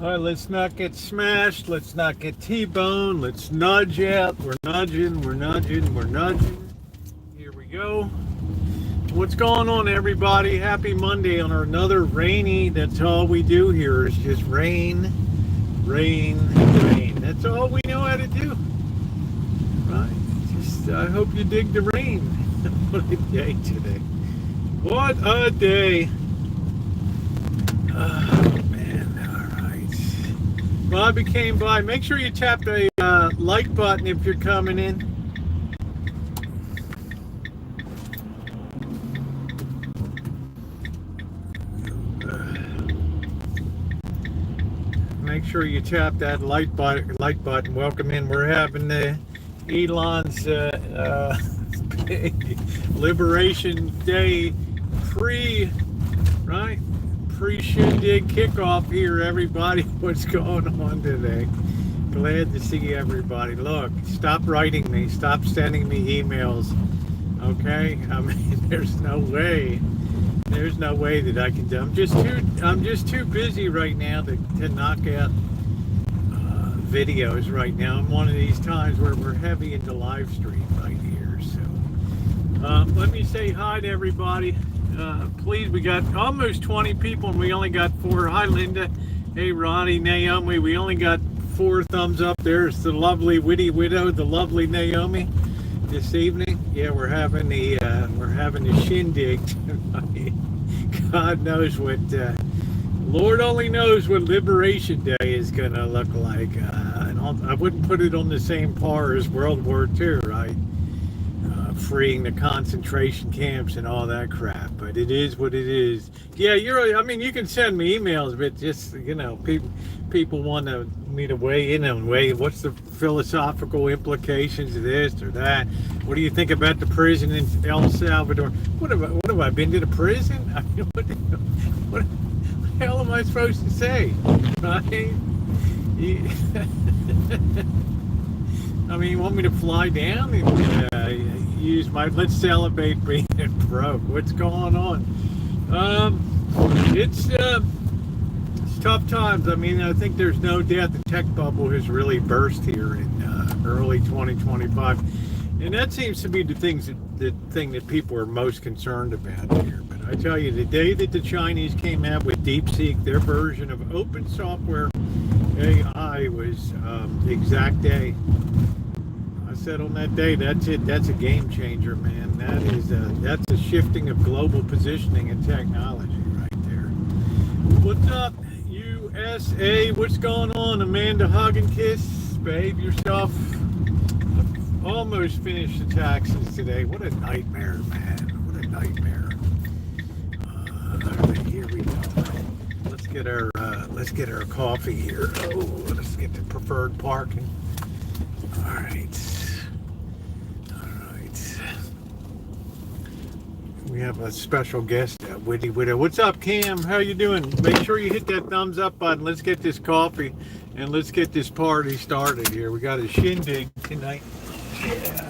All right, let's not get smashed. Let's not get T-boned. Let's nudge out. We're nudging. We're nudging. We're nudging. Here we go. What's going on, everybody? Happy Monday on our another rainy. That's all we do here is just rain, rain, rain. That's all we know how to do. Right? Just I hope you dig the rain. What a day today. What a day. Oh, man. All right. Bobby came by. Make sure you tap the like button if you're coming in. Make sure you tap that like button. Welcome in. We're having Elon's big Liberation Day pre-Shindig kickoff here, everybody. What's going on today? Glad to see everybody. Look, stop writing me. Stop sending me emails. Okay? I mean, there's no way. There's no way that I can do. I'm just too busy right now to knock out videos right now. I'm one of these times where we're heavy into live stream right here. So let me say hi to everybody. Please, we got almost 20 people and we only got 4. Hi, Linda. Hey, Ronnie, Naomi. We only got 4 thumbs up. There's the lovely witty widow, the lovely Naomi. This evening, yeah, we're having the Shindig tonight. God knows what, Lord only knows what Liberation Day is gonna look like. I wouldn't put it on the same par as World War II, right? Freeing the concentration camps and all that crap, but it is what it is. Yeah, I mean, you can send me emails, but just people want me to weigh in on what's the philosophical implications of this or that. What do you think about the prison in El Salvador? What have I been to the prison? I mean, what the hell am I supposed to say? Right? I mean, you want me to fly down and use let's celebrate being broke. What's going on? It's tough times. I mean, I think there's no doubt the tech bubble has really burst here in early 2025. And that seems to be the thing that people are most concerned about here. But I tell you, the day that the Chinese came out with DeepSeek, their version of open software AI was the exact day. I said on that day, that's it. That's a game changer, man. That's a shifting of global positioning and technology right there. What's up, USA? What's going on, Amanda? Hug and kiss. Behave yourself. Almost finished the taxes today. What a nightmare, man. What a nightmare. All right, here we go. Let's get our coffee here. Oh, let's get the preferred parking. All right. We have a special guest, Witty Widow. What's up, Cam? How you doing? Make sure you hit that thumbs up button. Let's get this coffee and let's get this party started here. We got a Shindig tonight. Yeah.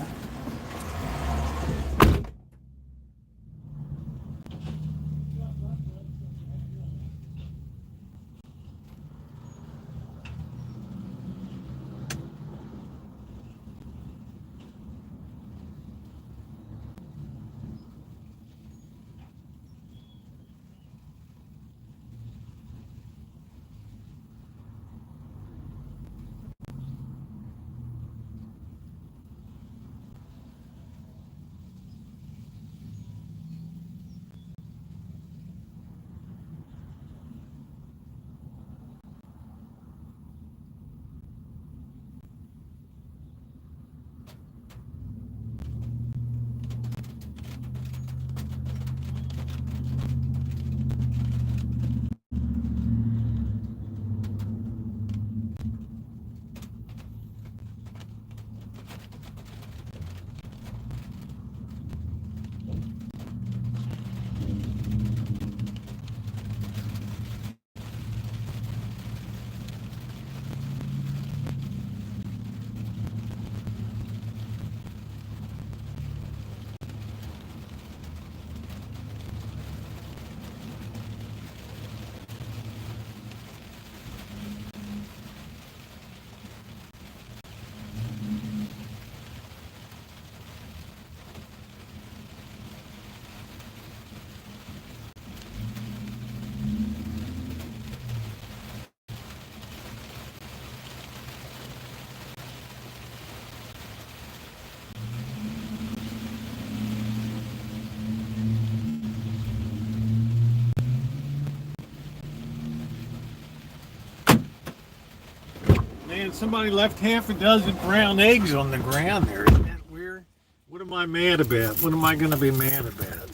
man, somebody left half a dozen brown eggs on the ground there. Isn't that weird? What am I mad about? What am I going to be mad about?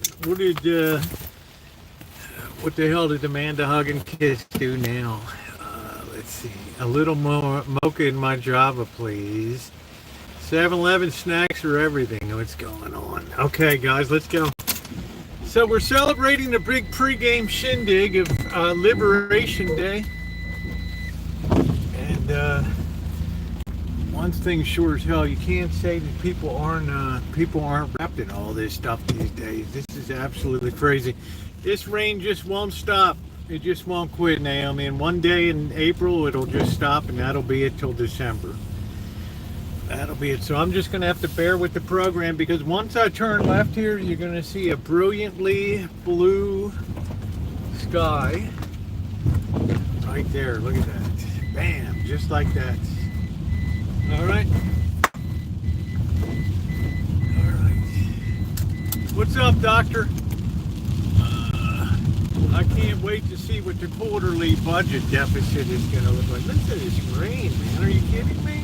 What the hell did Amanda Hug and Kiss do now? Let's see. A little more mocha in my Java, please. 7-Eleven snacks or everything. What's going on? Okay, guys, let's go. So we're celebrating the big pregame shindig of Liberation Day. And one thing sure as hell, you can't say that people aren't wrapped in all this stuff these days. This is absolutely crazy. This rain just won't stop. It just won't quit, Naomi. And one day in April, it'll just stop, and that'll be it till December. That'll be it. So I'm just going to have to bear with the program, because once I turn left here, you're going to see a brilliantly blue sky right there. Look at that. Bam. Just like that. All right. All right. What's up, doctor? I can't wait to see what the quarterly budget deficit is going to look like. Listen to this rain, man. Are you kidding me?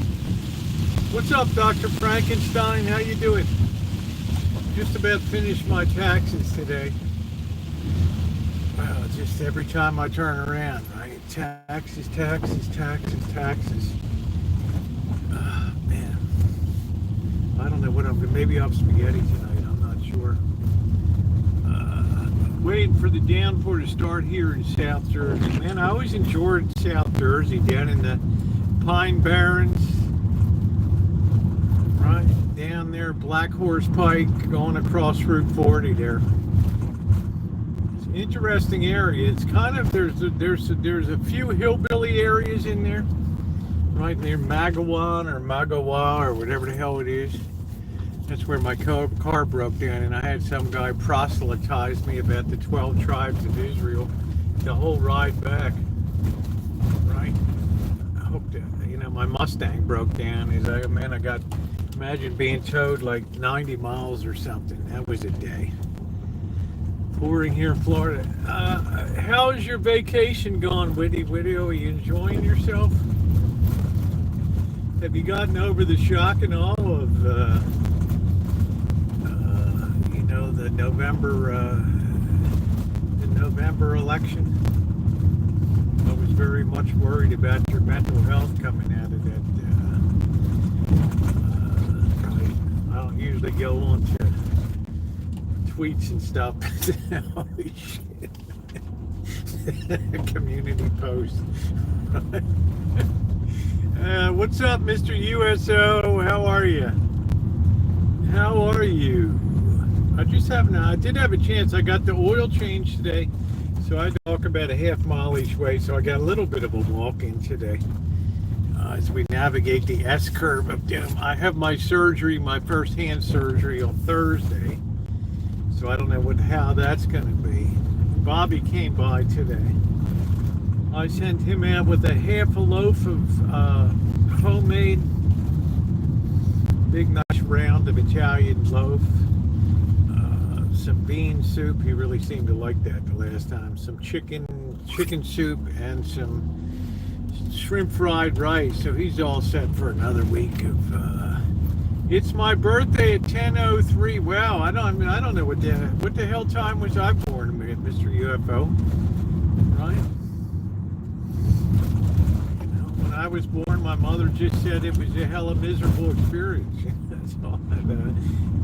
What's up, Dr. Frankenstein? How you doing? Just about finished my taxes today. Wow, just every time I turn around, right? Taxes, taxes, taxes, taxes. Man. I don't know what I'm going to... Maybe I'll have spaghetti tonight. I'm not sure. Waiting for the downpour to start here in South Jersey. Man, I always enjoyed South Jersey, down in the Pine Barrens. Right down there, Black Horse Pike, going across Route 40 there. It's an interesting area. It's kind of, there's a few hillbilly areas in there, right near Magawan or whatever the hell it is. That's where my car broke down, and I had some guy proselytize me about the 12 tribes of Israel the whole ride back. Right? I hope that, my Mustang broke down. Imagine being towed like 90 miles or something. That was a day. Pouring here in Florida. How's your vacation gone, Witty Widow? Are you enjoying yourself? Have you gotten over the shock and awe of the November election? I was very much worried about your mental health coming out of that. I don't usually go on to tweets and stuff. Holy shit. Community post. What's up, Mr. USO? How are you? How are you? I did have a chance. I got the oil change today, so I had to walk about a half mile each way, so I got a little bit of a walk in today as we navigate the S-curve of doom. I have my first hand surgery on Thursday, so I don't know how that's going to be. Bobby came by today. I sent him out with a half a loaf of homemade, big nice round of Italian loaf. Some bean soup. He really seemed to like that the last time. Some chicken soup and some shrimp fried rice. So he's all set for another week of. It's my birthday at 10:03. Wow, I don't know what the hell time was I born, Mr. UFO. Right? When I was born, my mother just said it was a hella miserable experience. That's all.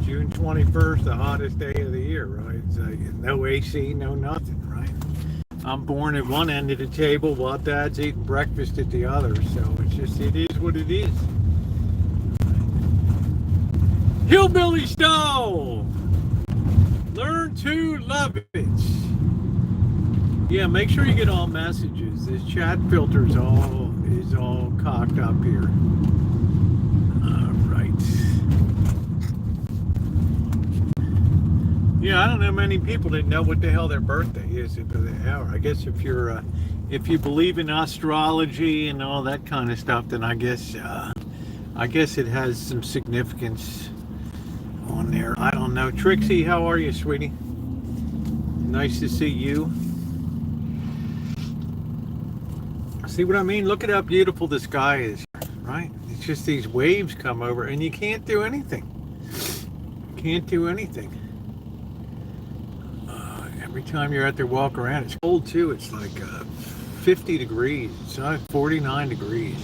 June 21st, the hottest day of the year, right? It's like no AC, no nothing, right? I'm born at one end of the table while Dad's eating breakfast at the other, so it is what it is. Hillbilly style! Learn to love it. Yeah, make sure you get all messages. This chat filter is all cocked up here. Yeah, I don't know many people that know what the hell their birthday is for the hour. I guess if you believe in astrology and all that kind of stuff, then I guess it has some significance on there. I don't know. Trixie, how are you, sweetie? Nice to see you. See what I mean? Look at how beautiful the sky is, right? It's just these waves come over and you can't do anything. Can't do anything. Every time you're out there walking around, it's cold too. It's like 50 degrees. It's not 49 degrees.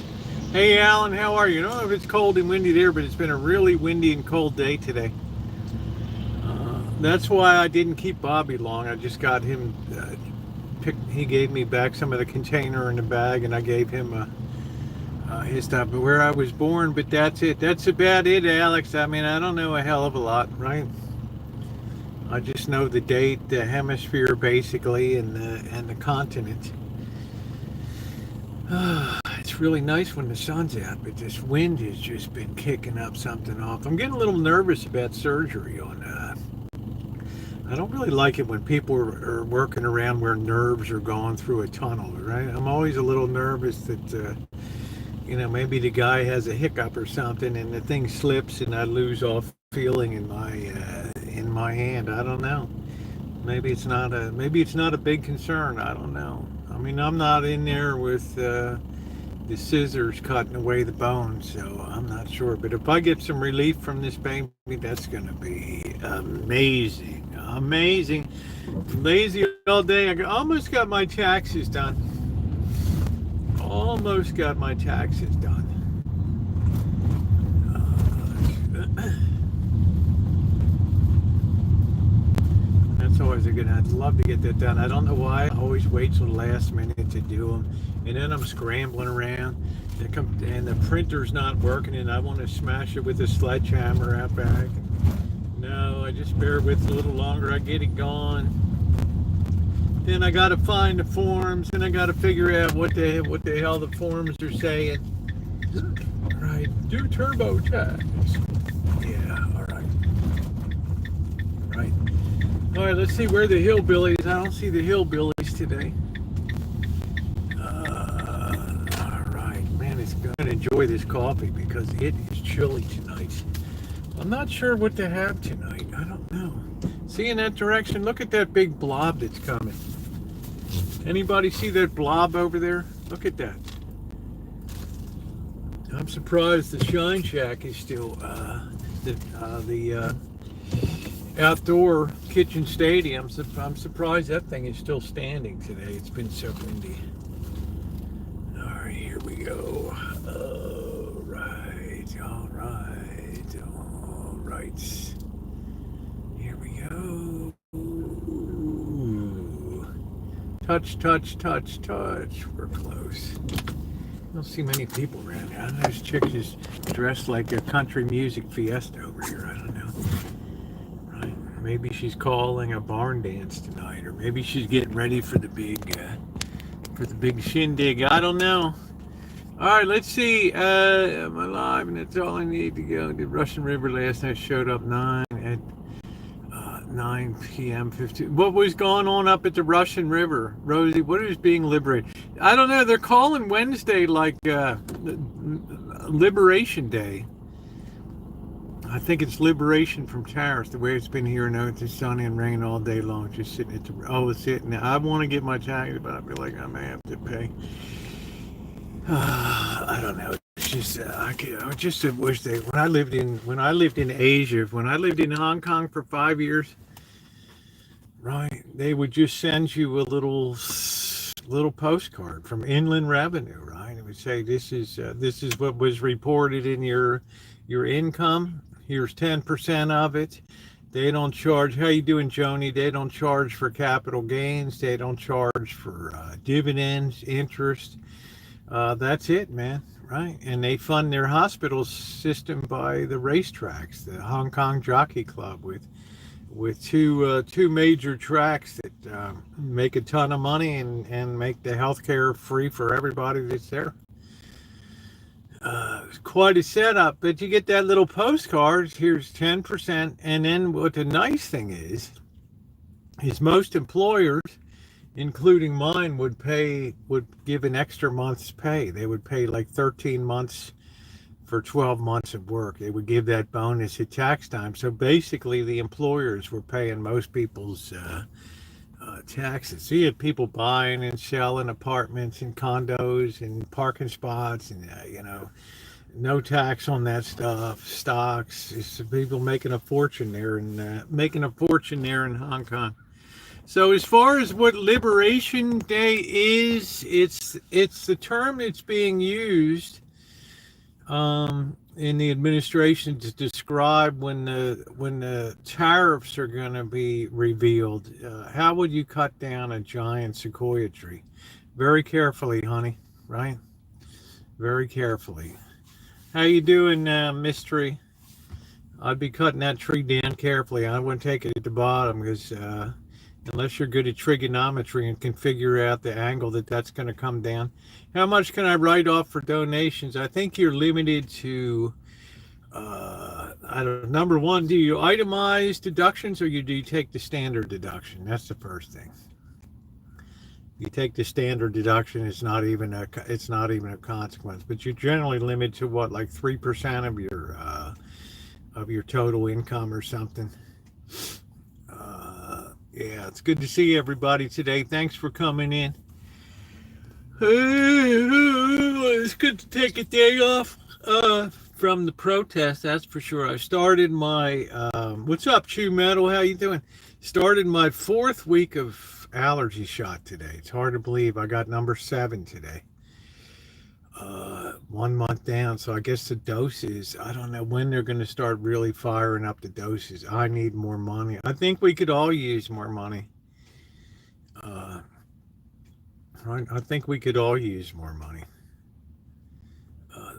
Hey Alan, how are you? I don't know if it's cold and windy there, but it's been a really windy and cold day today. That's why I didn't keep Bobby long. I just got him, he gave me back some of the container in the bag, and I gave him his stuff, where I was born, but that's it. That's about it, Alex. I mean, I don't know a hell of a lot, right? I just know the date, the hemisphere, basically, and the continent. It's really nice when the sun's out, but this wind has just been kicking up something off. I'm getting a little nervous about surgery on. I don't really like it when people are working around where nerves are going through a tunnel, right? I'm always a little nervous that. Maybe the guy has a hiccup or something and the thing slips and I lose all feeling in my hand. I don't know. Maybe it's not a big concern. I don't know. I mean, I'm not in there with the scissors cutting away the bones, so I'm not sure. But if I get some relief from this baby, that's going to be amazing. Amazing. Lazy all day. I almost got my taxes done. Almost got my taxes done. That's always a good. I'd love to get that done. I don't know why. I always wait till the last minute to do them, and then I'm scrambling around, and the printer's not working, and I want to smash it with a sledgehammer out back. No, I just bear with it a little longer. I get it gone. Then I got to find the forms, and I got to figure out what the hell the forms are saying. Right, do TurboTax. Yeah, all right. Right. All right, let's see where the hillbillies. I don't see the hillbillies today. All right, man, it's going to enjoy this coffee because it is chilly tonight. I'm not sure what to have tonight. I don't know. See in that direction? Look at that big blob that's coming. Anybody see that blob over there? Look at that. I'm surprised the Shine Shack is still the outdoor kitchen stadium. I'm surprised that thing is still standing today. It's been so windy. All right, here we go. All right. Here we go. Touch. We're close. I don't see many people around here. This chick is dressed like a country music fiesta over here. I don't know. Right? Maybe she's calling a barn dance tonight, or maybe she's getting ready for the big shindig. I don't know. All right, let's see. I'm alive, and that's all I need to go. The Russian River last night showed up 9 p.m. 15. What was going on up at the Russian River, Rosie? What is being liberated? I don't know. They're calling Wednesday like Liberation Day. I think it's liberation from tariffs. The way it's been here, now it's sunny and rain all day long. Just sitting at sitting. I want to get my taxes, but I feel like I may have to pay. I don't know. It's just I just wish they. When I lived in Asia, when I lived in Hong Kong for 5 years, right, they would just send you a little postcard from Inland Revenue, right? It would say this is what was reported in your income. Here's 10% of it. They don't charge. How you doing, Joni? They don't charge for capital gains. They don't charge for dividends, interest. That's it, man. Right? And they fund their hospital system by the racetracks, the Hong Kong Jockey Club, with two major tracks that make a ton of money and make the healthcare free for everybody that's there. It's quite a setup, but you get that little postcard. Here's 10%, and then what the nice thing is most employers, including mine, would give an extra month's pay. They would pay like 13 months for 12 months of work. They would give that bonus at tax time. So basically the employers were paying most people's taxes. So you had people buying and selling apartments and condos and parking spots and No tax on that stuff. Stocks. It's people making a fortune there in Hong Kong. So as far as what Liberation Day is, it's the term that's being used in the administration to describe when the tariffs are going to be revealed. How would you cut down a giant sequoia tree? Very carefully, honey. Right? Very carefully. How you doing, Mystery? I'd be cutting that tree down carefully. I wouldn't take it at the bottom because unless you're good at trigonometry and can figure out the angle that's going to come down. How much can I write off for donations? I think you're limited to, I don't know, number one, do you itemize deductions or do you take the standard deduction? That's the first thing. You take the standard deduction, it's not even a consequence, but you're generally limited to what, like 3% of your total income or something. Yeah, it's good to see everybody today. Thanks for coming in. It's good to take a day off from the protest, that's for sure. I started my what's up, Chew Metal? How you doing? Started my 4th week of allergy shot today. It's hard to believe. I got number 7 today. 1 month down, so I guess the doses, I don't know when they're going to start really firing up the doses. I need more money. I think we could all use more money. I think we could all use more money.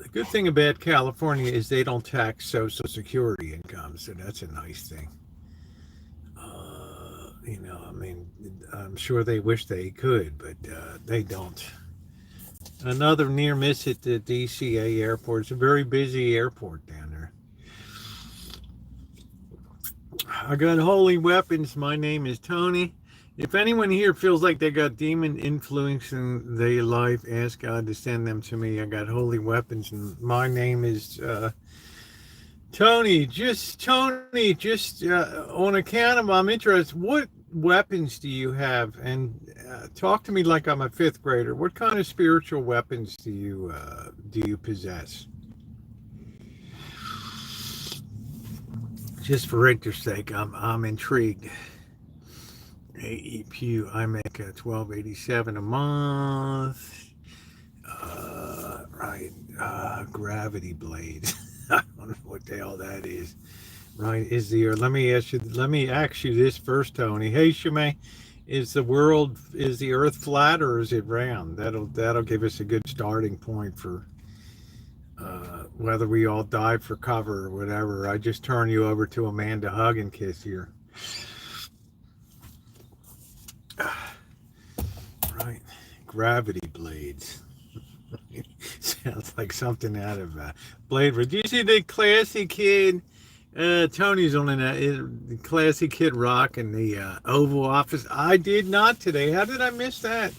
The good thing about California is they don't tax Social Security income, so that's a nice thing. I mean, I'm sure they wish they could, but they don't. Another near miss at the DCA airport. It's a very busy airport down there. I got holy weapons. My name is Tony. If anyone here feels like they got demon influence in their life, ask God to send them to me. I got holy weapons, and my name is Tony. Just on account of I'm interested, what weapons do you have? And talk to me like I'm a 5th grader. What kind of spiritual weapons do you possess? Just for interest's sake, I'm intrigued. AEPU, I make a $12.87 a month. Right, gravity blade. I don't know what the hell that is. Right, let me ask you this first, Tony. Hey, Shemay, is the Earth flat or is it round? That'll give us a good starting point for whether we all dive for cover or whatever. I just turn you over to Amanda Hug and Kiss here. Right, gravity blades. Sounds like something out of Blade Runner. Do you see the Classy Kid? Tony's on the Classy Kid Rock in the Oval Office. I did not today. How did I miss that?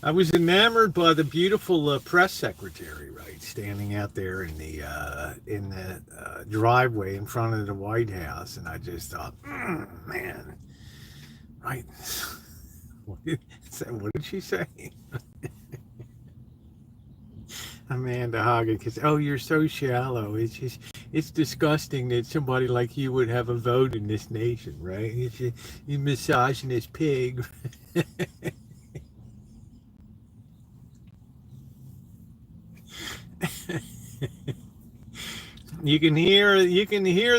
I was enamored by the beautiful press secretary, right, standing out there in the driveway in front of the White House, and I just thought, man, right. What did she say? Amanda Hoggins. Oh, you're so shallow. It's disgusting that somebody like you would have a vote in this nation, right? You misogynist pig. You can hear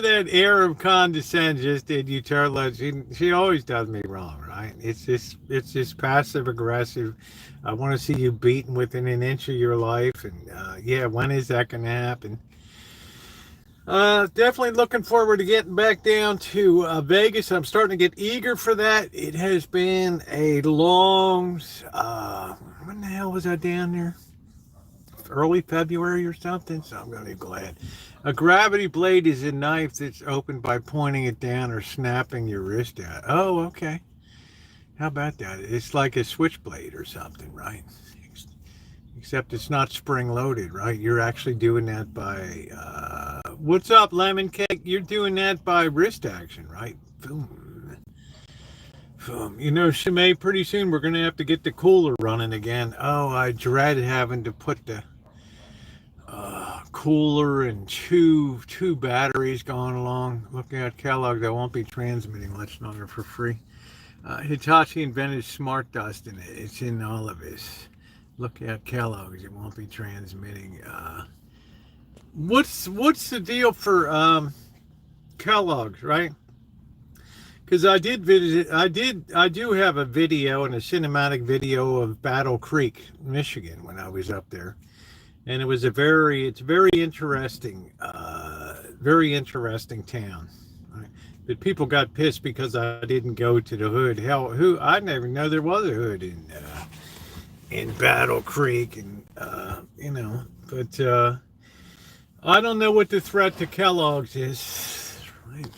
that air of condescension just did you turtle. She always does me wrong, right? It's just passive aggressive. I want to see you beaten within an inch of your life, and yeah, when is that going to happen? Definitely looking forward to getting back down to Vegas. I'm starting to get eager for that. It has been a long. When the hell was I down there? Early February or something, so I'm going to be glad. A gravity blade is a knife that's opened by pointing it down or snapping your wrist out. Oh, okay. How about that? It's like a switchblade or something, right? Except it's not spring-loaded, right? You're actually doing that by... what's up, Lemon Cake? You're doing that by wrist action, right? Boom. Boom. You know, Shimei, pretty soon we're going to have to get the cooler running again. Oh, I dread having to put the... cooler and two batteries going along. Looking at Kellogg, that won't be transmitting much longer for free. Hitachi invented smart dust, and it's in all of this. Look at Kellogg's, it won't be transmitting. What's the deal for Kellogg's, right? Because I did visit, I do have a video and a cinematic video of Battle Creek, Michigan, when I was up there, and it's very interesting, very interesting town. Right? But people got pissed because I didn't go to the hood. Hell, I never know there was a hood in Battle Creek, and but I don't know what the threat to Kellogg's is. Right?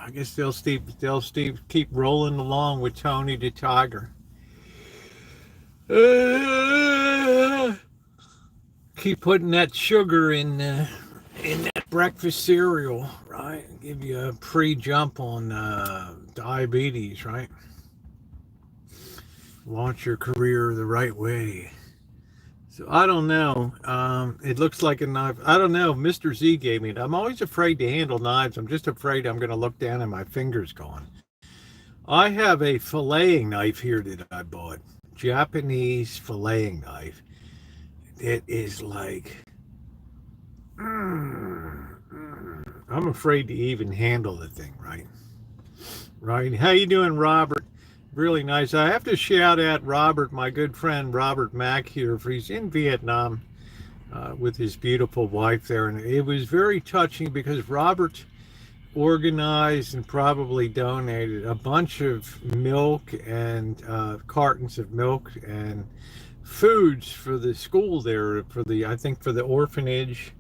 I guess they'll keep rolling along with Tony the Tiger. Keep putting that sugar in that breakfast cereal, right? Give you a pre-jump on diabetes, right? Launch your career the right way. So I don't know. It looks like a knife. I don't know. Mr. Z gave me it. I'm always afraid to handle knives. I'm just afraid I'm going to look down and my finger's gone. I have a filleting knife here that I bought. Japanese filleting knife. It is like... I'm afraid to even handle the thing, right? Right. How you doing, Robert? Really nice. I have to shout out Robert, my good friend Robert Mack here. He's in Vietnam with his beautiful wife there. And it was very touching because Robert organized and probably donated a bunch of milk and cartons of milk and foods for the school there, I think for the orphanage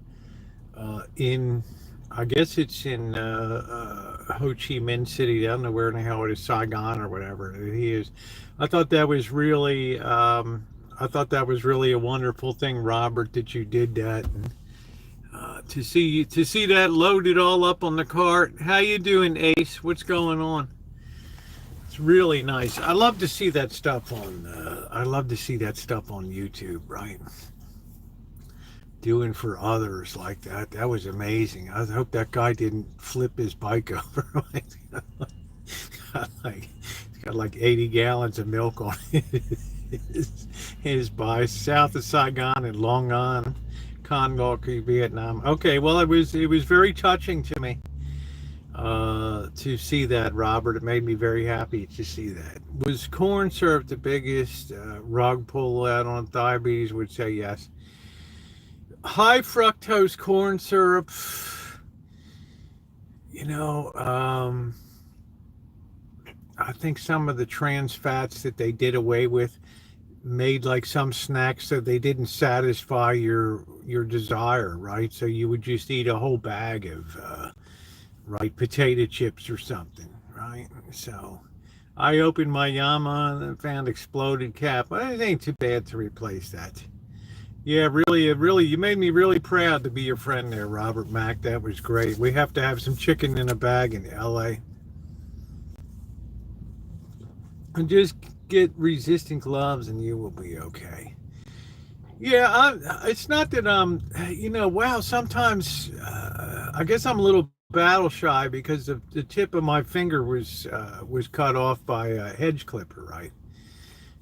in, I guess it's in Ho Chi Minh City. I don't know where in the hell it is, Saigon or whatever he is. I thought that was really a wonderful thing, Robert, that you did that. And, to see that loaded all up on the cart. How you doing, Ace? What's going on? It's really nice. I love to see that stuff on YouTube, right? Doing for others like that. That was amazing. I hope that guy didn't flip his bike over. He's got like 80 gallons of milk on his bike, south of Saigon and Long An, Con Ngoc, Vietnam. Okay, well, it was very touching to me to see that, Robert. It made me very happy to see that. Was corn syrup the biggest rug pull out on diabetes? Would say yes. High fructose corn syrup, I think some of the trans fats that they did away with made like some snacks so they didn't satisfy your desire, right? So you would just eat a whole bag of potato chips or something, right? So I opened my Yama and found exploded cap, but it ain't too bad to replace that. Yeah, really, you made me really proud to be your friend there, Robert Mack. That was great. We have to have some chicken in a bag in LA. And just get resistant gloves and you will be okay. Yeah, it's not that wow, sometimes I guess I'm a little battle shy because the tip of my finger was cut off by a hedge clipper, right?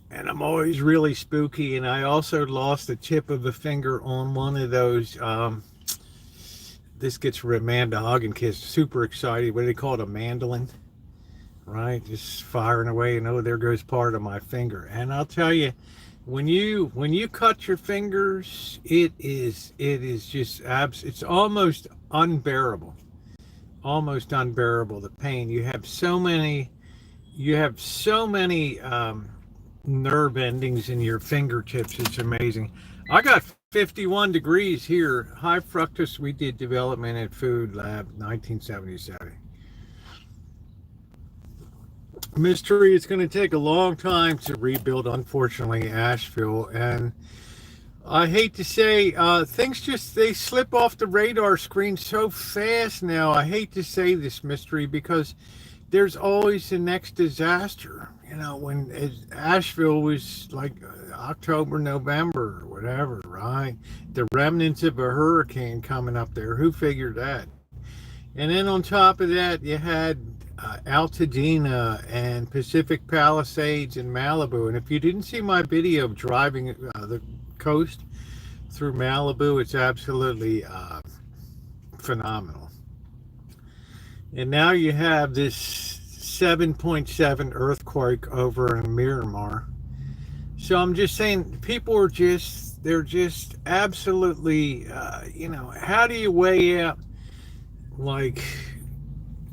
And I'm always really spooky, and I also lost the tip of a finger on one of those, this gets Amanda Hoggenkiss super excited, what do they call it, a mandolin, right? Just firing away, and oh, there goes part of my finger. And I'll tell you, when you cut your fingers, it is just it's almost unbearable, the pain. You have so many nerve endings in your fingertips. It's amazing. I got 51 degrees here. High fructose, we did development at Food Lab, 1977. Mystery, it's going to take a long time to rebuild, unfortunately, Asheville. And I hate to say, things they slip off the radar screen so fast now. I hate to say this, Mystery, because there's always the next disaster. When Asheville was like October, November, or whatever, right? The remnants of a hurricane coming up there. Who figured that? And then on top of that, you had Altadena and Pacific Palisades and Malibu. And if you didn't see my video of driving the coast through Malibu, it's absolutely phenomenal. And now you have this 7.7 earthquake over in Miramar. So I'm just saying, people are they're just absolutely, how do you weigh out like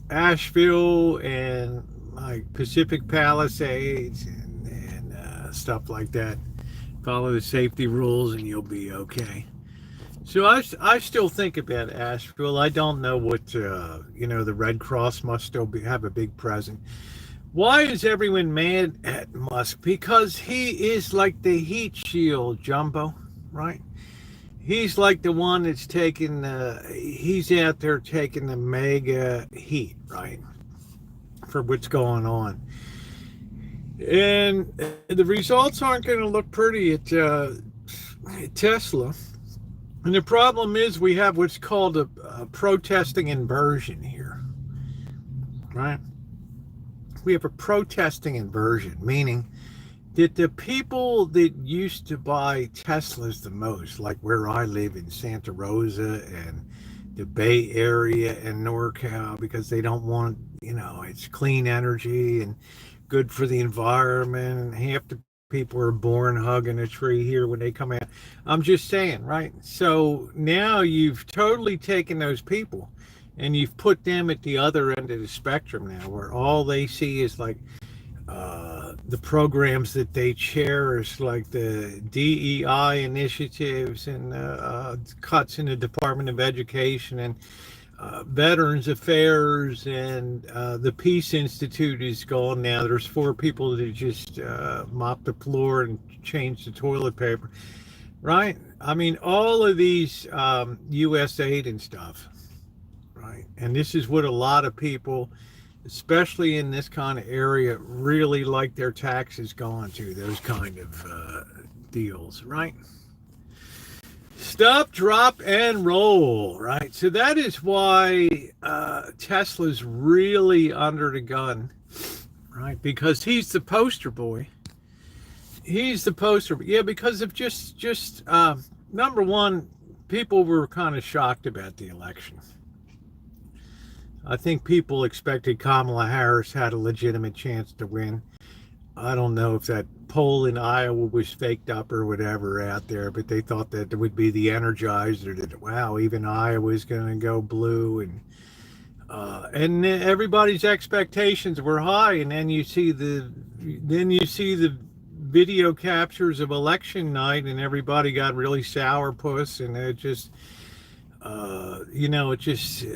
Asheville and like Pacific Palisades and stuff like that? Follow the safety rules and you'll be okay. So I still think about Asheville. I don't know what, the Red Cross must still have a big presence. Why is everyone mad at Musk? Because he is like the heat shield, Jumbo, right? He's like the one that's he's out there taking the mega heat, right? For what's going on. And the results aren't going to look pretty at Tesla. And the problem is we have what's called a protesting inversion here, right? We have a protesting inversion, meaning that the people that used to buy Teslas the most, like where I live in Santa Rosa and the Bay Area and NorCal, because they don't want, it's clean energy and good for the environment, and half the people are born hugging a tree here when they come out. I'm just saying, right? So now you've totally taken those people and you've put them at the other end of the spectrum now, where all they see is like the programs that they cherish, like the DEI initiatives and cuts in the Department of Education and Veterans Affairs, and the Peace Institute is gone now. There's 4 people that just mop the floor and change the toilet paper, right? I mean, all of these U.S. aid and stuff, right? And this is what a lot of people, especially in this kind of area, really like their taxes going to, those kind of deals, right? Stop, drop, and roll, right? So that is why Tesla's really under the gun, right? Because he's the poster boy. He's the poster, yeah, because of just number one, people were kind of shocked about the election. I think people expected Kamala Harris had a legitimate chance to win. I don't know if that poll in Iowa was faked up or whatever out there, but they thought that it would be the energizer that, wow, even Iowa's going to go blue, and everybody's expectations were high. And then you see the video captures of election night, and everybody got really sourpuss, and it just,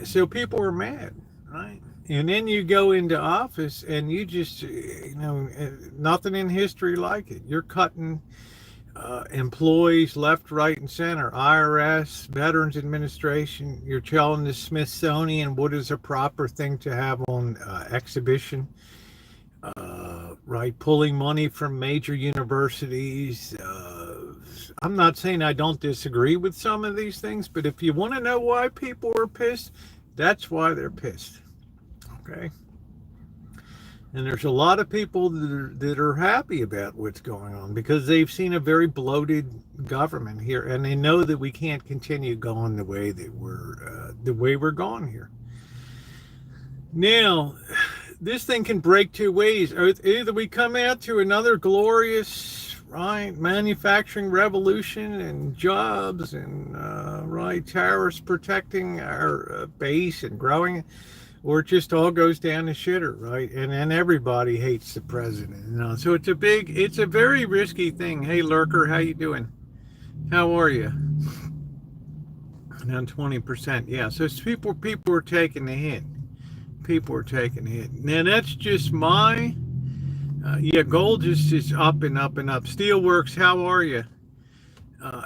so people were mad, right? And then you go into office and you just, nothing in history like it. You're cutting employees left, right, and center. IRS, Veterans Administration. You're telling the Smithsonian what is a proper thing to have on exhibition. Right, pulling money from major universities. I'm not saying I don't disagree with some of these things, but if you want to know why people are pissed, that's why they're pissed. Okay. And there's a lot of people that are happy about what's going on because they've seen a very bloated government here, and they know that we can't continue going the way that we're going here. Now, this thing can break 2 ways. Either we come out to another glorious, right, manufacturing revolution and jobs and right, tariffs protecting our base and growing, or it just all goes down the shitter, right? And then everybody hates the president. So it's a very risky thing. Hey, Lurker, how you doing? How are you? Down 20%. Yeah, so people are taking the hit. People are taking the hit. Now, that's just my... gold just is up and up and up. Steelworks, how are you?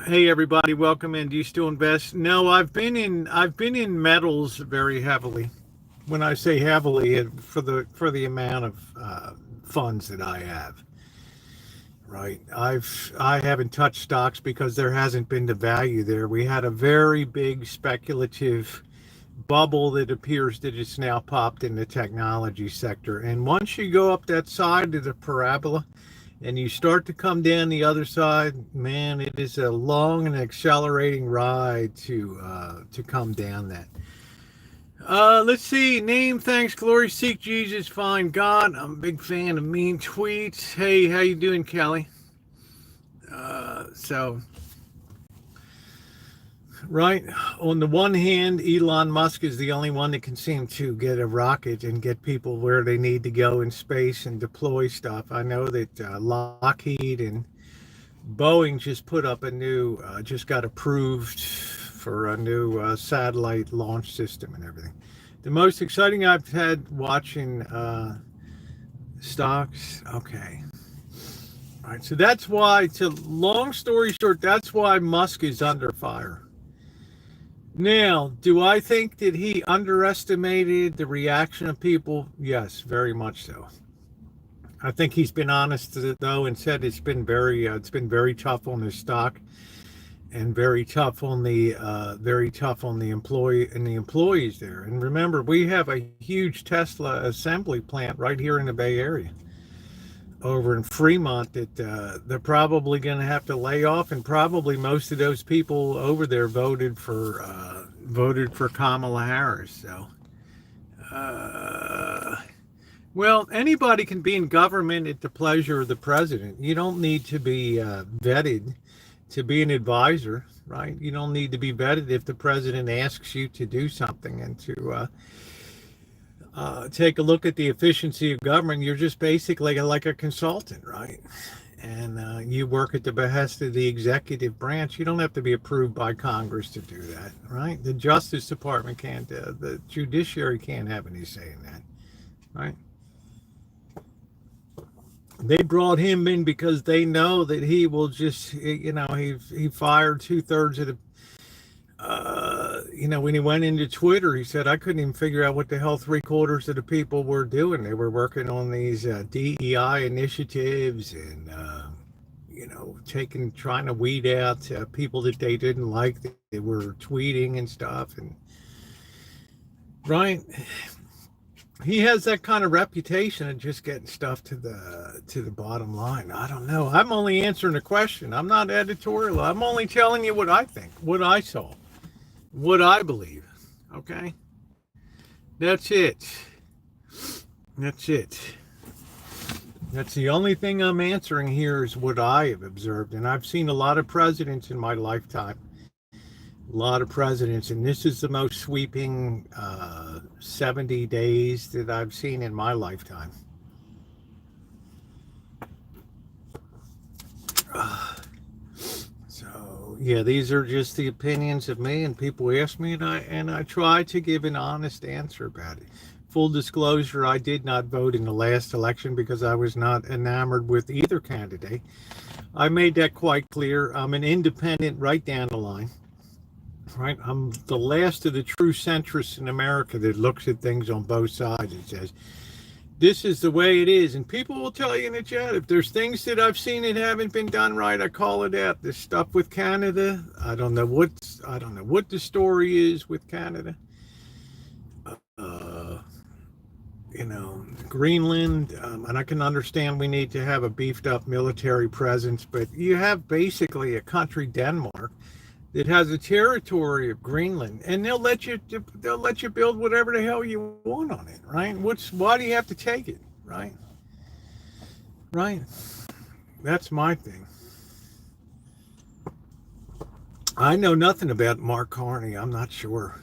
Hey everybody, welcome in. Do you still invest? No, I've been in metals very heavily. When I say heavily, for the amount of funds that I have. Right. I haven't touched stocks because there hasn't been the value there. We had a very big speculative bubble that appears that it's now popped in the technology sector. And once you go up that side of the parabola and you start to come down the other side, man, it is a long and accelerating ride to come down that. Let's see. Name, thanks, glory, seek Jesus, find God. I'm a big fan of mean tweets. Hey, how you doing, Kelly? So, right, on the one hand, Elon Musk is the only one that can seem to get a rocket and get people where they need to go in space and deploy stuff. I know that Lockheed and Boeing just put up just got approved for a new satellite launch system and everything. The most exciting I've had watching stocks. Okay. All right. So that's why, to long story short, that's why Musk is under fire. Now, do I think that he underestimated the reaction of people? Yes, very much so. I think he's been honest though and said it's been very tough on his stock and very tough on the employee and the employees there. And remember, we have a huge Tesla assembly plant right here in the Bay Area, over in Fremont, that they're probably going to have to lay off, and probably most of those people over there voted for Kamala Harris. So, well, anybody can be in government at the pleasure of the president. You don't need to be vetted to be an advisor, right? You don't need to be vetted if the president asks you to do something and to take a look at the efficiency of government. You're just basically like a consultant, right? And you work at the behest of the executive branch. You don't have to be approved by Congress to do that, right? The Justice Department can't, the judiciary can't have any say in that, right? They brought him in because they know that he will just, he fired 2/3 of the, when he went into Twitter, he said, I couldn't even figure out what the hell 3/4 of the people were doing. They were working on these DEI initiatives and, trying to weed out people that they didn't like that they were tweeting and stuff. And, right. He has that kind of reputation of just getting stuff to the bottom line. I don't know. I'm only answering a question. I'm not editorial. I'm only telling you what I think, what I saw, what I believe. Okay? That's it. That's it. That's the only thing I'm answering here is what I have observed. And I've seen a lot of presidents in my lifetime. A lot of presidents, and this is the most sweeping 70 days that I've seen in my lifetime. So yeah, these are just the opinions of me, and people ask me, and I try to give an honest answer about it. Full disclosure, I did not vote in the last election because I was not enamored with either candidate. I made that quite clear. I'm an independent right down the line. Right, I'm the last of the true centrists in America that looks at things on both sides and says, this is the way it is. And people will tell you in the chat, if there's things that I've seen that haven't been done right, I call it out. This stuff with Canada, I don't know what the story is with Canada. Greenland, and I can understand we need to have a beefed up military presence, but you have basically a country, Denmark, that has a territory of Greenland, and they'll let you build whatever the hell you want on it, right? Why do you have to take it, right? Right. That's my thing. I know nothing about Mark Carney. I'm not sure.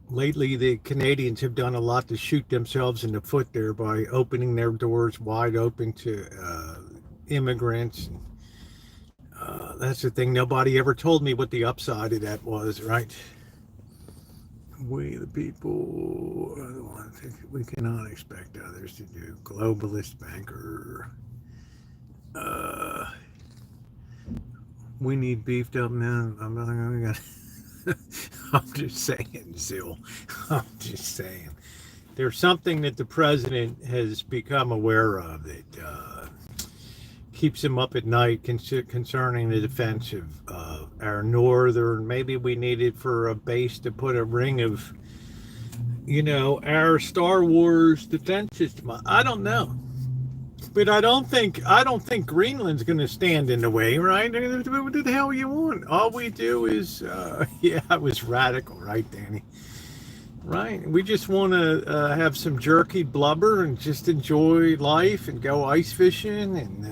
Lately, the Canadians have done a lot to shoot themselves in the foot there by opening their doors wide open to immigrants. That's the thing. Nobody ever told me what the upside of that was, right? We, the people, are the ones we cannot expect others to do. Globalist banker. We need beefed up men. I'm not gonna. I'm just saying, Zil. I'm just saying. There's something that the president has become aware of that keeps him up at night concerning the defense of our northern. Maybe we needed for a base to put a ring of, our Star Wars defense system. I don't know. But I don't think Greenland's going to stand in the way, right? What the hell you want? All we do is, yeah, it was radical, right, Danny? Right. We just want to have some jerky blubber and just enjoy life and go ice fishing and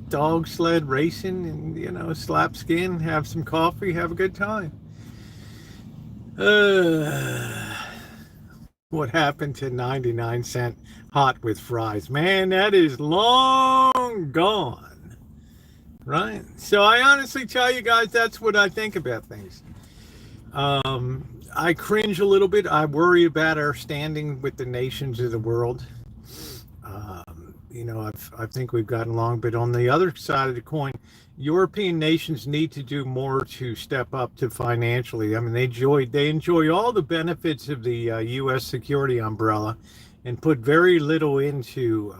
dog sled racing and, slap skin, have some coffee, have a good time. What happened to 99-cent hot with fries? Man, that is long gone. Right. So I honestly tell you guys, that's what I think about things. I cringe a little bit. I worry about our standing with the nations of the world. I think we've gotten along, but on the other side of the coin, European nations need to do more to step up to financially. I mean, they enjoy all the benefits of the U.S. security umbrella, and put very little into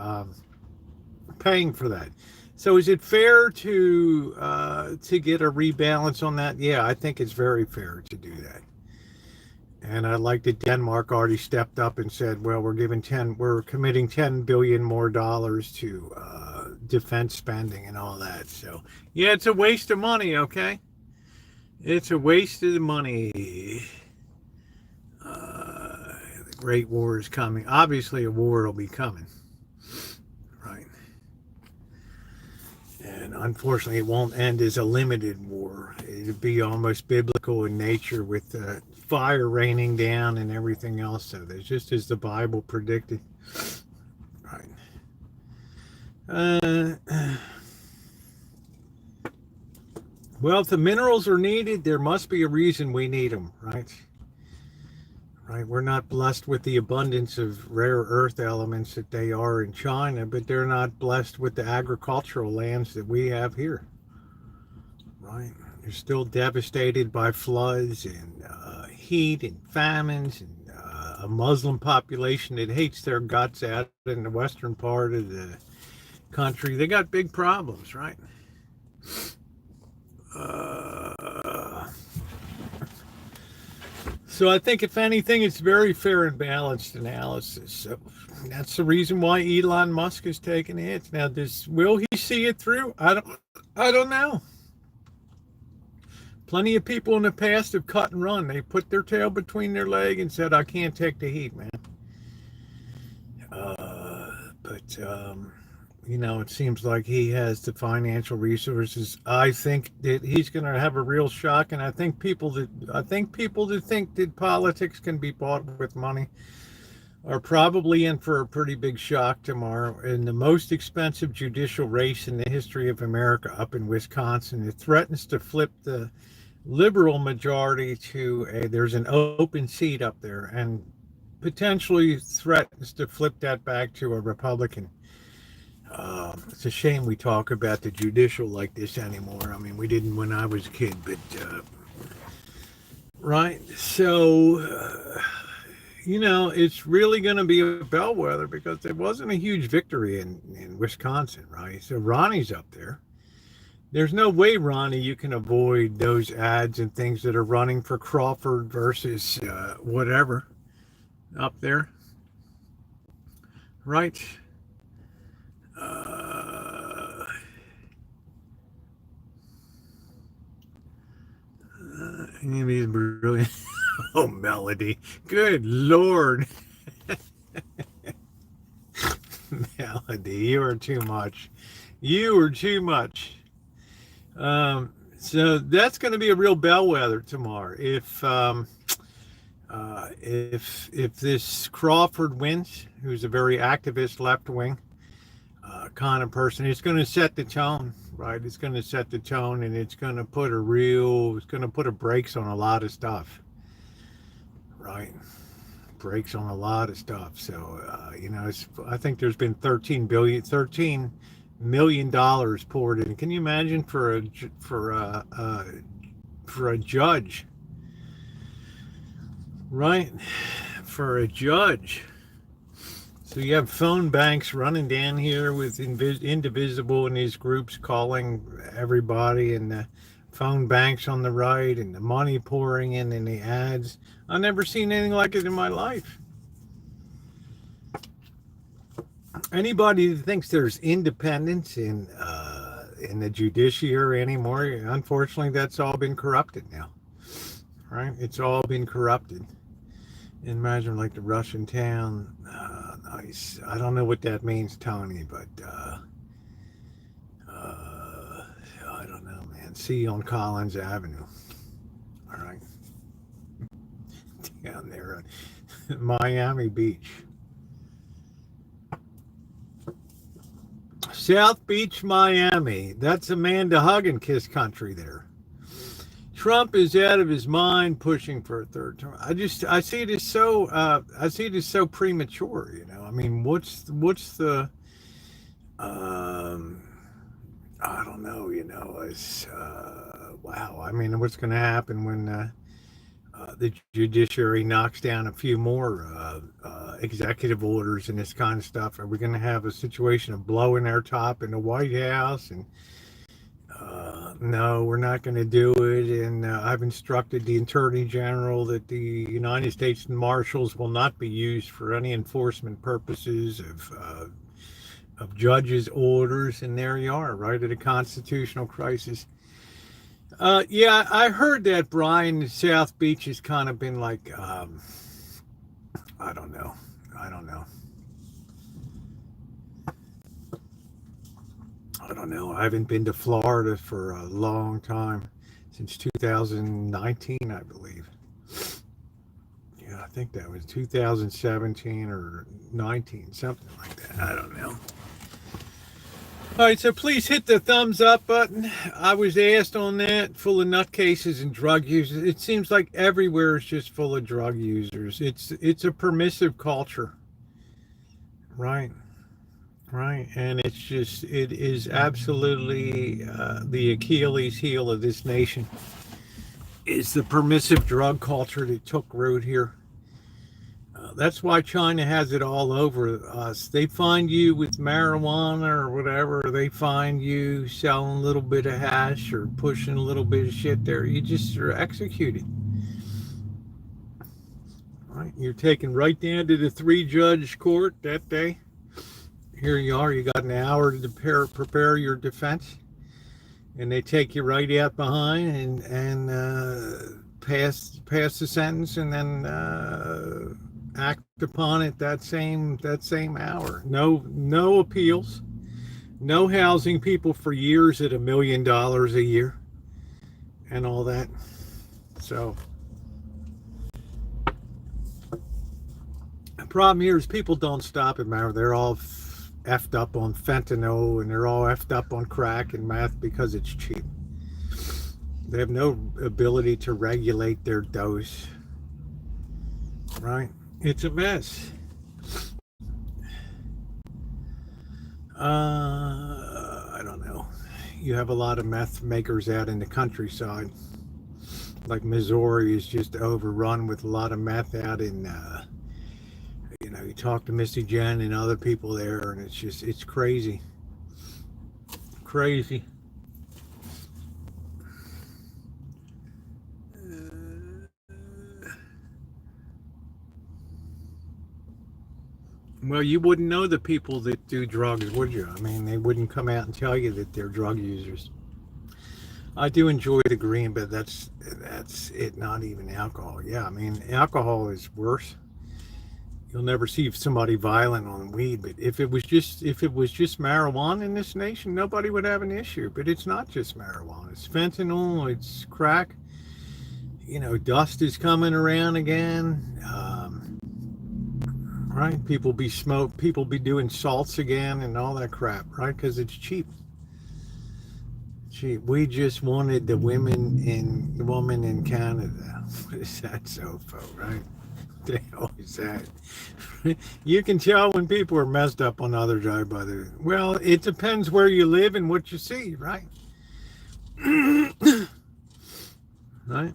paying for that. So, is it fair to get a rebalance on that? Yeah, I think it's very fair to do that. And I like that Denmark already stepped up and said, well, we're committing $10 billion more to defense spending and all that. So, yeah, it's a waste of money, okay? It's a waste of the money. The Great War is coming. Obviously, a war will be coming, right? And unfortunately, it won't end as a limited war. It'll be almost biblical in nature with fire raining down and everything else. So there's just as the Bible predicted. Right. Well, if the minerals are needed, there must be a reason we need them, right? Right. We're not blessed with the abundance of rare earth elements that they are in China, but they're not blessed with the agricultural lands that we have here. Right. They're still devastated by floods and heat and famines and a Muslim population that hates their guts out in the western part of the country. They got big problems, right? So I think, if anything, it's very fair and balanced analysis. So that's the reason why Elon Musk is taking hits. Now, will he see it through? I don't know. Plenty of people in the past have cut and run. They put their tail between their leg and said, I can't take the heat, man. It seems like he has the financial resources. I think that he's going to have a real shock, and I think people that think that politics can be bought with money are probably in for a pretty big shock tomorrow. In the most expensive judicial race in the history of America, up in Wisconsin, it threatens to flip the liberal majority to there's an open seat up there, and potentially threatens to flip that back to a Republican. It's a shame we talk about the judicial like this anymore. I mean, we didn't when I was a kid, but right. So it's really going to be a bellwether, because there wasn't a huge victory in Wisconsin, right? So Ronnie's up there. There's no way, Ronnie, you can avoid those ads and things that are running for Crawford versus whatever up there, right? He's brilliant. Oh, Melody. Good Lord. Melody, you are too much. You are too much. So that's going to be a real bellwether tomorrow. If this Crawford wins, who's a very activist left-wing kind of person, it's going to set the tone, right? It's going to set the tone, and it's going to put a brakes on a lot of stuff, right? Brakes on a lot of stuff. So, I think there's been 13 $1 million poured in. Can you imagine for a judge, right? For a judge. So you have phone banks running down here with Indivisible and these groups calling everybody, and the phone banks on the right, and the money pouring in the ads. I've never seen anything like it in my life. Anybody that thinks there's independence in the judiciary anymore, unfortunately, that's all been corrupted now. Right? It's all been corrupted. Imagine like the Russian town. Nice. I don't know what that means, Tony, but I don't know, man. See you on Collins Avenue. All right. Down there at Miami Beach. South Beach, Miami. That's Amanda Hug and Kiss country there. Trump is out of his mind pushing for a third term. I see it as so premature, you know. I mean, what's the I don't know, you know, it's wow. I mean, what's going to happen when the judiciary knocks down a few more executive orders and this kind of stuff? Are we going to have a situation of blowing our top in the White House? And no, we're not going to do it. And I've instructed the Attorney General that the United States Marshals will not be used for any enforcement purposes of judges' orders. And there you are, right at a constitutional crisis. Yeah, I heard that, Brian. South Beach has kind of been like, I don't know. I haven't been to Florida for a long time, since 2019, I believe. Yeah, I think that was 2017 or 19, something like that. I don't know. All right, so please hit the thumbs up button. I was asked on that, full of nutcases and drug users. It seems like everywhere is just full of drug users. It's a permissive culture, right? Right, and it is absolutely the Achilles heel of this nation is the permissive drug culture that took root here. That's why China has it all over us. They find you with marijuana or whatever. They find you selling a little bit of hash or pushing a little bit of shit there. You just are executed. Right, you're taken right down to the 3-judge court that day. Here you are, you got an hour to prepare your defense, and they take you right out behind and pass the sentence, and then act upon it that same hour. No appeals, no housing people for years at $1 million a year, and all that. So the problem here is people don't stop it, man. They're all effed up on fentanyl, and they're all effed up on crack and meth because it's cheap. They have no ability to regulate their dose, right? It's a mess. I don't know. You have a lot of meth makers out in the countryside. Like Missouri is just overrun with a lot of meth out in you talk to Missy Jen and other people there, and it's crazy. Well, you wouldn't know the people that do drugs, would you? I mean, they wouldn't come out and tell you that they're drug users. I do enjoy the green, but that's it. Not even alcohol. Yeah, I mean, alcohol is worse. You'll never see somebody violent on weed, but if it was just marijuana in this nation, nobody would have an issue. But it's not just marijuana. It's fentanyl. It's crack. You know, dust is coming around again. Right? People be doing salts again and all that crap, right? Because it's cheap. We just wanted the woman in Canada. What is that, Sofo, right? The hell is that? You can tell when people are messed up on other drive by the. Well, it depends where you live and what you see, right? Right.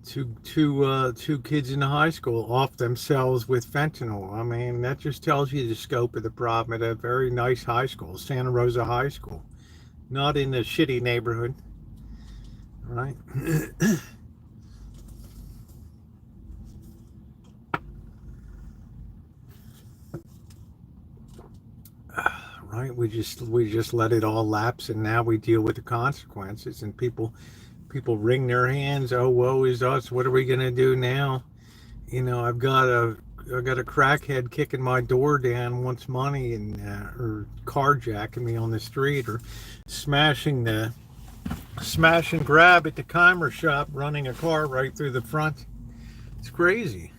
Two kids in the high school off themselves with fentanyl. I mean, that just tells you the scope of the problem at a very nice high school, Santa Rosa High School, not in a shitty neighborhood, right? Right. We just let it all lapse, and now we deal with the consequences. And people wring their hands. Oh, woe is us. What are we gonna do now? You know, I've got a crackhead kicking my door down, wants money, and or carjacking me on the street, or smash and grab at the Keimer shop, running a car right through the front. It's crazy.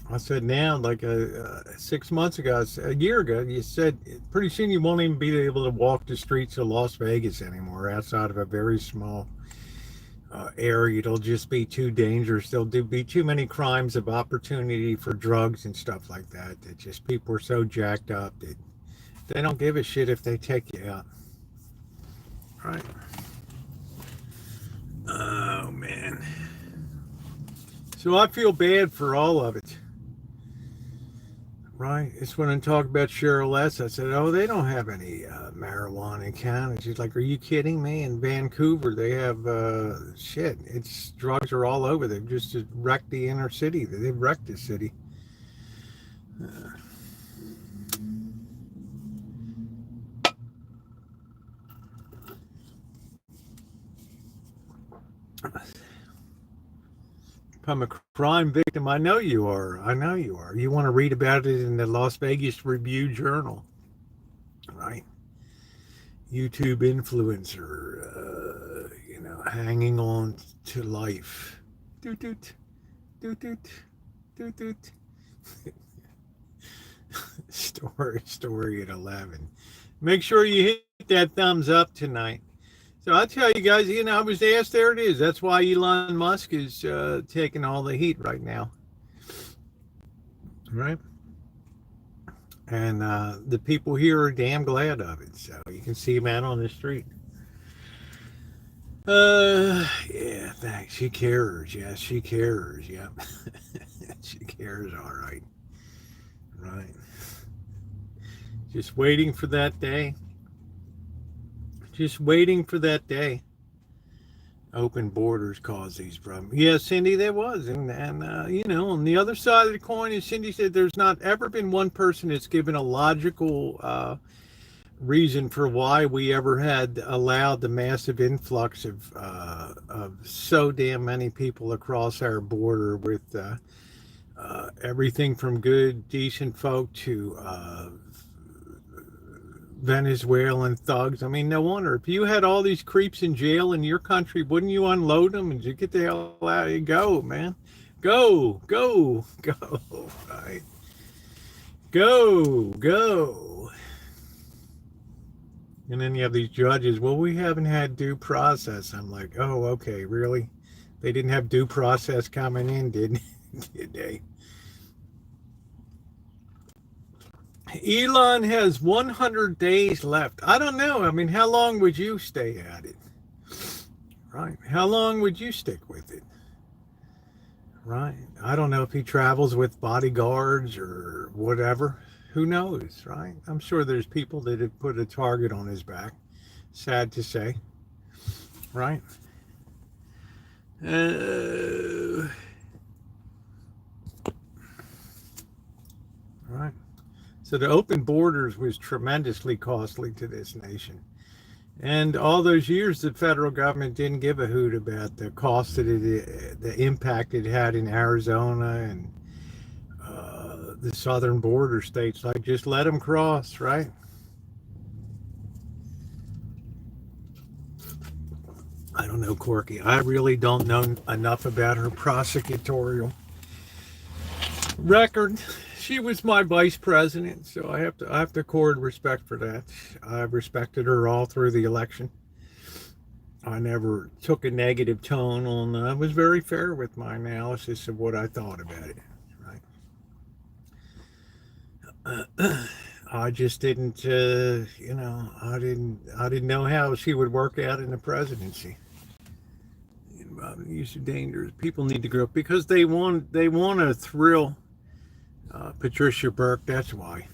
I said now, like 6 months ago, a year ago, you said pretty soon you won't even be able to walk the streets of Las Vegas anymore outside of a very small area. It'll just be too dangerous. There'll be too many crimes of opportunity for drugs and stuff like that. That just people are so jacked up that they don't give a shit if they take you out. Right. Oh, man. So I feel bad for all of it. Right. It's when I talk about Cheryl S. I said, oh, they don't have any marijuana in Canada. She's like, are you kidding me? In Vancouver, they have shit. It's drugs are all over. They've just wrecked the inner city. They've wrecked the city. I'm a crime victim. I know you are. I know you are. You want to read about it in the Las Vegas Review Journal, right? YouTube influencer, you know, hanging on to life. Doot doot, doot doot, doot doot. Story at 11. Make sure you hit that thumbs up tonight. So I'll tell you guys, you know, I was asked, there it is. That's why Elon Musk is taking all the heat right now. Right? And the people here are damn glad of it. So you can see him out on the street. Yeah, thanks. She cares. Yes, she cares. Yep. She cares, all right. Right. Just waiting for that day. Just waiting for that day. Open borders cause these problems. Yeah, Cindy, there was. And you know, on the other side of the coin, as Cindy said, there's not ever been one person that's given a logical reason for why we ever had allowed the massive influx of so damn many people across our border with everything from good, decent folk to Venezuelan thugs. I mean, no wonder. If you had all these creeps in jail in your country, wouldn't you unload them and just get the hell out of here? Go, man. Go. Right. Go. And then you have these judges, well, we haven't had due process. I'm like, oh, okay, really? They didn't have due process coming in, did they? Elon has 100 days left. I don't know. I mean, how long would you stay at it? Right. How long would you stick with it? Right. I don't know if he travels with bodyguards or whatever. Who knows, right? I'm sure there's people that have put a target on his back. Sad to say. Right. Right. So the open borders was tremendously costly to this nation. And all those years, the federal government didn't give a hoot about the cost that the impact it had in Arizona and the southern border states. Like, just let them cross, right? I don't know, Corky. I really don't know enough about her prosecutorial record she was my vice president, so I have to accord respect for that. I respected her all through the election. I never took a negative tone on. I was very fair with my analysis of what I thought about it. Right. I just didn't, I didn't know how she would work out in the presidency. Use of dangerous. People need to grow up because they want to thrill Patricia Burke. That's why,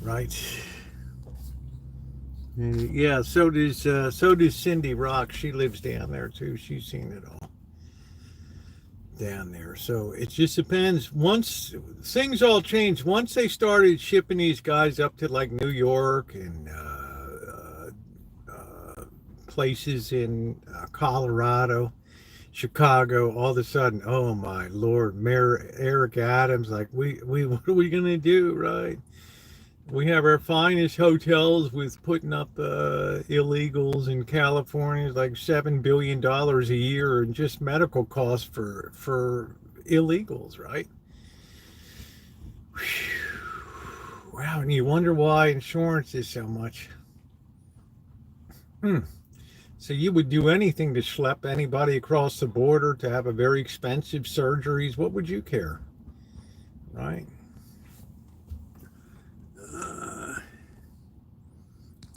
right? Yeah. So does Cindy Rock. She lives down there too. She's seen it all down there. So it just depends. Once things all changed, once they started shipping these guys up to like New York and places in Colorado, Chicago, all of a sudden, oh my Lord, Mayor Eric Adams, like we what are we gonna do, right? We have our finest hotels with putting up illegals in California, like $7 billion a year in just medical costs for illegals, right? Whew. Wow, and you wonder why insurance is so much. So you would do anything to schlep anybody across the border to have a very expensive surgeries. What would you care, right?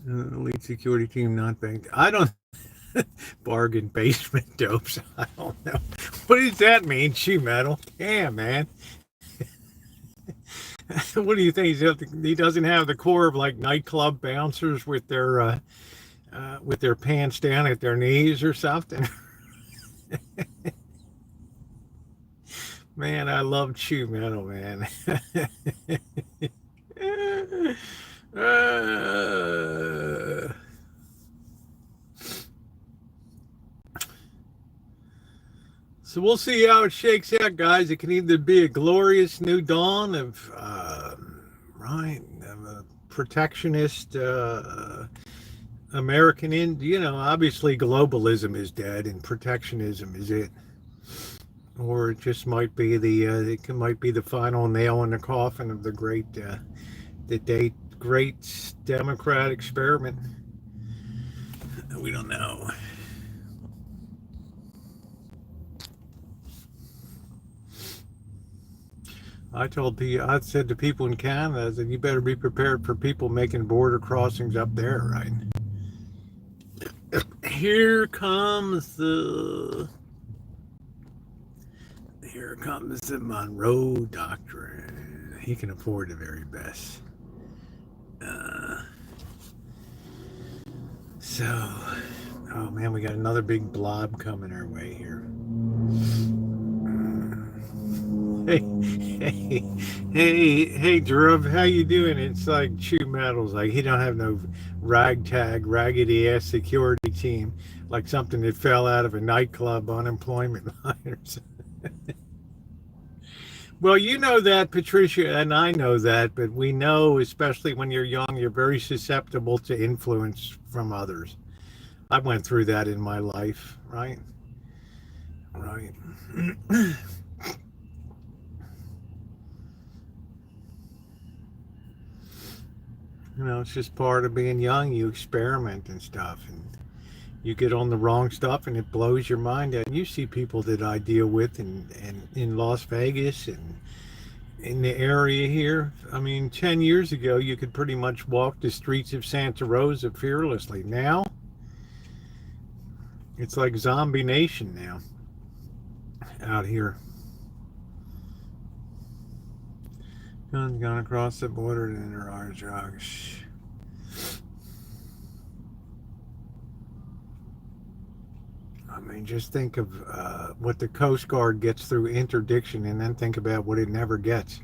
Elite security team not banked. I don't. Bargain basement dopes. I don't know. What does that mean? Shoe metal? Yeah, man. What do you think? He doesn't have the core of like nightclub bouncers with their pants down at their knees or something. Man, I love shoe metal, man. So we'll see how it shakes out, guys. It can either be a glorious new dawn of, of a protectionist American obviously globalism is dead and protectionism is it. Or it just might be might be the final nail in the coffin of the great Democrat experiment. We don't know. I said to people in Canada that you better be prepared for people making border crossings up there, right? Here comes the Monroe Doctrine. He can afford the very best. Oh man, we got another big blob coming our way here. Hey, Drew, how you doing? It's like Chew Metals. Like he don't have no raggedy ass security team, like something that fell out of a nightclub unemployment line or something. Well, you know that, Patricia, and I know that, but we know, especially when you're young, you're very susceptible to influence from others. I went through that in my life, right? Right. It's just part of being young. You experiment and stuff, and you get on the wrong stuff, and it blows your mind out. You see people that I deal with in Las Vegas and in the area here. I mean, 10 years ago, you could pretty much walk the streets of Santa Rosa fearlessly. Now, it's like zombie nation now out here. Guns gone across the border and there are drugs. I mean, just think of what the Coast Guard gets through interdiction and then think about what it never gets.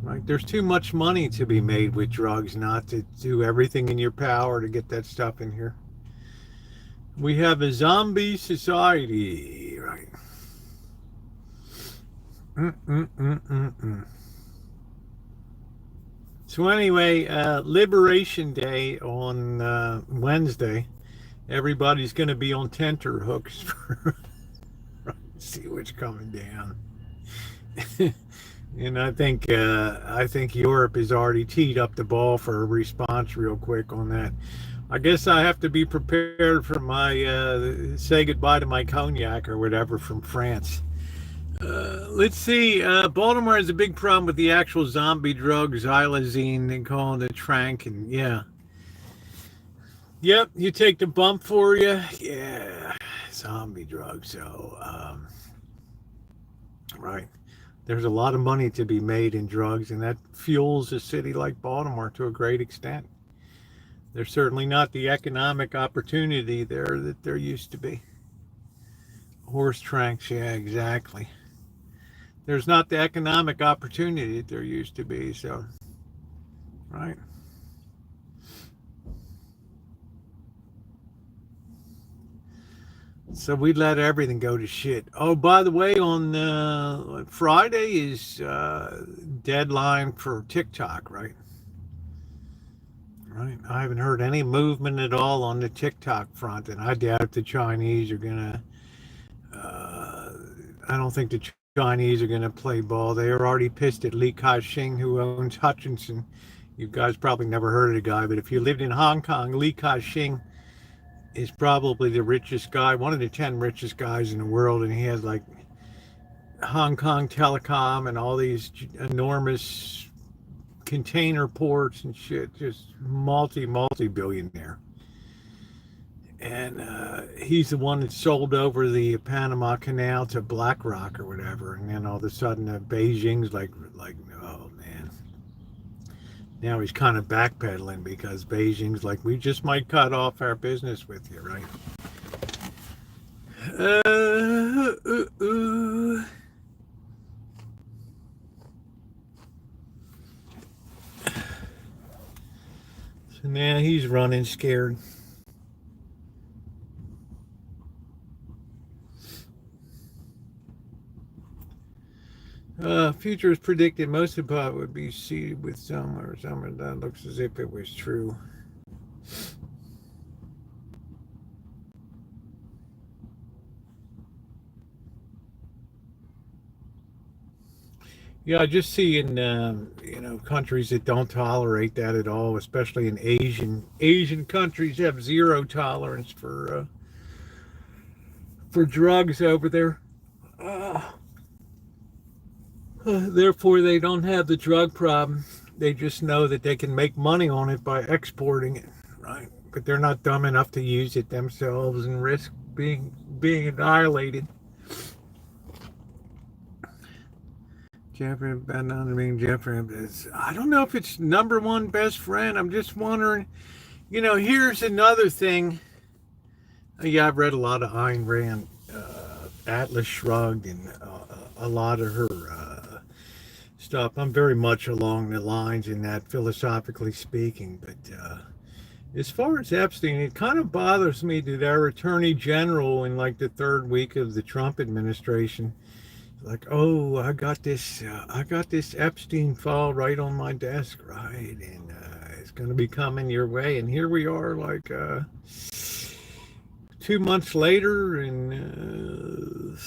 Right? There's too much money to be made with drugs not to do everything in your power to get that stuff in here. We have a zombie society, right? So anyway, Liberation Day on Wednesday. Everybody's going to be on tenterhooks for see what's coming down. And I think Europe has already teed up the ball for a response real quick on that. I guess I have to be prepared for my say goodbye to my cognac or whatever from France. Let's see. Baltimore has a big problem with the actual zombie drug, xylazine. They call it a trank, and yeah, yep. You take the bump for you, yeah, zombie drug. So, right. There's a lot of money to be made in drugs, and that fuels a city like Baltimore to a great extent. There's certainly not the economic opportunity there that there used to be. Horse tranks, yeah, exactly. There's not the economic opportunity that there used to be, so, right. So we let everything go to shit. Oh, by the way, on Friday is deadline for TikTok, right? Right. I haven't heard any movement at all on the TikTok front, and I doubt the Chinese are gonna. Uh, I don't think the Chinese are gonna play ball. They are already pissed at Li Ka-shing, who owns Hutchinson. You guys probably never heard of the guy, but if you lived in Hong Kong, Li Ka-shing is probably the richest guy, one of the 10 richest guys in the world, and he has like Hong Kong Telecom and all these enormous container ports and shit, just multi billionaire. And he's the one that sold over the Panama Canal to BlackRock or whatever. And then all of a sudden, Beijing's like, oh man. Now he's kind of backpedaling because Beijing's like, we just might cut off our business with you, right? Uh, uh, uh. So now he's running scared. Futures predicted most of it would be seeded with some that looks as if it was true. Yeah, I just see in countries that don't tolerate that at all, especially in Asian countries have zero tolerance for drugs over there. Therefore, they don't have the drug problem. They just know that they can make money on it by exporting it, right? But they're not dumb enough to use it themselves and risk being annihilated. Jeffrey, I don't know if it's number one best friend. I'm just wondering. Here's another thing. Yeah, I've read a lot of Ayn Rand, Atlas Shrugged, and a lot of her stuff. I'm very much along the lines in that, philosophically speaking. But as far as Epstein, it kind of bothers me that our attorney general in like the third week of the Trump administration, like, oh, I got this Epstein file right on my desk, right, and it's going to be coming your way, and here we are, like 2 months later, and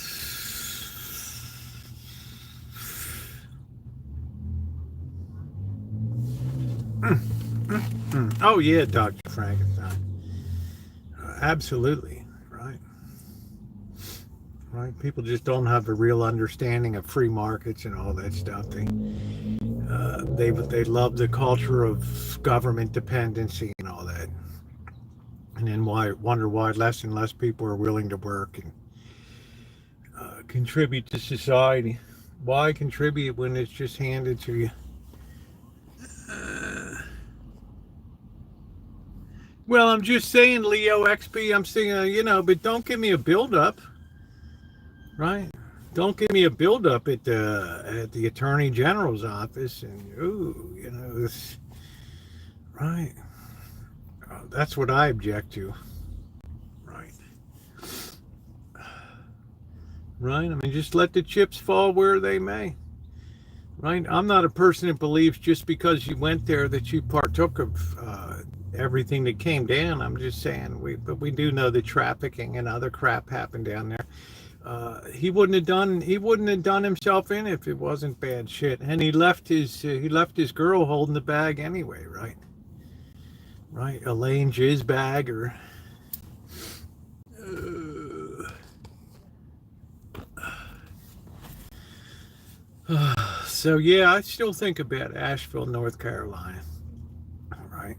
oh yeah, Dr. Frankenstein, absolutely, right. Right, people just don't have a real understanding of free markets and all that stuff. They love the culture of government dependency and all that, and then wonder why less and less people are willing to work and contribute to society. Why contribute when it's just handed to you? Well, I'm just saying, Leo XP. I'm saying, but don't give me a build-up, right? Don't give me a build-up at the Attorney General's office, and this, right? That's what I object to, right? Right? I mean, just let the chips fall where they may, right? I'm not a person that believes just because you went there that you partook of everything that came down. I'm just saying, but we do know that trafficking and other crap happened down there. He wouldn't have done himself in if it wasn't bad shit. And he left his girl holding the bag anyway, right? Right, Elaine Jizzbagger. So yeah, I still think about Asheville, North Carolina. Right.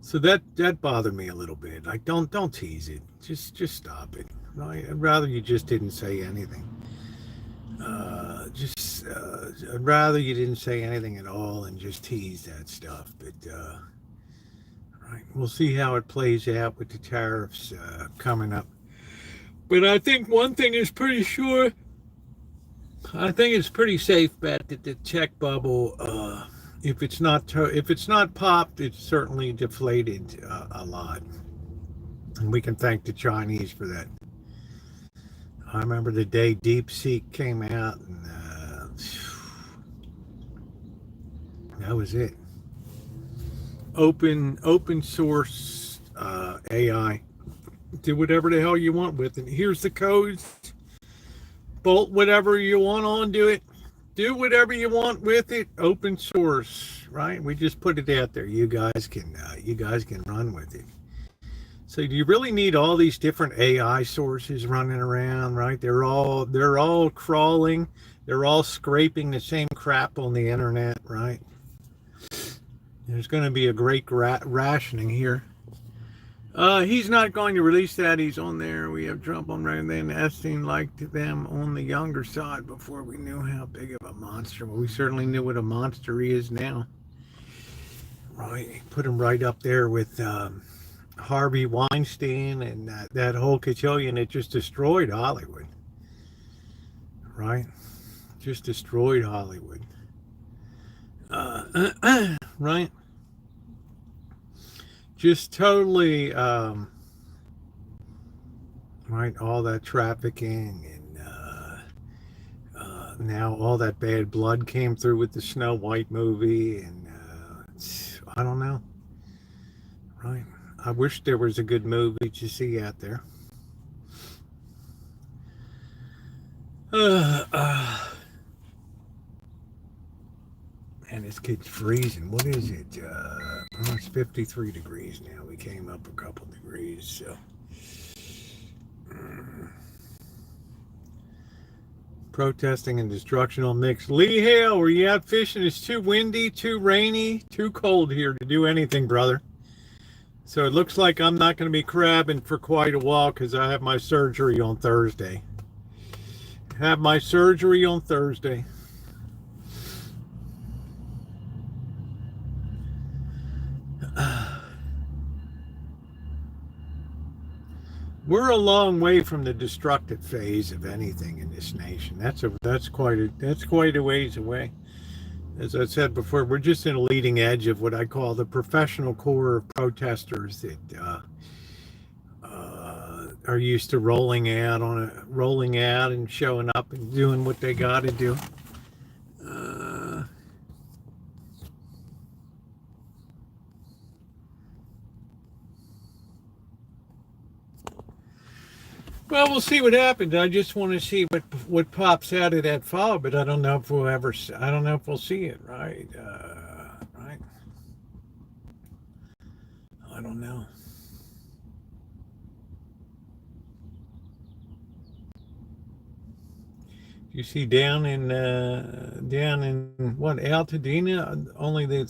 So that bothered me a little bit. Like, don't tease it. Just stop it. Right? I'd rather you just didn't say anything. I'd rather you didn't say anything at all and just tease that stuff. But right, we'll see how it plays out with the tariffs coming up. But I think one thing is pretty sure. I think it's pretty safe bet that the tech bubble, if it's not popped, it's certainly deflated a lot, and we can thank the Chinese for that. I remember the day DeepSeek came out, and that was it. Open source AI. Do whatever the hell you want with it. Here's the codes. Bolt whatever you want onto it. Do whatever you want with it. Open source, right? We just put it out there. You guys can run with it. So do you really need all these different AI sources running around, right? They're all crawling. They're all scraping the same crap on the internet, right? There's going to be a great rationing here. He's not going to release that. He's on there. We have Trump on right then. Epstein liked them on the younger side before we knew how big of a monster. Well, we certainly knew what a monster he is now. Right. Put him right up there with Harvey Weinstein and that whole cotillion that just destroyed Hollywood. Right. Just destroyed Hollywood. Right. Just totally, right, all that trafficking and now all that bad blood came through with the Snow White movie, and I don't know, right? I wish there was a good movie to see out there. And this kid's freezing. What is it? It's 53 degrees now. We came up a couple degrees, so. Protesting and destructional mix. Lee Hale, were you out fishing? It's too windy, too rainy, too cold here to do anything, brother. So it looks like I'm not going to be crabbing for quite a while because I have my surgery on Thursday. We're a long way from the destructive phase of anything in this nation. That's quite a ways away. As I said before, we're just in a leading edge of what I call the professional core of protesters that are used to rolling out and showing up and doing what they got to do. Well, we'll see what happens. I just want to see what pops out of that fall, but I don't know if we'll see it, right? Right? I don't know. You see down in what, Altadena, only the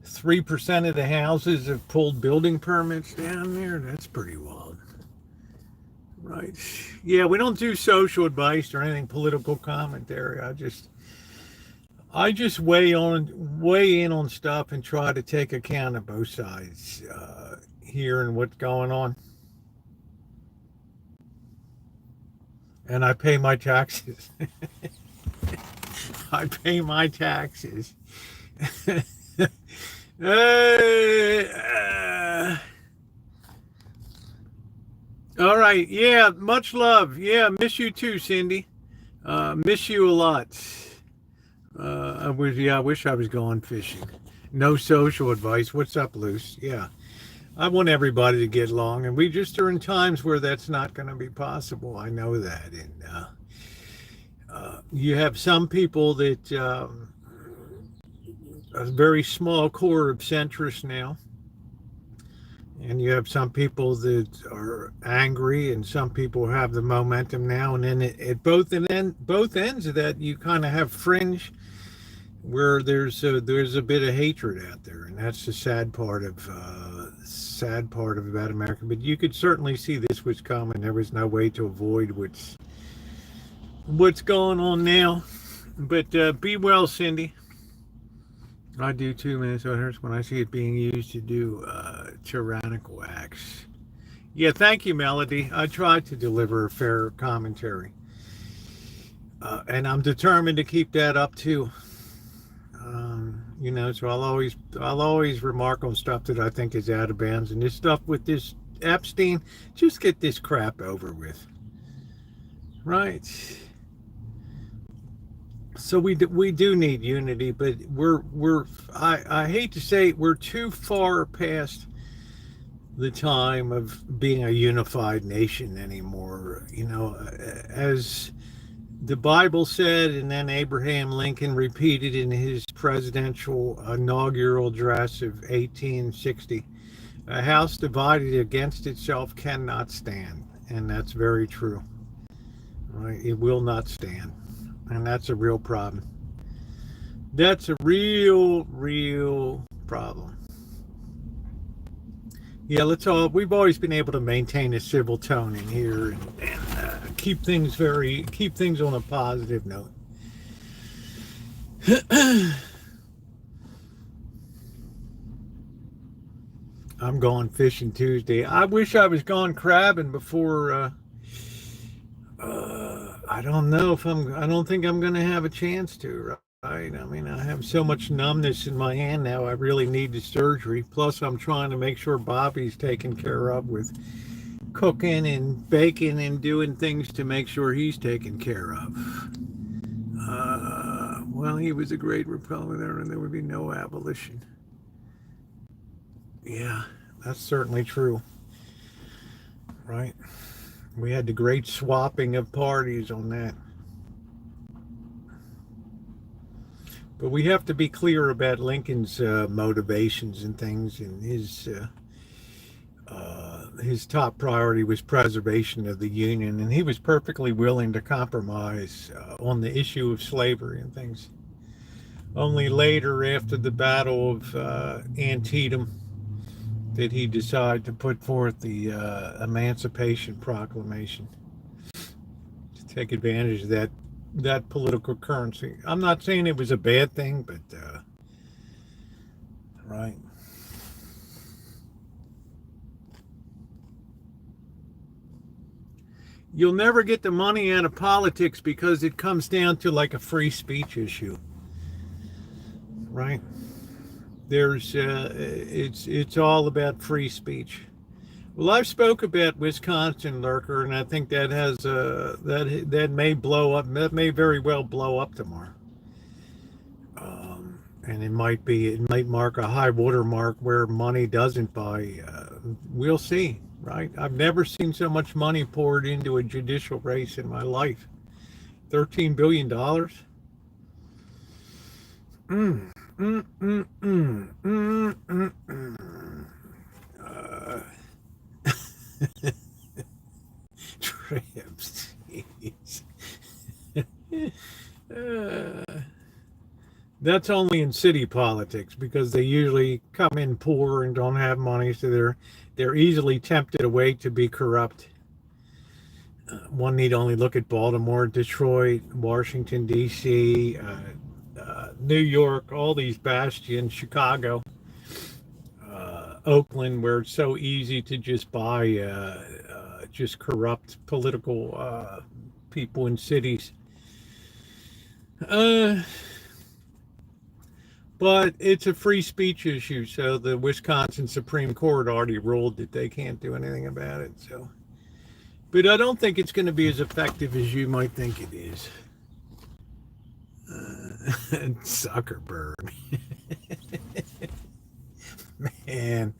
3% of the houses have pulled building permits down there. That's pretty wild. Right. Yeah, we don't do social advice or anything political commentary. I just weigh in on stuff and try to take account of both sides here and what's going on. And I pay my taxes. I pay my taxes. All right. Yeah, much love. Yeah, miss you too, Cindy. Miss you a lot. I wish I was going fishing. No social advice. What's up, Luce? Yeah. I want everybody to get along, and we just are in times where that's not going to be possible. I know that. And you have some people that a very small core of centrists now, and you have some people that are angry, and some people have the momentum now. And then at both ends of that, you kind of have fringe where there's a bit of hatred out there, and that's the sad part of about America. But you could certainly see this was coming. There was no way to avoid what's going on now. But be well, Cindy. I do too, Minnesota hurts when I see it being used to do tyrannical acts. Yeah, thank you, Melody. I tried to deliver a fair commentary, and I'm determined to keep that up too. So I'll always remark on stuff that I think is out of bounds, and this stuff with this Epstein, just get this crap over with, right? So we do need unity, but I hate to say it, we're too far past the time of being a unified nation anymore. As the Bible said, and then Abraham Lincoln repeated in his presidential inaugural address of 1860, a house divided against itself cannot stand. And that's very true. Right? It will not stand. And that's a real problem. That's a real problem. Yeah, we've always been able to maintain a civil tone in here and keep things on a positive note. I'm going fishing Tuesday. I wish I was gone crabbing before. I don't know if I don't think I'm going to have a chance to. Right? I mean, I have so much numbness in my hand now. I really need the surgery. Plus, I'm trying to make sure Bobby's taken care of with cooking and baking and doing things to make sure he's taken care of. Well, he was a great Republican, and there would be no abolition. Yeah, that's certainly true. Right? We had the great swapping of parties on that. But we have to be clear about Lincoln's motivations and things, and his top priority was preservation of the Union, and he was perfectly willing to compromise on the issue of slavery and things. Only later, after the Battle of Antietam, did he decide to put forth the Emancipation Proclamation to take advantage of that political currency. I'm not saying it was a bad thing, but right. You'll never get the money out of politics because it comes down to like a free speech issue, right? It's all about free speech. Well, I've spoke about Wisconsin lurker, and I think that has that may blow up. That may very well blow up tomorrow, and it might mark a high water mark where money doesn't buy. We'll see, right? I've never seen so much money poured into a judicial race in my life. $13 billion. Trips. That's only in city politics because they usually come in poor and don't have money, so they're easily tempted away to be corrupt. One need only look at Baltimore, Detroit, Washington, D.C., New York, all these bastions, Chicago, Oakland, where it's so easy to just buy just corrupt political people in cities. But it's a free speech issue, so the Wisconsin Supreme Court already ruled that they can't do anything about it. So, but I don't think it's going to be as effective as you might think it is. Zuckerberg. And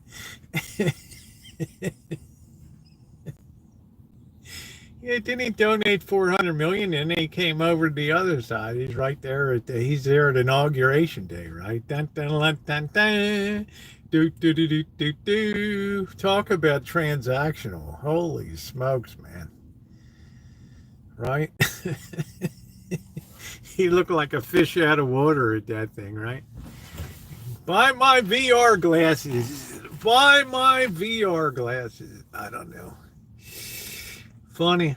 yeah, didn't he donate 400 million and then he came over to the other side? He's right there he's there at inauguration day, right? Dun, dun, dun, dun, dun. Do, do, do, do, do, do. Talk about transactional. Holy smokes, man. Right? He looked like a fish out of water at that thing, right? Buy my VR glasses. Buy my VR glasses. I don't know. Funny.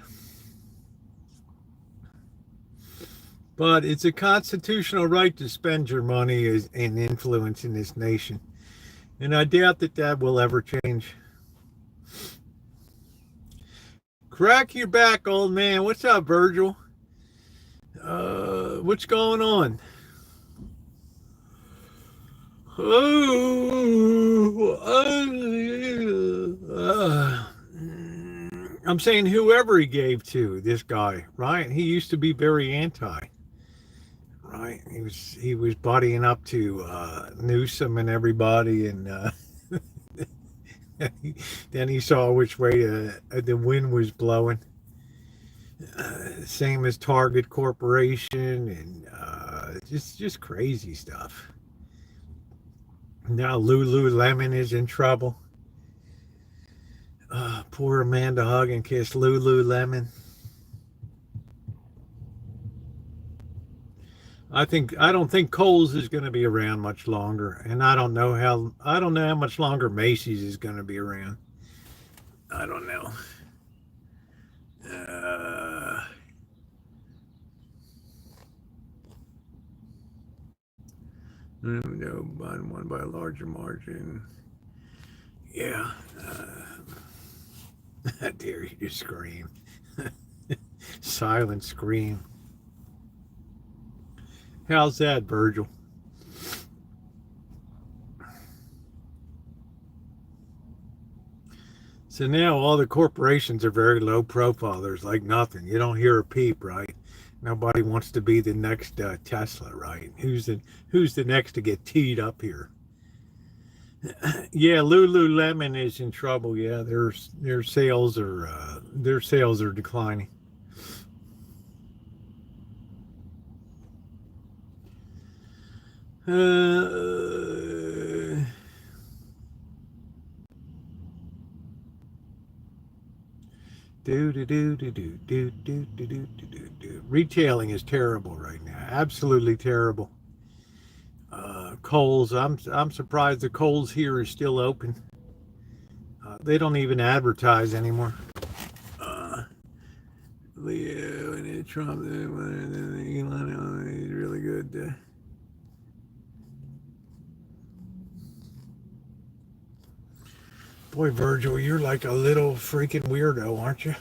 But it's a constitutional right to spend your money and influence in this nation. And I doubt that will ever change. Crack your back, old man. What's up, Virgil? What's going on? I'm saying whoever he gave to, this guy, right? He used to be very anti, right? He was buddying up to Newsom and everybody, and then he saw which way the wind was blowing. Same as Target Corporation, and just crazy stuff. Now Lululemon is in trouble. Poor Amanda hug and kiss Lululemon. I don't think Kohl's is going to be around much longer, and I don't know how much longer Macy's is going to be around. I don't know. No, Biden won by a larger margin. Yeah. I dare you to scream. Silent scream. How's that, Virgil? So now all the corporations are very low profile. There's like nothing. You don't hear a peep, right? Nobody wants to be the next Tesla, right? Who's the next to get teed up here? Yeah, Lululemon is in trouble. Yeah, their sales are declining. Retailing is terrible right now. Absolutely terrible. Kohl's. I'm surprised the Kohl's here is still open. They don't even advertise anymore. Leo and Trump. Elon is really good. Boy, Virgil, you're like a little freaking weirdo, aren't you?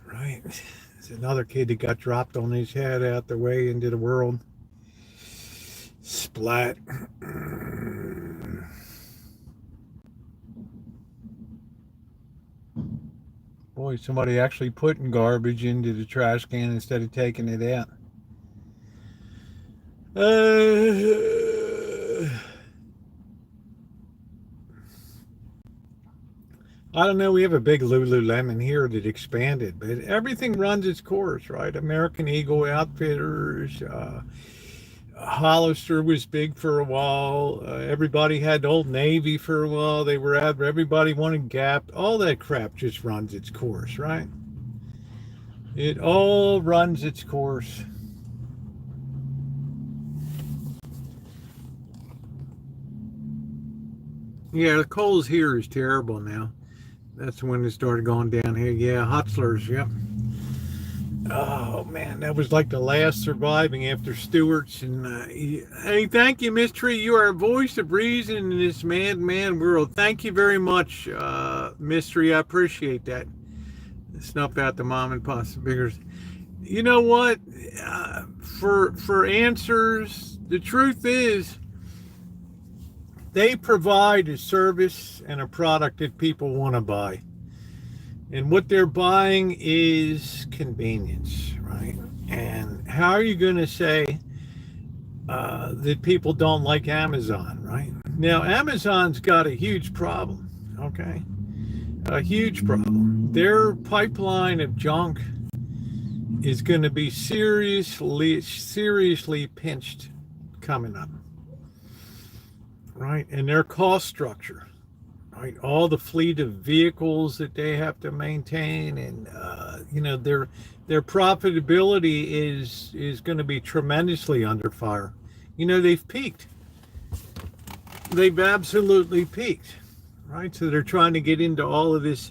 Right. There's another kid that got dropped on his head out the way into the world. Splat. Boy, somebody actually putting garbage into the trash can instead of taking it out. I don't know. We have a big Lululemon here that expanded, but everything runs its course, right? American Eagle Outfitters, Hollister was big for a while. Everybody had Old Navy for a while. Everybody wanted Gap. All that crap just runs its course, right? It all runs its course. Yeah, the Kohl's here is terrible now. That's when it started going down here. Yeah, Hutzler's, yep. Oh, man, that was like the last surviving after Stewart's. And hey, thank you, Mystery. You are a voice of reason in this madman world. Thank you very much, Mystery. I appreciate that. Snuff out the mom and pop figures. You know what? For answers, the truth is, they provide a service and a product that people want to buy. And what they're buying is convenience, right? And how are you going to say that people don't like Amazon, right? Now, Amazon's got a huge problem, okay? A huge problem. Their pipeline of junk is going to be seriously pinched coming up, right? And their cost structure, right? All the fleet of vehicles that they have to maintain, and their profitability is going to be tremendously under fire. They've peaked. They've absolutely peaked, right? So they're trying to get into all of this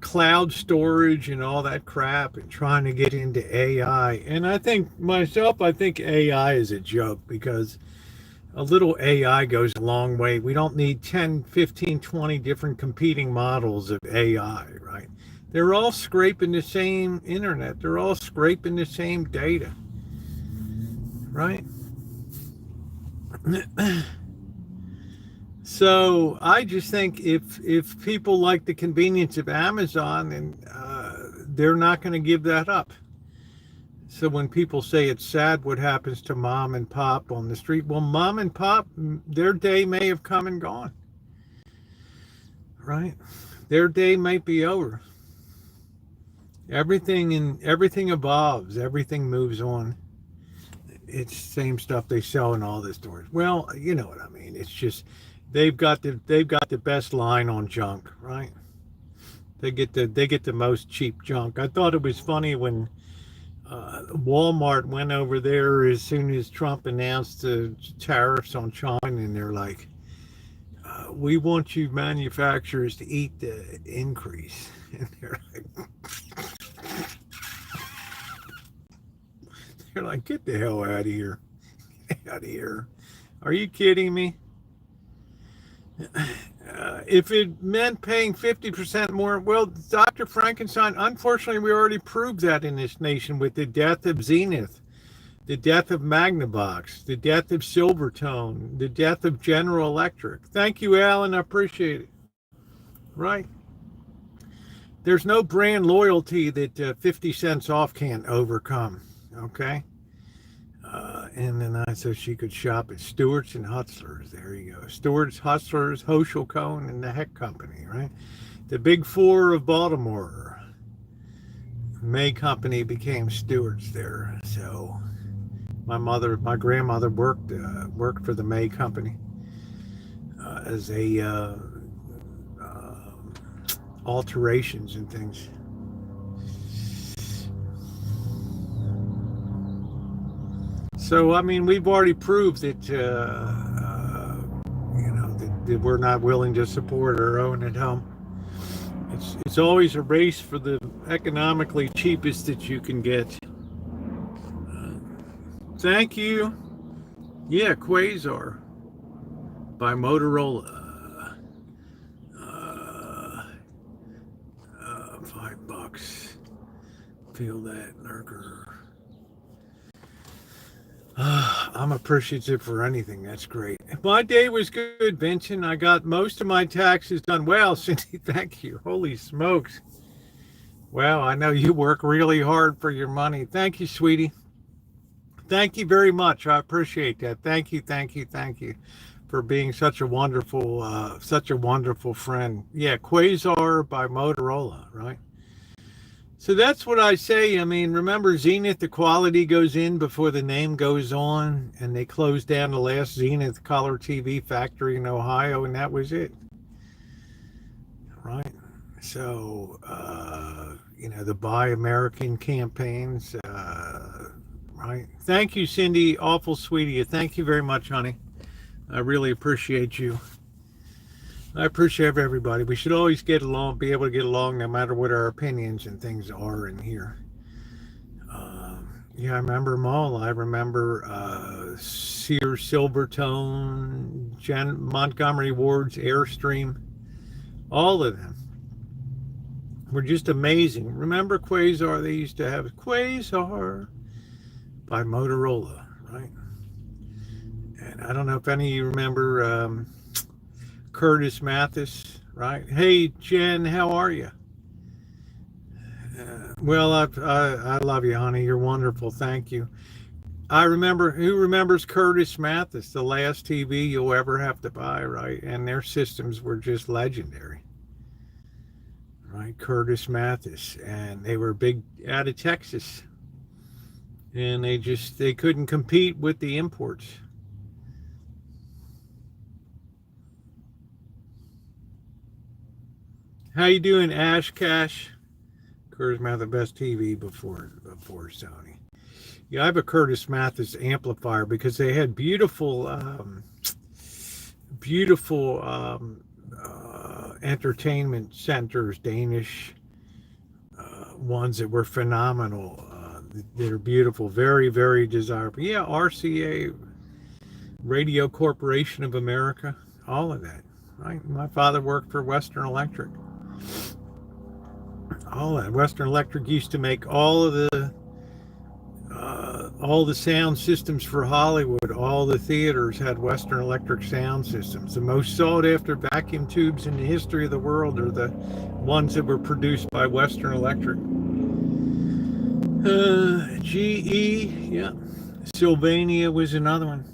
cloud storage and all that crap, and trying to get into AI. And I think AI is a joke, because a little AI goes a long way. We don't need 10, 15, 20 different competing models of AI, right? They're all scraping the same internet. They're all scraping the same data, right? So I just think if people like the convenience of Amazon, and they're not going to give that up. So when people say it's sad what happens to mom and pop on the street, well, mom and pop, their day may have come and gone, right? Their day might be over. Everything evolves. Everything moves on. It's the same stuff they sell in all the stores. Well, you know what I mean. It's just they've got the best line on junk, right? They get the most cheap junk. I thought it was funny when Walmart went over there as soon as Trump announced the tariffs on China, and they're like, we want you manufacturers to eat the increase. And they're like, get the hell out of here. Get out of here. Are you kidding me? If it meant paying 50% more, well, Dr. Frankenstein, unfortunately, we already proved that in this nation with the death of Zenith, the death of Magnavox, the death of Silvertone, the death of General Electric. Thank you, Alan. I appreciate it. Right? There's no brand loyalty that 50 cents off can't overcome. Okay? And then so she could shop at Stewart's and Hutzler's. There you go. Stewart's, Hutzler's, Hochul Cohn, and the Heck Company, right? The big four of Baltimore. May Company became Stewart's there. So my grandmother worked for the May Company as a alterations and things. So, I mean, we've already proved that, that we're not willing to support our own at home. It's always a race for the economically cheapest that you can get. Thank you. Yeah, Quasar by Motorola. $5. Feel that lurker. I'm appreciative for anything. That's great. My day was good, Vincent. I got most of my taxes done. Well, Cindy, thank you. Holy smokes. Well, I know you work really hard for your money. Thank you, sweetie. Thank you very much. I appreciate that. Thank you for being such a wonderful friend. Yeah, Quasar by Motorola, right? So that's what I say. I mean, remember Zenith, the quality goes in before the name goes on, and they closed down the last Zenith color TV factory in Ohio, and that was it. Right? So, the Buy American campaigns, right? Thank you, Cindy. Awful sweetie. Thank you very much, honey. I really appreciate you. I appreciate everybody. We should always get along, be able to get along no matter what our opinions and things are in here. Yeah, I remember them all. I remember Sears, Silvertone, Montgomery Ward's Airstream. All of them were just amazing. Remember Quasar? They used to have Quasar by Motorola, right? And I don't know if any of you remember Curtis Mathis, right? Hey, Jen, how are you? Well, I love you, honey. You're wonderful. Thank you. I remember, who remembers Curtis Mathis, the last TV you'll ever have to buy, right? And their systems were just legendary, right? Curtis Mathis, and they were big out of Texas, and they couldn't compete with the imports. How you doing, Ash Cash? Curtis Mathis, the best TV before Sony. Yeah, I have a Curtis Mathis amplifier because they had beautiful entertainment centers, Danish ones that were phenomenal. They're beautiful, very, very desirable. Yeah, RCA, Radio Corporation of America, all of that. Right? My father worked for Western Electric. All that. Western Electric used to make all the sound systems for Hollywood. All the theaters had Western Electric sound systems. The most sought after vacuum tubes in the history of the world are the ones that were produced by Western Electric. GE, yeah. Sylvania was another one.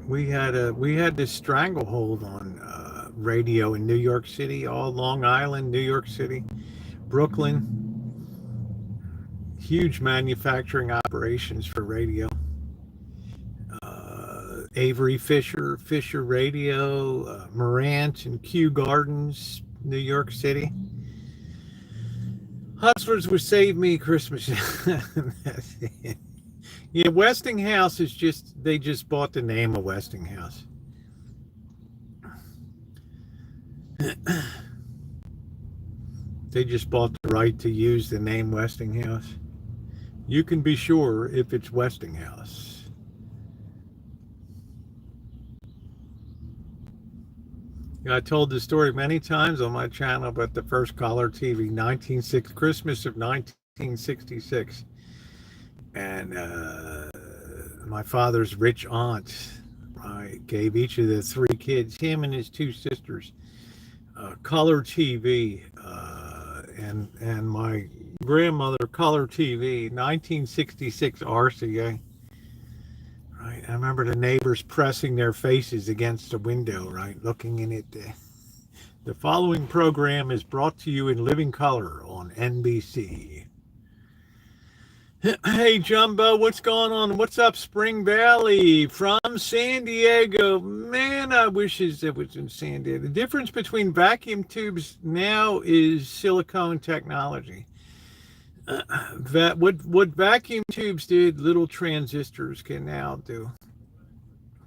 We had this stranglehold on radio in New York City, all Long Island, New York City, Brooklyn. Huge manufacturing operations for radio. Avery Fisher Radio, Marant and Kew Gardens, New York City. Hustlers would save me Christmas. Yeah, Westinghouse they just bought the name of Westinghouse. They just bought the right to use the name Westinghouse. You can be sure if it's Westinghouse. I told this story many times on my channel about the first color TV, Christmas of 1966. And my father's rich aunt, gave each of the three kids, him and his two sisters, color TV, and my grandmother color TV, 1966 RCA. Right, I remember the neighbors pressing their faces against the window, right, looking in it. The following program is brought to you in living color on NBC. Hey, Jumbo, what's going on? What's up, Spring Valley from San Diego? Man, I wish it was in San Diego. The difference between vacuum tubes now is silicone technology. What vacuum tubes did, little transistors can now do.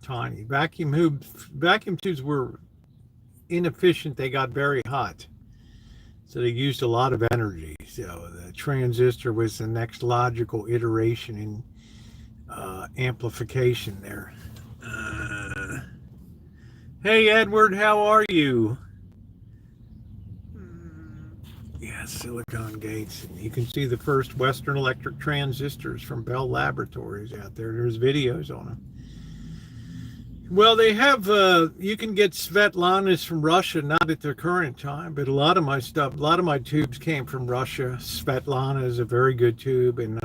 Tiny. Vacuum tubes were inefficient. They got very hot. So they used a lot of energy. So the transistor was the next logical iteration in amplification there. Hey, Edward, how are you? Yeah, silicon gates. And you can see the first Western Electric transistors from Bell Laboratories out there. There's videos on them. Well, they have, you can get Svetlanas from Russia, not at the current time, but a lot of my tubes came from Russia. Svetlana is a very good tube, and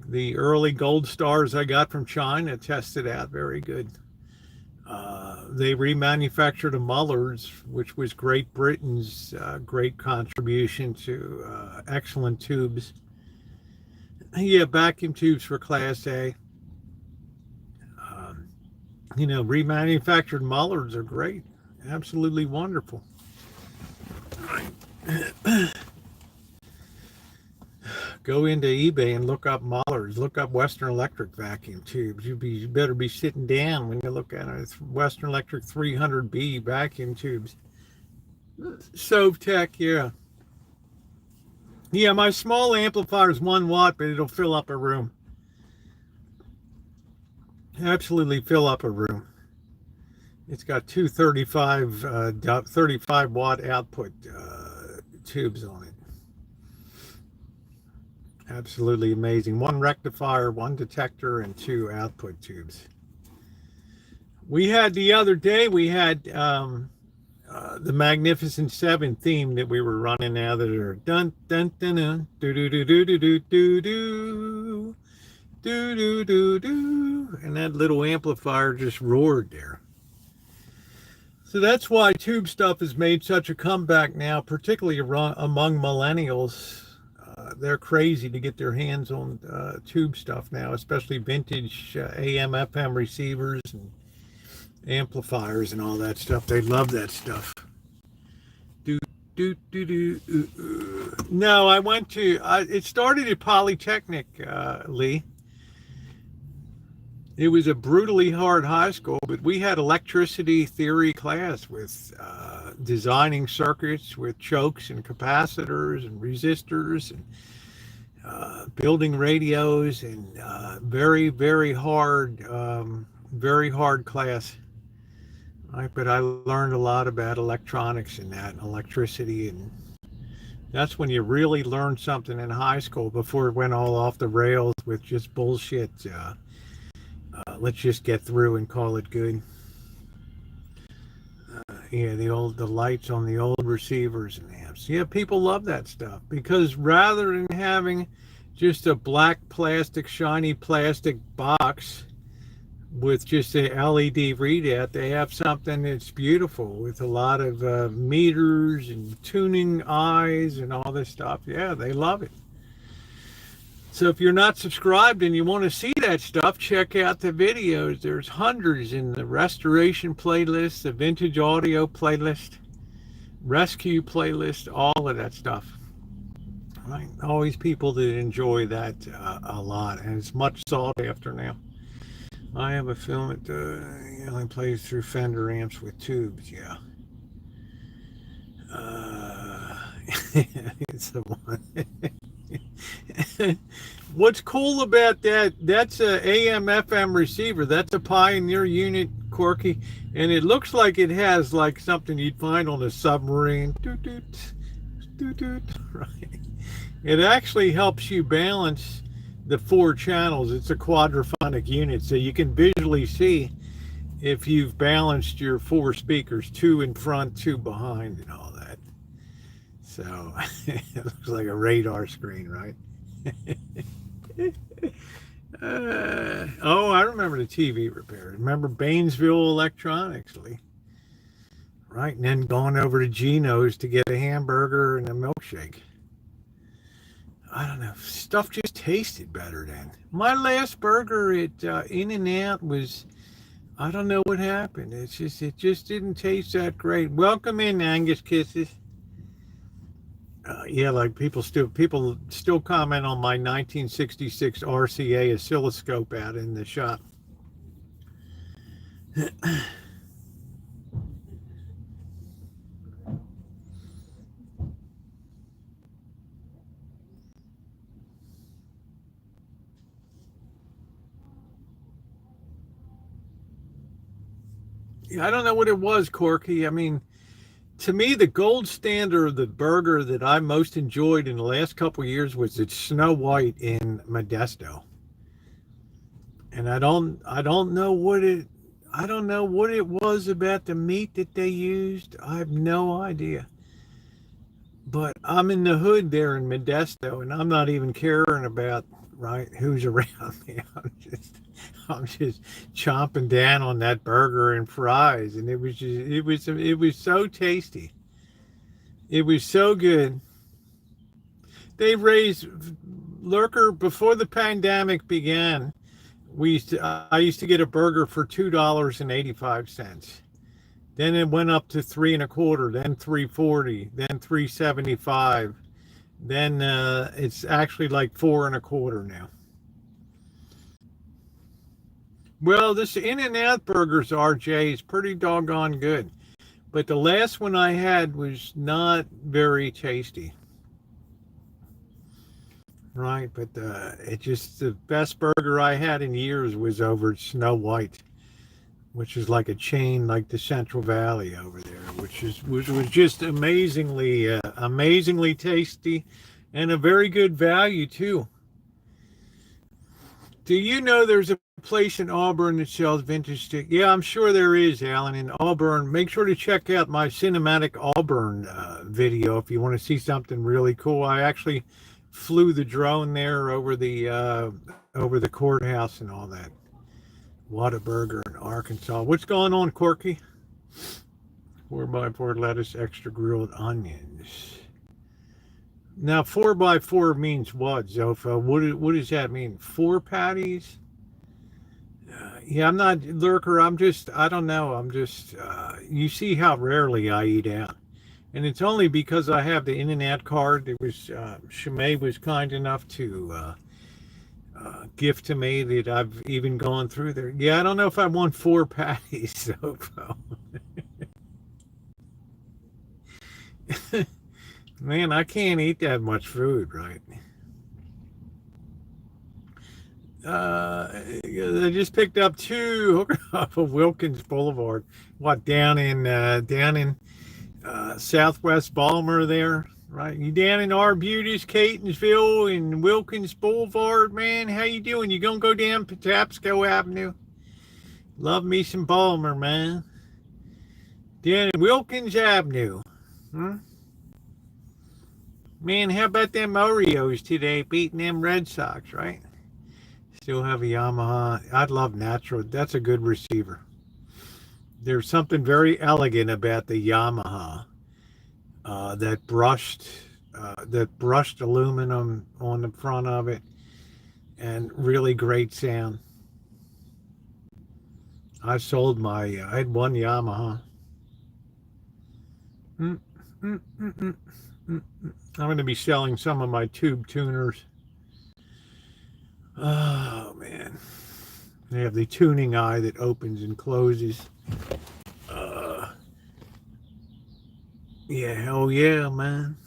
the early gold stars I got from China tested out very good. They remanufactured a Muller's, which was Great Britain's great contribution to excellent tubes. Yeah, vacuum tubes for Class A. Remanufactured Muller's are great. Absolutely wonderful. Go into eBay and look up Muller's. Look up Western Electric vacuum tubes. You better be sitting down when you look at it. It's Western Electric 300B vacuum tubes. Sovtech, yeah. Yeah, my small amplifier is 1 watt, but it'll fill up a room. Absolutely fill up a room. It's got two 35 watt output tubes on it. Absolutely amazing. 1 rectifier, 1 detector, and 2 output tubes. We had the other day, we had the Magnificent Seven theme that we were running now that are dun dun dun dun do do do do do do do do do do do do, and that little amplifier just roared there. So that's why tube stuff has made such a comeback now, particularly among millennials. They're crazy to get their hands on tube stuff now, especially vintage AM FM receivers and amplifiers and all that stuff. They love that stuff. No, I went to it started at Polytechnic, Lee. It was a brutally hard high school, but we had electricity theory class with designing circuits with chokes and capacitors and resistors and building radios, and very, very hard class. Right, but I learned a lot about electronics and that, and electricity, and that's when you really learned something in high school before it went all off the rails with just bullshit. Let's just get through and call it good. Yeah, the lights on the old receivers and amps. Yeah, people love that stuff because rather than having just a black plastic, shiny plastic box with just a LED readout, they have something that's beautiful with a lot of meters and tuning eyes and all this stuff. Yeah, they love it. So if you're not subscribed and you want to see that stuff, check out the videos. There's hundreds in the restoration playlist, the vintage audio playlist, rescue playlist, all of that stuff. Right? Always people that enjoy that a lot, and it's much sought after now. I have a film that only plays through Fender amps with tubes. Yeah. It's the one. What's cool about that's a AM FM receiver. That's a Pioneer unit, Corky, and it looks like it has like something you'd find on a submarine. Doot, doot, doot, doot. Right. It actually helps you balance the 4 channels. It's a quadraphonic unit, so you can visually see if you've balanced your 4 speakers, 2 in front, 2 behind, and all that. So it looks like a radar screen, right? Oh, I remember the TV repair. Remember Bainesville Electronics, Lee? Right, and then going over to Gino's to get a hamburger and a milkshake. I don't know, stuff just tasted better then. My last burger at In-N-Out was, I don't know what happened. It just didn't taste that great. Welcome in, Angus Kisses. Yeah, like people still comment on my 1966 RCA oscilloscope out in the shop. Yeah, I don't know what it was, Corky. I mean, to me, the gold standard of the burger that I most enjoyed in the last couple of years was its Snow White in Modesto. And I don't know what it was about the meat that they used. I have no idea. But I'm in the hood there in Modesto, and I'm not even caring about who's around me. I'm just chomping down on that burger and fries, and it was so tasty. It was so good. They raised Lurker before the pandemic began. I used to get a burger for $2.85. Then it went up to $3.25, then $3.40, then $3.75. Then it's actually like $4.25 now. Well, this In-N-Out burgers, RJ, is pretty doggone good. But the last one I had was not very tasty. Right, but the best burger I had in years was over at Snow White, which is like a chain like the Central Valley over there, which was just amazingly tasty and a very good value too. Do you know there's a place in Auburn that sells vintage stick? Yeah, I'm sure there is, Alan, in Auburn. Make sure to check out my cinematic Auburn video if you want to see something really cool. I actually flew the drone there over the courthouse and all that. Whataburger in Arkansas. What's going on, Corky? 4x4 lettuce, extra grilled onions. Now, 4x4 means what, Zofa? What does that mean? 4 patties? Yeah, I'm not, Lurker, I don't know. You see how rarely I eat out. And it's only because I have the In-N-Out card. It was, Shimei was kind enough to gift to me that I've even gone through there. Yeah, I don't know if I want 4 patties, Zofa. Man, I can't eat that much food, right? I just picked up 2 off of Wilkins Boulevard. What, down in Southwest Balmer there, right? You down in Arbutus, Catonsville, and Wilkins Boulevard, man? How you doing? You gonna go down Patapsco Avenue? Love me some Balmer, man. Down in Wilkins Avenue. Man, how about them Oreos today beating them Red Sox, right? Still have a Yamaha. I'd love natural. That's a good receiver. There's something very elegant about the Yamaha. That brushed aluminum on the front of it, and really great sound. I had one Yamaha. I'm going to be selling some of my tube tuners. Oh, man. They have the tuning eye that opens and closes. Yeah, hell yeah, man.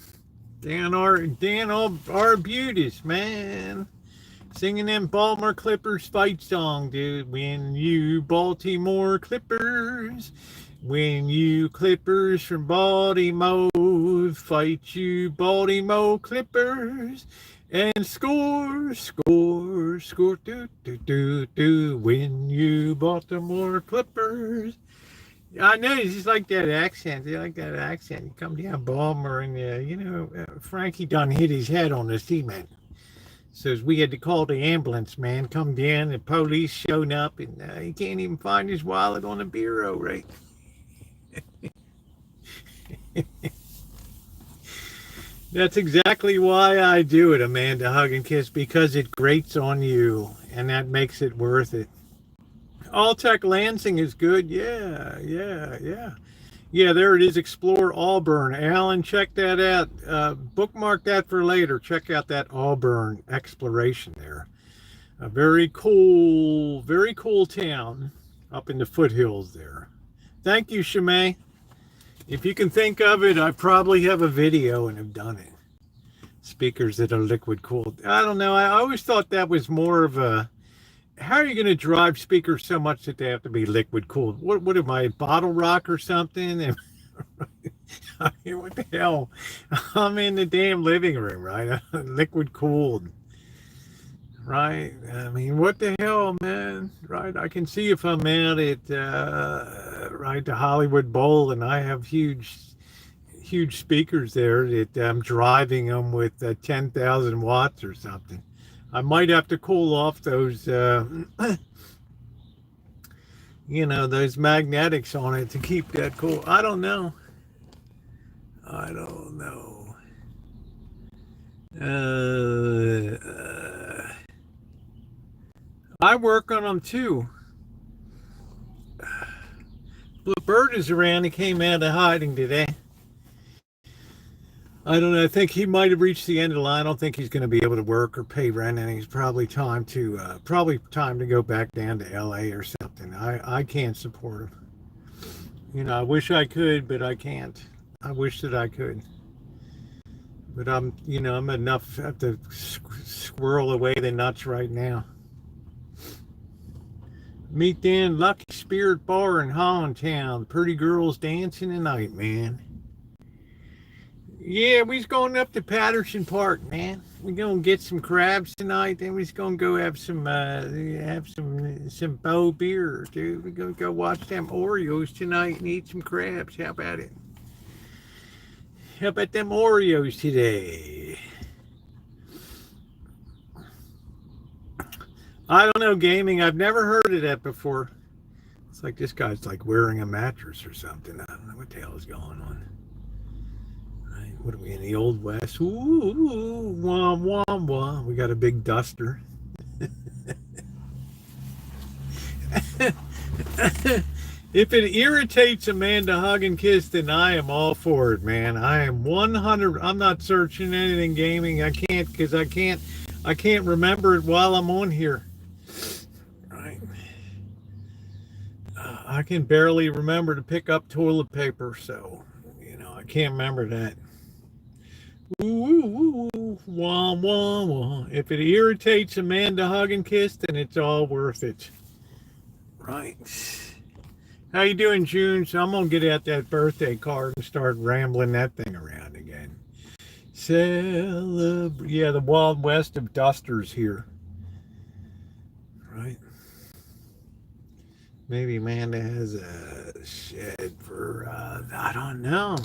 Dan Arbutus, man. Singing them Baltimore Clippers fight song, dude. When you Baltimore Clippers, when you Clippers from Baltimore, fight you Baltimore Clippers, and score, do, when you Baltimore Clippers. I know, it's just like that accent. They like that accent. You come down Baltimore and, Frankie done hit his head on the cement. Says we had to call the ambulance, man. Come down, the police showed up, and he can't even find his wallet on the bureau, right? That's exactly why I do it, Amanda Hug and Kiss, because it grates on you, and that makes it worth it. Alltech Lansing is good. Yeah. Yeah, there it is. Explore Auburn. Alan, check that out. Bookmark that for later. Check out that Auburn exploration there. A very cool town up in the foothills there. Thank you, Shimei. If you can think of it, I probably have a video and have done it. Speakers that are liquid cooled. I don't know. I always thought that was more of a, how are you going to drive speakers so much that they have to be liquid cooled? What am I, bottle rock or something? I mean, what the hell? I'm in the damn living room, right? Liquid cooled, right? I mean, what the hell, man? Right? I can see if I'm out at the Hollywood Bowl and I have huge speakers there that I'm driving them with 10,000 watts or something. I might have to cool off those, those magnetics on it to keep that cool. I don't know. I work on them too. Blue Bird is around. He came out of hiding today. I don't know. I think he might have reached the end of the line. I don't think he's going to be able to work or pay rent, and it's probably time to go back down to LA or something. I can't support him. I wish I could, but I can't. I wish that I could. But I'm enough have to squirrel away the nuts right now. Meet Dan Lucky Spirit Bar in Hollandtown. Pretty girls dancing tonight, man. Yeah, we's going up to Patterson Park, man. we're gonna get some crabs tonight. Then we're just gonna go have some bow beer, dude. We're gonna go watch them Oreos tonight and eat some crabs. How about it? How about them Oreos today? I don't know, gaming. I've never heard of that before. It's like this guy's like wearing a mattress or something. I don't know what the hell is going on. Right, what are we in the Old West? Ooh, wah, wah, wah. We got a big duster. If it irritates a man to hug and kiss, then I am all for it, man. I am 100. I'm not searching anything gaming. I can't because I can't remember it while I'm on here. Right. I can barely remember to pick up toilet paper, so I can't remember that. Ooh, wah, wah, wah. If it irritates a man to hug and kiss, then it's all worth it. Right. How you doing, June? So I'm gonna get out that birthday card and start rambling that thing around again. Yeah, the Wild West of dusters here. Right. Maybe Amanda has a shed for, I don't know.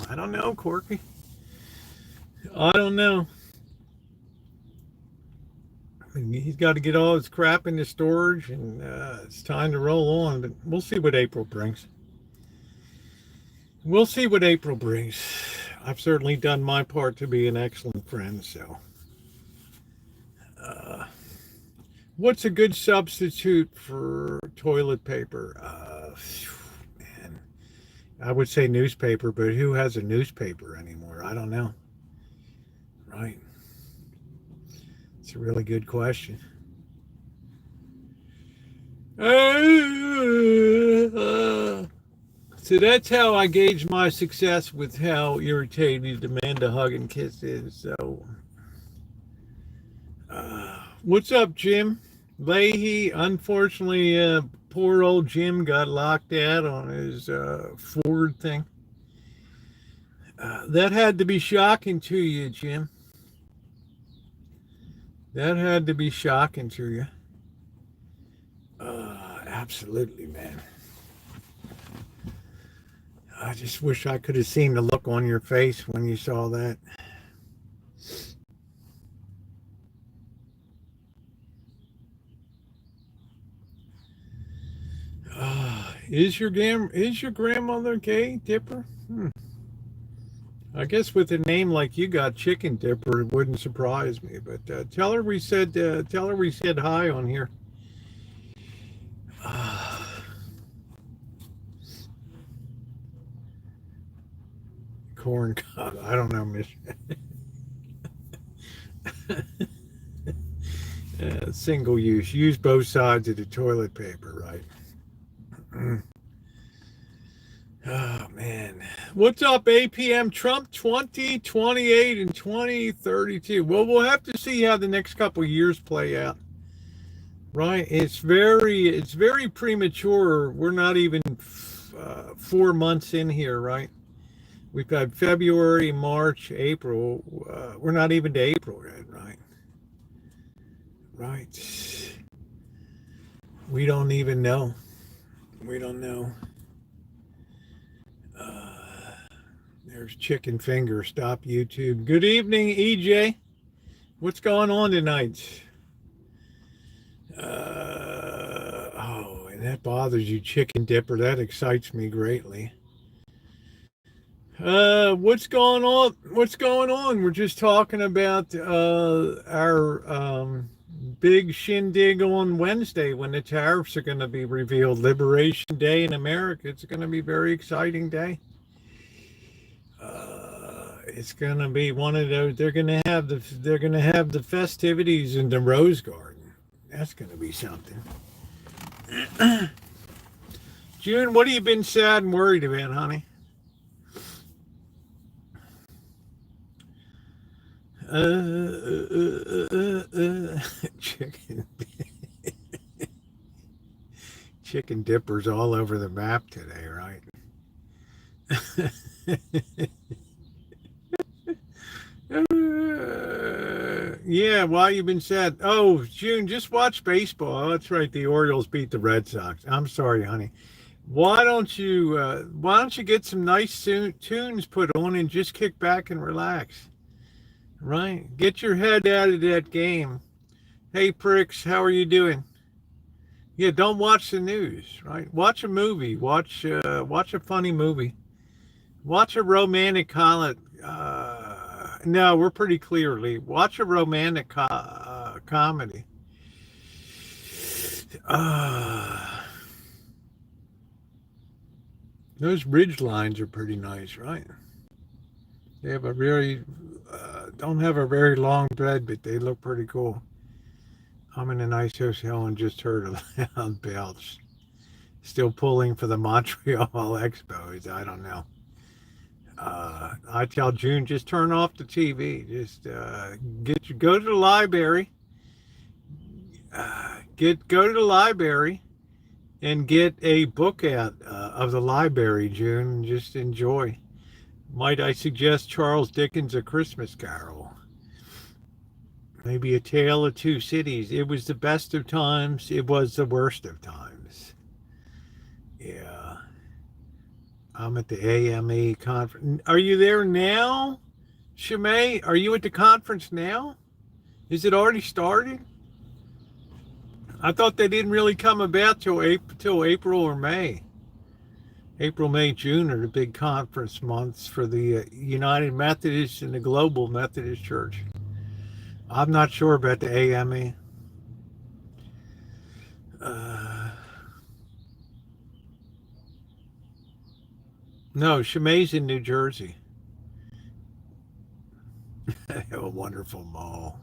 Corky. I don't know. He's got to get all his crap into storage, and it's time to roll on. But we'll see what April brings. I've certainly done my part to be an excellent friend, so. What's a good substitute for toilet paper? Man, I would say newspaper, but who has a newspaper anymore? I don't know. Right. It's a really good question. So that's how I gauge my success with how irritated Amanda hug and kiss is. So, what's up, Jim? Leahy, unfortunately, poor old Jim got locked out on his Ford thing. That had to be shocking to you, Jim. That had to be shocking to you. Absolutely, man. I just wish I could have seen the look on your face when you saw that. Is your grandmother gay, Dipper? I guess with a name like you got, Chicken Dipper, it wouldn't surprise me. But tell her we said hi on here. Corn cob. I don't know, Miss. Single use. Use both sides of the toilet paper, right? Oh, man. What's up, APM? Trump 2028 and 2032. Well, we'll have to see how the next couple of years play out. Right? It's very premature. We're not even 4 months in here, right? We've got February, March, April. We're not even to April yet, right? Right. We don't even know. We don't know. There's Chicken Finger. Stop YouTube. Good evening, EJ. What's going on tonight? Oh, and that bothers you, Chicken Dipper. That excites me greatly. What's going on? We're just talking about our big shindig on Wednesday when the tariffs are going to be revealed. Liberation Day in America. It's going to be a very exciting day. It's going to be one of those. They're going to have the festivities in the Rose Garden. That's going to be something. June, what have you been sad and worried about, honey? Chicken Dippers all over the map today, right? Yeah, while you've been sad. Oh, June, just watch baseball. Oh, that's right. The Orioles beat the Red Sox. I'm sorry, honey. Why don't you get some nice tunes put on and just kick back and relax? Right? Get your head out of that game. Hey, pricks, how are you doing? Yeah, don't watch the news, right? Watch a movie. Watch a funny movie. Watch a romantic comedy. No, we're pretty clearly. Watch a romantic comedy. Uh, those ridge lines are pretty nice, right? They have a very, don't have a very long bed, but they look pretty cool. I'm in a nice hotel and just heard a loud belch. Still pulling for the Montreal Expos. I don't know. I tell June, just turn off the TV. Just go to the library. Go to the library and get a book out of the library, June. And just enjoy. Might I suggest Charles Dickens' A Christmas Carol? Maybe A Tale of Two Cities. It was the best of times. It was the worst of times. Yeah. I'm at the AME conference. Are you there now, Shimei? Are you at the conference now? Is it already started? I thought they didn't really come about till April or May. April, May, June are the big conference months for the United Methodist and the Global Methodist Church. I'm not sure about the AME. No, Shimei's in New Jersey. A wonderful mall.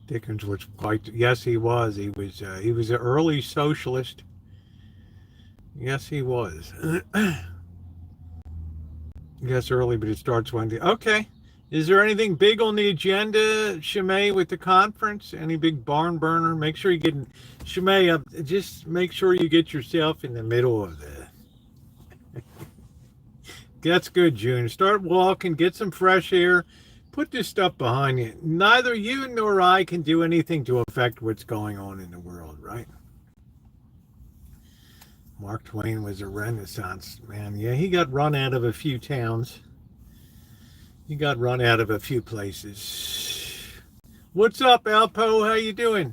Dickens was quite. Yes, he was. He was an early socialist. Yes, he was. Yes, early, but it starts Wednesday. Okay. Is there anything big on the agenda, Shimei, with the conference? Any big barn burner? Make sure you get Shimei. Just make sure you get yourself in the middle of the. That's good, June. Start walking, get some fresh air, put this stuff behind you. Neither you nor I can do anything to affect what's going on in the world, right? Mark Twain was a Renaissance man. Yeah, he got run out of a few towns. He got run out of a few places. What's up, Alpo? How you doing?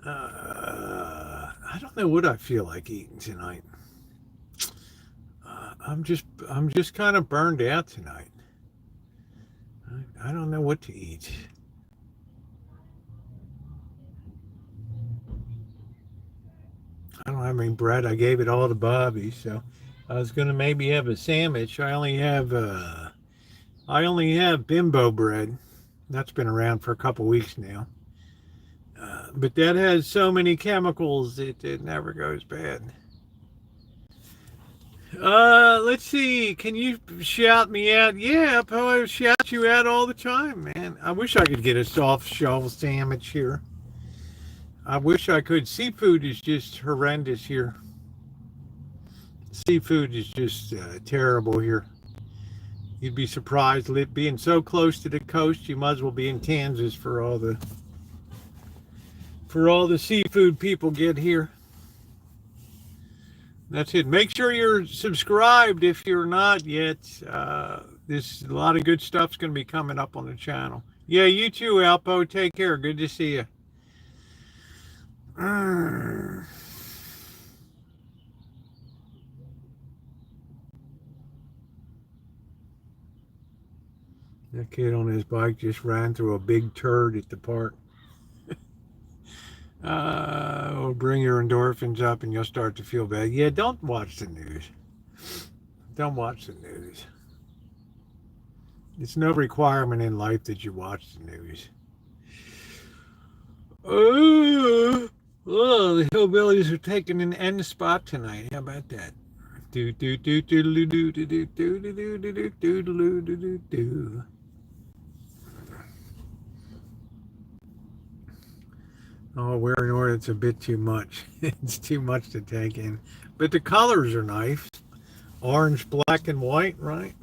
I don't know what I feel like eating tonight. I'm just kind of burned out tonight. I don't know what to eat. I don't have any bread. I gave it all to Bobby, so I was gonna maybe have a sandwich. I only have Bimbo bread. That's been around for a couple weeks now. But that has so many chemicals it never goes bad. Let's see. Can you shout me out? Yeah, I shout you out all the time, man. I wish I could get a soft shell sandwich here. I wish I could. Seafood is just horrendous here. Seafood is just terrible here. You'd be surprised being so close to the coast. You might as well be in Kansas for all the seafood people get here. That's it. Make sure you're subscribed if you're not yet. There's a lot of good stuff's going to be coming up on the channel. Yeah, you too, Alpo. Take care. Good to see you. That kid on his bike just ran through a big turd at the park. Will bring your endorphins up and you'll start to feel bad. Yeah, don't watch the news. Don't watch the news. It's no requirement in life that you watch the news. Oh, the hillbillies are taking an end spot tonight. How about that? Do do do do do do do do do do do do do do do do. Oh, where in order it's a bit too much. It's too much to take in. But the colors are nice. Orange, black, and white, right?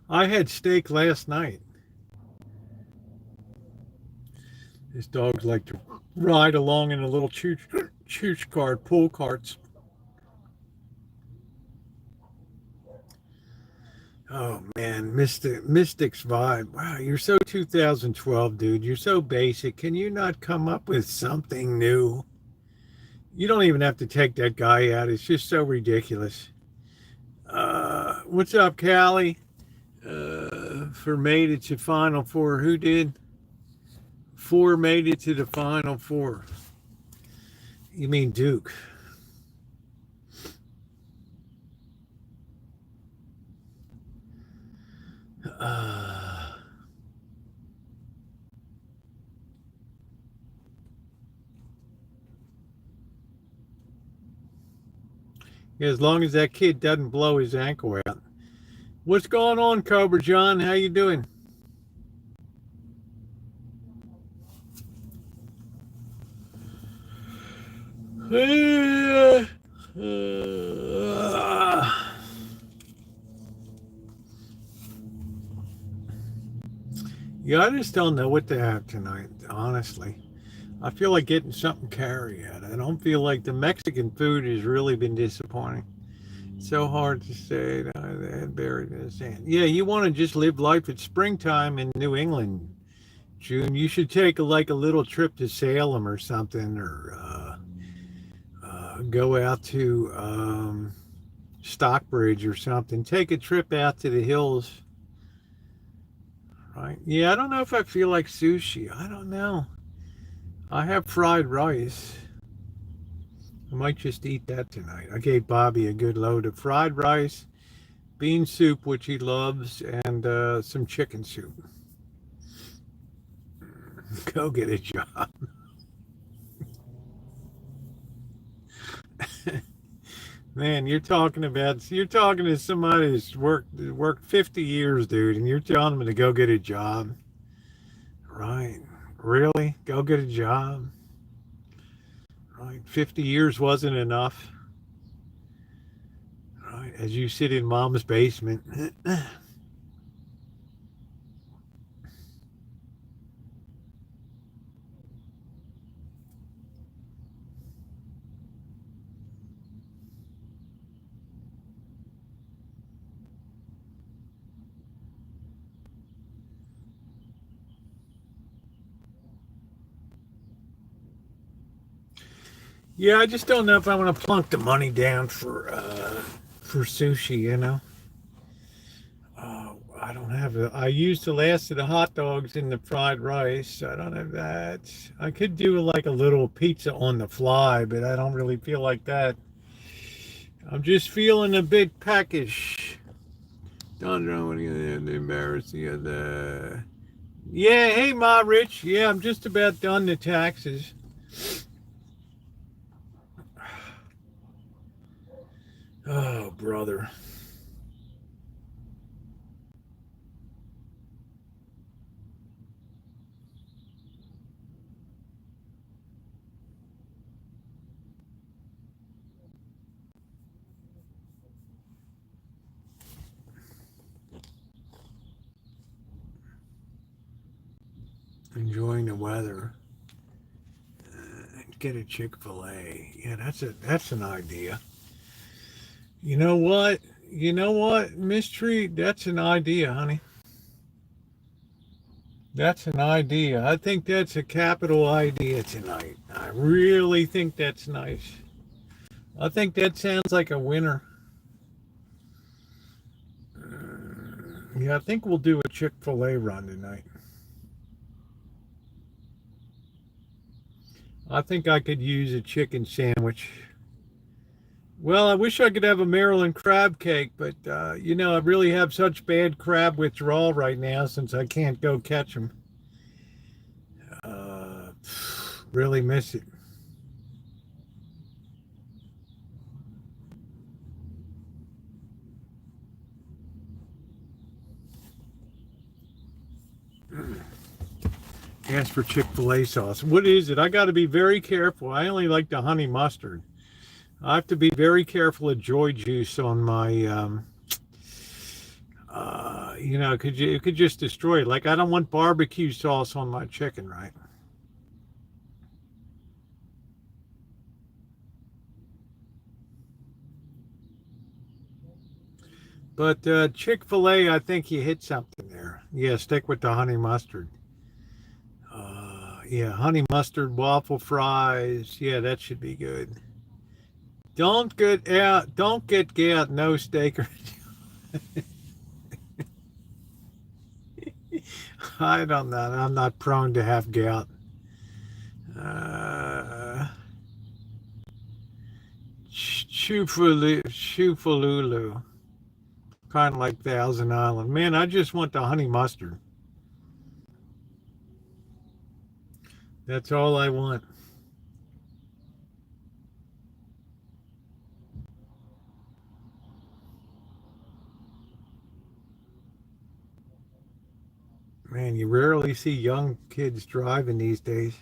I had steak last night. His dogs like to ride along in a little chooch cart, pull carts. Oh man, Mystic's vibe. Wow, you're so 2012, dude. You're so basic. Can you not come up with something new? You don't even have to take that guy out. It's just so ridiculous. What's up, Callie? For made it to Final Four. Who did? Four made it to the Final Four. You mean Duke? As long as that kid doesn't blow his ankle out. What's going on, Cobra John? How you doing? Yeah, I just don't know what to have tonight, honestly. I feel like getting something carry out. I don't feel like the Mexican food has really been disappointing. So hard to say. They had buried in the sand. Yeah, you want to just live life. It's springtime in New England, June. You should take a little trip to Salem or something, or go out to Stockbridge or something. Take a trip out to the hills. Right? Yeah, I don't know if I feel like sushi. I don't know. I have fried rice. I might just eat that tonight. I gave Bobby a good load of fried rice, bean soup, which he loves, and some chicken soup. Go get a job. Man, you're talking to somebody who's worked 50 years, dude, and you're telling them to go get a job. Right. Really? Go get a job. Right. 50 years wasn't enough. Right. As you sit in mom's basement. Yeah, I just don't know if I want to plunk the money down for sushi, you know. I don't have it. I used the last of the hot dogs in the fried rice. I don't have that. I could do like a little pizza on the fly, but I don't really feel like that. I'm just feeling a bit peckish. Don't know what you embarrass the other. Yeah, hey Ma Rich. Yeah, I'm just about done the taxes. Oh, brother. Enjoying the weather. Get a Chick-fil-A. Yeah, that's an idea. You know what? Miss Treat, that's an idea, honey. That's an idea. I think that's a capital idea tonight. I really think that's nice. I think that sounds like a winner. Yeah, I think we'll do a Chick-fil-A run tonight. I think I could use a chicken sandwich. Well, I wish I could have a Maryland crab cake, but I really have such bad crab withdrawal right now since I can't go catch them. Really miss it. Ask for Chick-fil-A sauce. What is it? I got to be very careful. I only like the honey mustard. I have to be very careful of Joy Juice on my You know, it could just destroy it. Like, I don't want barbecue sauce on my chicken, right? But Chick-fil-A, I think you hit something there. Yeah, stick with the honey mustard. Yeah, honey mustard waffle fries. Yeah, that should be good. Don't get gout, no steak. I don't know. I'm not prone to have gout. Uh, Chufalulu, kind of like Thousand Island. Man, I just want the honey mustard. That's all I want. Man, you rarely see young kids driving these days.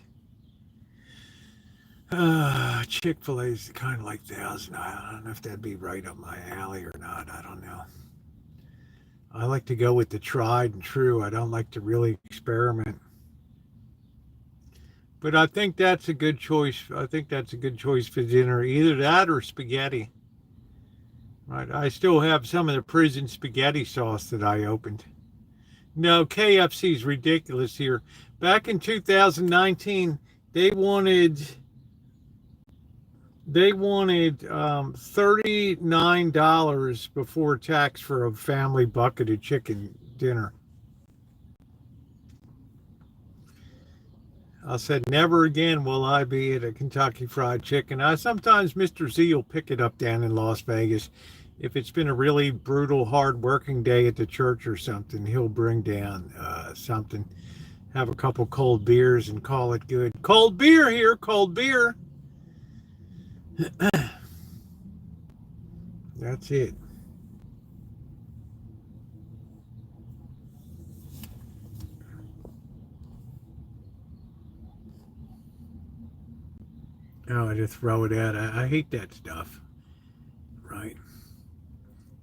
Chick-fil-A is kind of like Thousand Island. I don't know if that'd be right up my alley or not. I don't know. I like to go with the tried and true. I don't like to really experiment. But I think that's a good choice. I think that's a good choice for dinner. Either that or spaghetti. Right. I still have some of the prison spaghetti sauce that I opened. No, KFC's ridiculous here. Back in 2019, they wanted $39 before tax for a family bucket of chicken dinner. I said, never again will I be at a Kentucky Fried Chicken. Sometimes Mr. Z will pick it up down in Las Vegas. If it's been a really brutal, hard working day at the church or something, he'll bring down something, have a couple cold beers and call it good. Cold beer here, cold beer. That's it. Oh, I just throw it out. I hate that stuff. Right.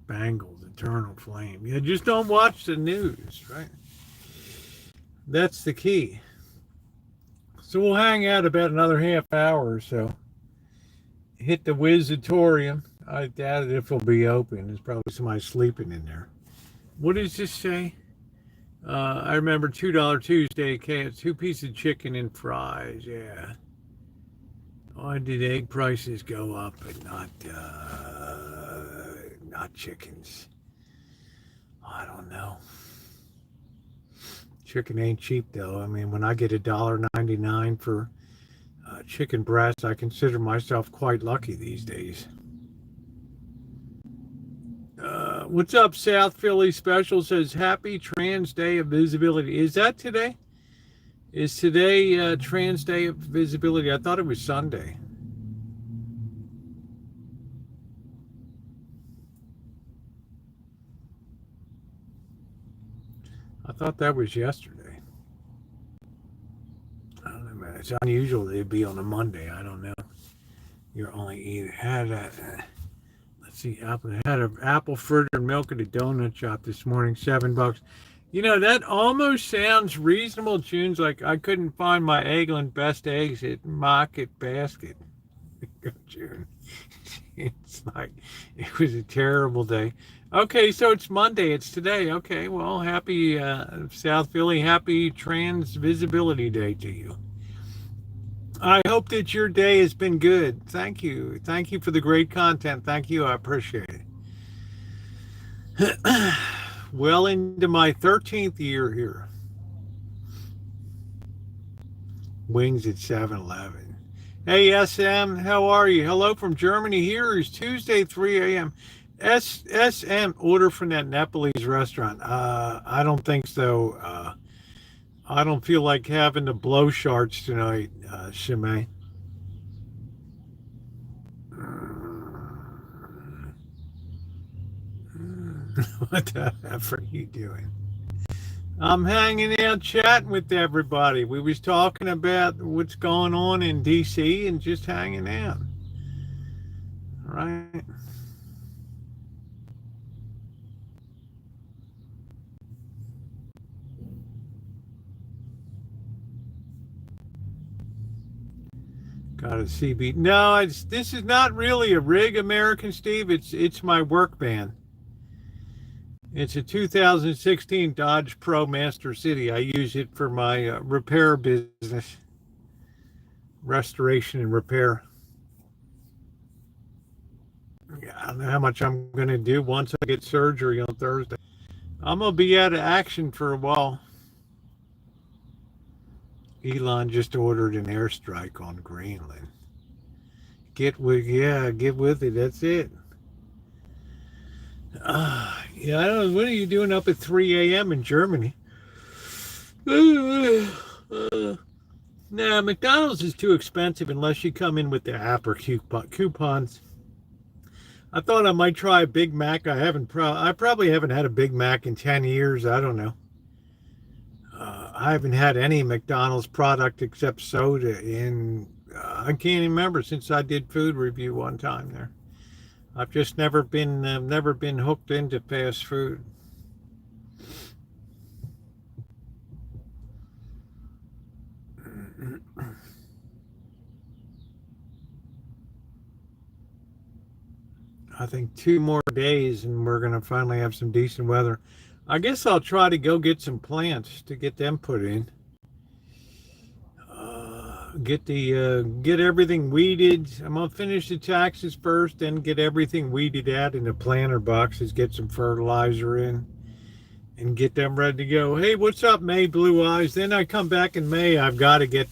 Bangles, eternal flame. Yeah, just don't watch the news, right? That's the key. So we'll hang out about another half hour or so. Hit the Wizzatorium. I doubt it if it'll be open. There's probably somebody sleeping in there. What does this say? I remember $2 Tuesday, 2 pieces of chicken and fries. Yeah. Why did egg prices go up but not chickens? I don't know. Chicken ain't cheap though. I mean, when I get $1.99 for chicken breast, I consider myself quite lucky these days. What's up, South Philly Special says Happy Trans Day of Visibility. Is that today? Is today Trans Day of Visibility? I thought it was Sunday. I thought that was yesterday. I don't know, man. It's unusual they'd be on a Monday. I don't know. You're only eating. Let's see. Had an apple fritter and milk at a donut shop this morning. $7. You know, that almost sounds reasonable. June's like, I couldn't find my Eggland best eggs at Market Basket. June. It's like, it was a terrible day. Okay, so it's Monday. It's today. Okay, well, happy South Philly, happy Trans Visibility Day to you. I hope that your day has been good. Thank you. Thank you for the great content. Thank you. I appreciate it. Well into my 13th year here. Wings at 7-Eleven. Hey, SM, how are you? Hello from Germany. Here is Tuesday, 3 a.m. SM, order from that Nepalese restaurant. I don't think so. I don't feel like having the blow shards tonight, Shimei. What the F are you doing? I'm hanging out chatting with everybody. We was talking about what's going on in DC and just hanging out. All right. Got a CB. No, this is not really a rig, American Steve. It's my work van. It's a 2016 Dodge Pro Master City. I use it for my repair business, restoration and repair. Yeah, I don't know how much I'm going to do once I get surgery on Thursday. I'm going to be out of action for a while. Elon just ordered an airstrike on Greenland. Get with it. That's it. Yeah, I don't know. What are you doing up at 3 a.m. in Germany? Nah, McDonald's is too expensive unless you come in with the app or coupons. I thought I might try a Big Mac. I probably haven't had a Big Mac in 10 years. I don't know. I haven't had any McDonald's product except soda I can't even remember since I did food review one time there. I've just never been hooked into fast food. I think 2 more days and we're going to finally have some decent weather. I guess I'll try to go get some plants to get them put in. Get everything weeded. I'm going to finish the taxes first, then get everything weeded out in the planter boxes, get some fertilizer in, and get them ready to go. Hey, what's up, May Blue Eyes? Then I come back in May. I've got to get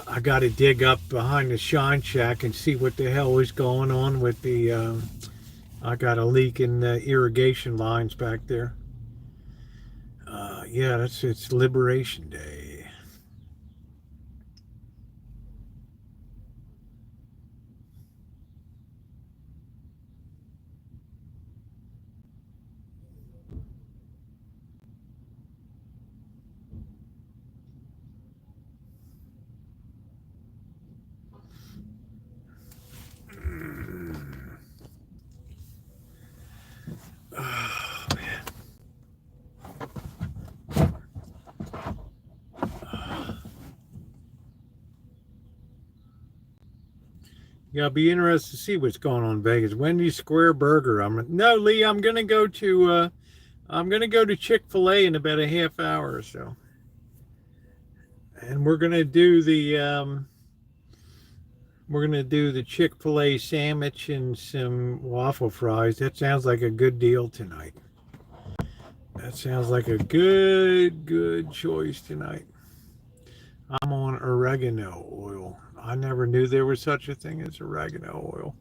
I got to dig up behind the Shine Shack and see what the hell is going on with the, I got a leak in the irrigation lines back there. Yeah, it's Liberation Day. Oh, man. Yeah, I'll be interested to see what's going on in Vegas. Wendy's Square Burger. No, Lee. I'm gonna go to Chick-fil-A in about a half hour or so, and we're gonna do the Chick-fil-A sandwich and some waffle fries. That sounds like a good deal tonight. That sounds like a good choice tonight. I'm on oregano oil. I never knew there was such a thing as oregano oil.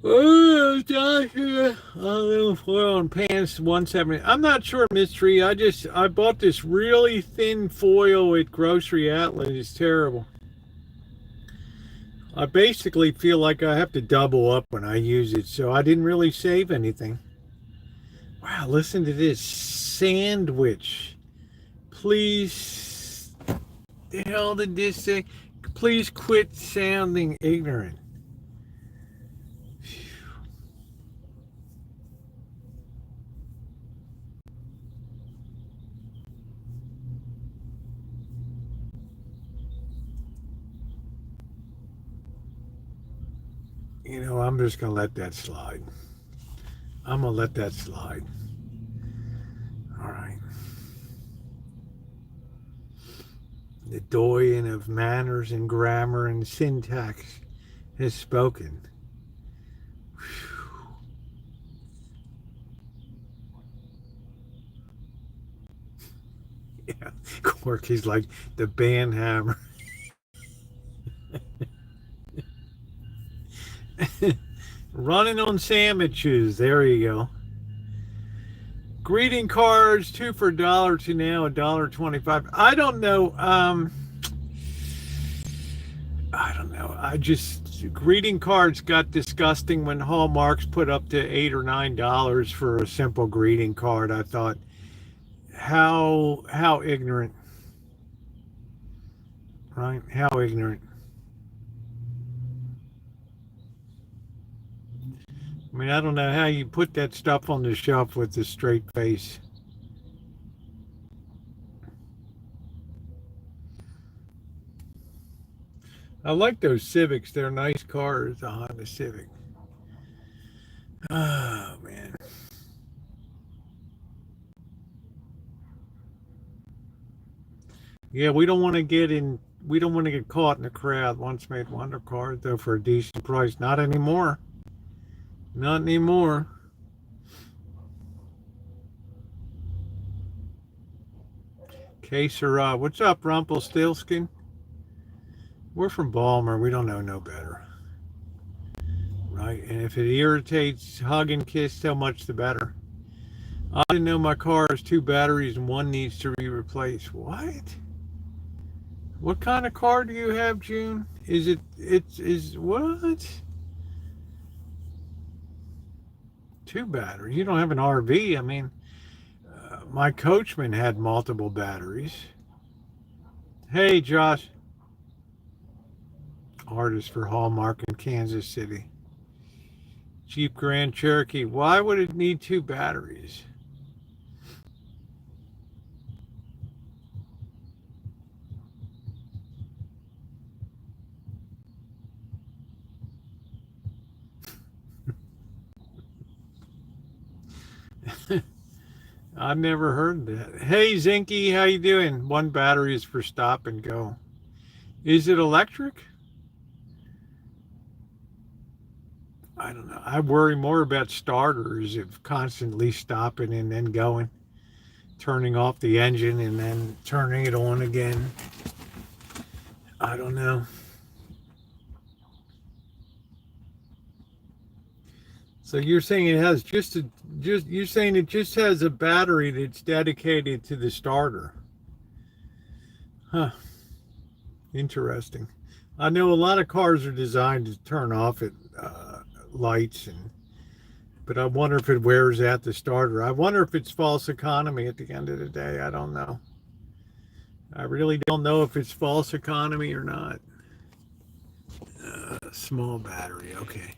Oh, Joshua, little foil and pants, 170. I'm not sure, Mystery. I bought this really thin foil at Grocery Outlet. It's terrible. I basically feel like I have to double up when I use it, so I didn't really save anything. Wow, listen to this. Sandwich. Please, the hell did this say? Please quit sounding ignorant. You know, I'm just going to let that slide. I'm going to let that slide. All right. The doyen of manners and grammar and syntax has spoken. Whew. Yeah, Corky's like the band hammer. Running on sandwiches. There you go. Greeting cards, 2 for $1 to now $1.25. I don't know. I don't know. Greeting cards got disgusting when Hallmark's put up to $8 or $9 for a simple greeting card. I thought, how ignorant, right? How ignorant. I mean, I don't know how you put that stuff on the shelf with a straight face. I like those Civics. They're nice cars, the Honda Civic. Oh, man. Yeah, we don't want to get caught in the crowd. Once made wonder cars, though, for a decent price. Not anymore. Not anymore. Que sera. What's up, Rumpelstiltskin? We're from Balmer. We don't know no better. Right? And if it irritates, hug and kiss, so much the better. I didn't know my car has 2 batteries and one needs to be replaced. What? What kind of car do you have, June? Is what? 2 batteries. You don't have an RV. I mean, my Coachman had multiple batteries. Hey, Josh. Artist for Hallmark in Kansas City. Jeep Grand Cherokee. Why would it need 2 batteries? I've never heard that. Hey, Zinky, how you doing? 1 battery is for stop and go. Is it electric? I don't know. I worry more about starters of constantly stopping and then going, turning off the engine and then turning it on again. I don't know. So you're saying it has you're saying it just has a battery that's dedicated to the starter. Huh. Interesting. I know a lot of cars are designed to turn off at lights, but I wonder if it wears out the starter. I wonder if it's false economy at the end of the day. I don't know. I really don't know if it's false economy or not. Small battery, okay.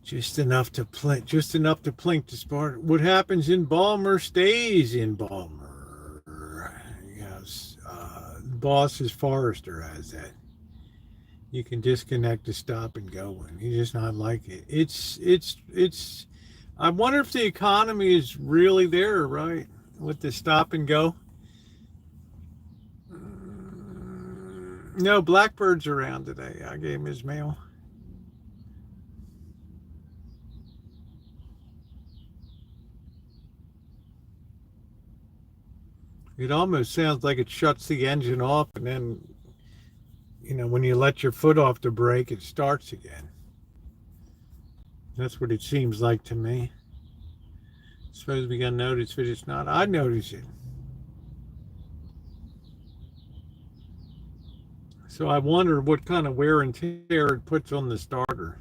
Just enough to plink the spark. What happens in Balmer stays in Balmer. Yes, Boss's Forester has that. You can disconnect the stop and go one. You just not like it. It's. I wonder if the economy is really there, right? With the stop and go. No, Blackbird's around today. I gave him his mail. It almost sounds like it shuts the engine off and then, when you let your foot off the brake, it starts again. That's what it seems like to me. Suppose we can notice if it's not. I notice it. So I wonder what kind of wear and tear it puts on the starter.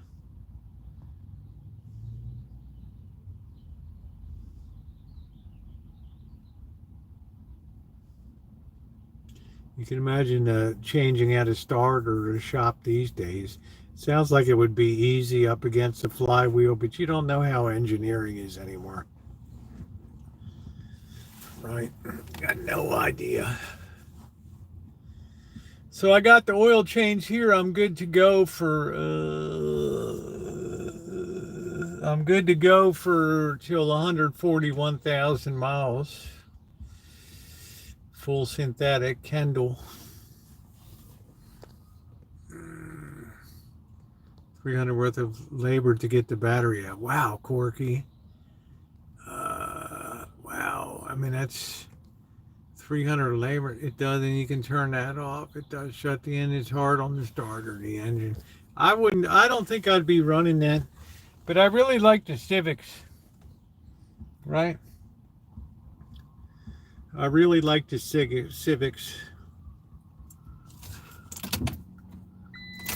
You can imagine changing out a starter at a shop these days. Sounds like it would be easy up against the flywheel, but you don't know how engineering is anymore. Right? Got no idea. So I got the oil change here. I'm good to go for till 141,000 miles. Full synthetic Kendall. 300 worth of labor to get the battery out. Wow, Corky. Wow. I mean, that's 300 labor. It does, and you can turn that off. It does shut the engine. It's hard on the starter, the engine. I don't think I'd be running that, but I really like the Civics, right? I really like the Civics.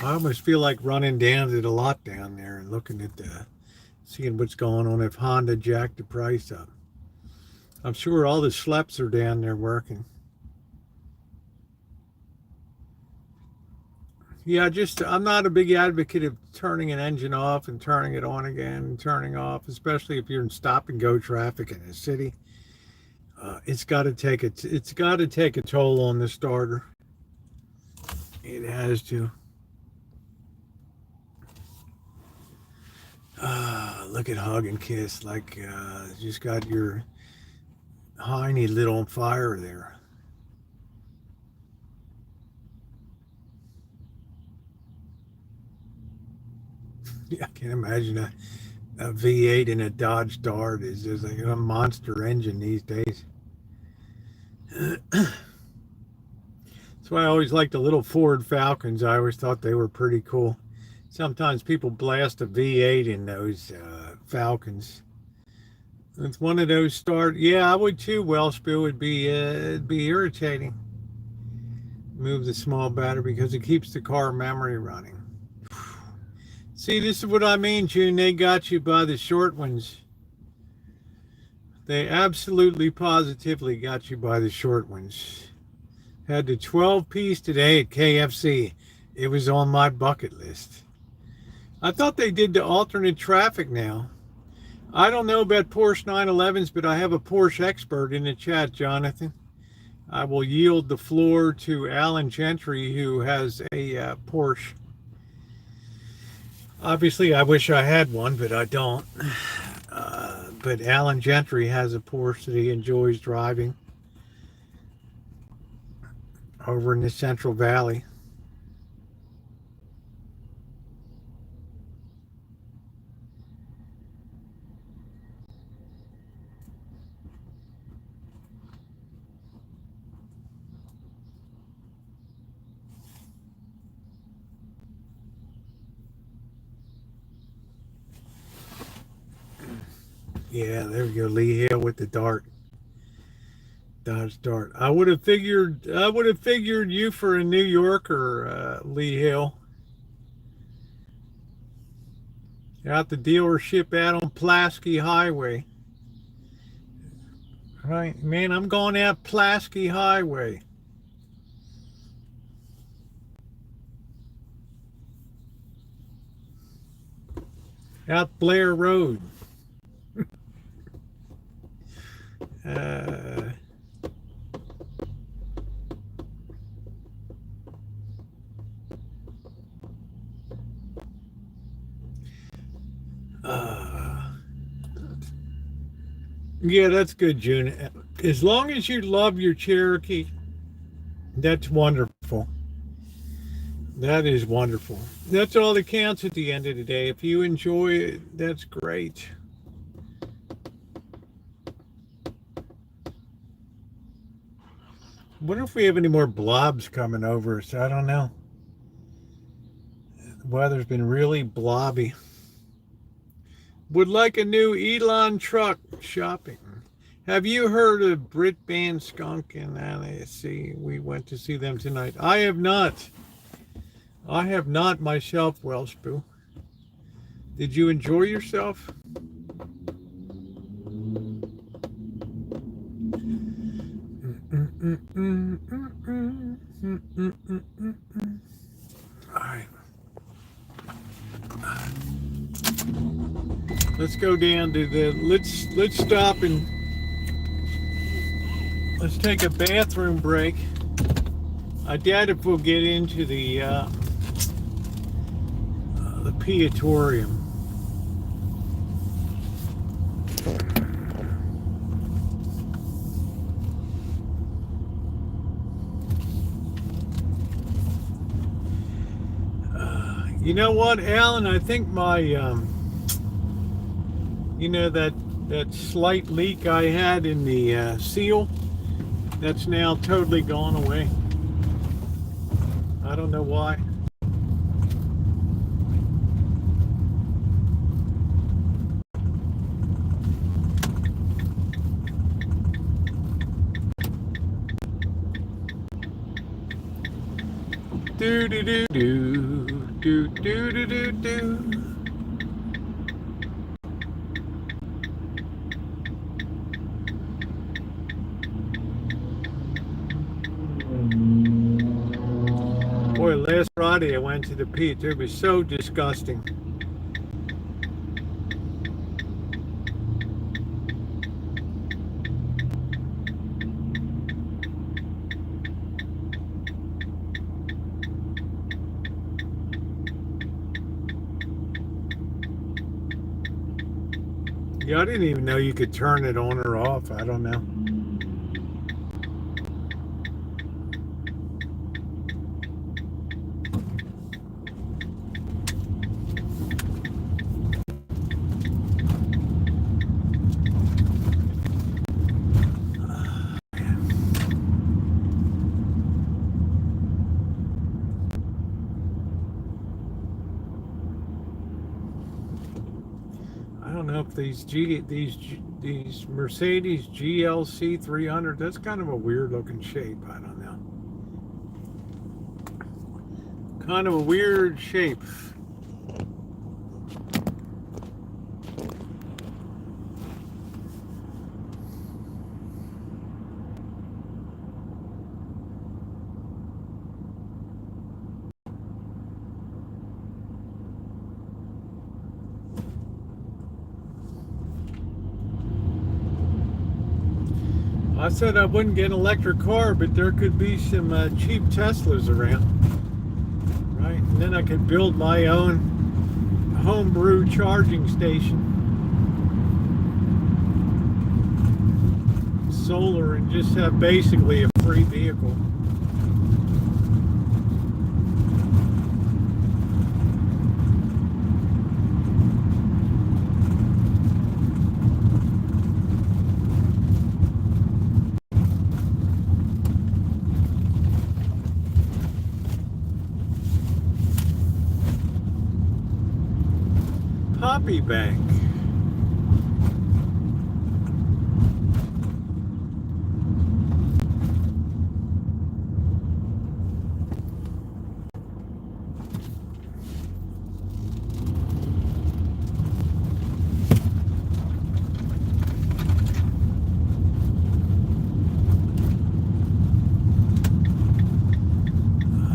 I almost feel like running down to the lot down there and looking at seeing what's going on if Honda jacked the price up. I'm sure all the schleps are down there working. Yeah, I'm not a big advocate of turning an engine off and turning it on again and turning off, especially if you're in stop and go traffic in a city. It's got to take a toll on the starter. It has to. Look at Hug and Kiss, like just got your hiney lit on fire there. Yeah, I can't imagine a V8 in a Dodge Dart is just like a monster engine these days. That's why I always liked the little Ford Falcons. I always thought they were pretty cool. Sometimes people blast a V8 in those Falcons. It's one of those start. Yeah, I would too. Wellspill would be it'd be irritating. Move the small battery because it keeps the car memory running. See, this is what I mean, June. They got you by the short ones. They absolutely positively got you by the short ones. Had the 12-piece today at KFC. It was on my bucket list. I thought they did the alternate traffic now. I don't know about Porsche 911s, but I have a Porsche expert in the chat, Jonathan. I will yield the floor to Alan Gentry, who has a Porsche. Obviously, I wish I had one, but I don't. But Alan Gentry has a Porsche that he enjoys driving over in the Central Valley. Yeah, there we go. Lee Hill with the Dart. Dodge Dart. I would have figured you for a New Yorker, Lee Hill. Out the dealership out on Pulaski Highway. Right, man, I'm going out Pulaski Highway. Out Blair Road. Yeah, that's good, June. As long as you love your Cherokee, that's wonderful. That is wonderful. That's all that counts at the end of the day. If you enjoy it, that's great. Wonder if we have any more blobs coming over us. I don't know. The weather's been really blobby. Would like a new Elon truck shopping. Have you heard of Brit Band Skunk and NAC? We went to see them tonight. I have not. I have not myself, Wellspoo. Did you enjoy yourself? All right. Let's go down to the let's stop and let's take a bathroom break. I doubt if we'll get into the Piatorium. You know what, Alan? I think my, you know, that slight leak I had in the seal, that's now totally gone away. I don't know why. Do do do do do do do do do. Boy, last Friday I went to the Pete. It was so disgusting. Yeah, I didn't even know you could turn it on or off. I don't know. I don't know if these Mercedes GLC 300, that's kind of a weird looking shape. I don't know. Kind of a weird shape. I said I wouldn't get an electric car, but there could be some cheap Teslas around, right? And then I could build my own homebrew charging station, solar, and just have basically a free vehicle. Poppy Bank.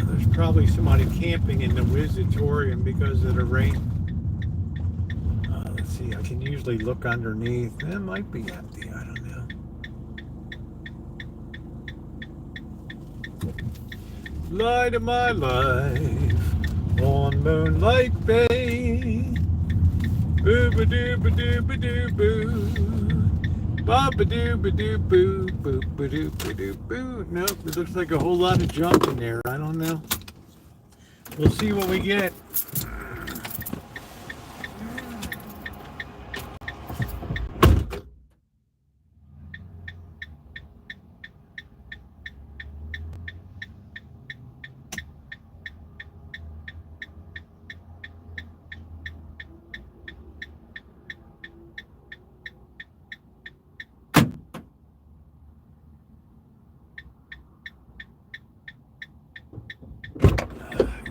There's probably somebody camping in the Wisitorium because of the rain. Let's see, I can usually look underneath. It might be empty, I don't know. Light of my life on Moonlight Bay. Boo ba doo ba doo ba doo boo. Ba ba doo ba doo boo. Boo ba doo ba doo boo. Nope, it looks like a whole lot of junk in there. I don't know. We'll see what we get.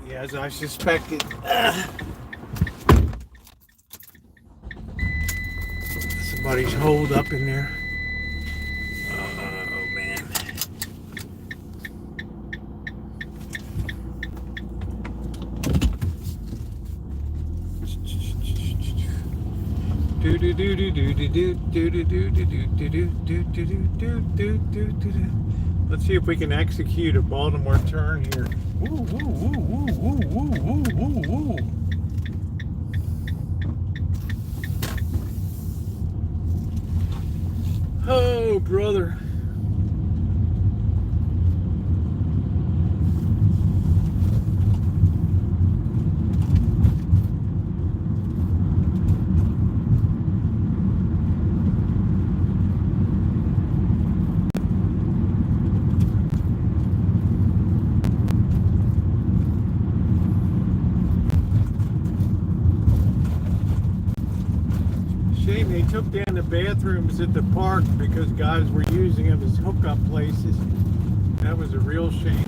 Yeah, as I suspected. Somebody's holed up in there. Oh man. Let's see if we can execute a Baltimore turn here. Woo, woo, woo, woo, woo, woo, woo, woo, woo. Oh, brother. They took down the bathrooms at the park because guys were using them as hookup places. That was a real shame.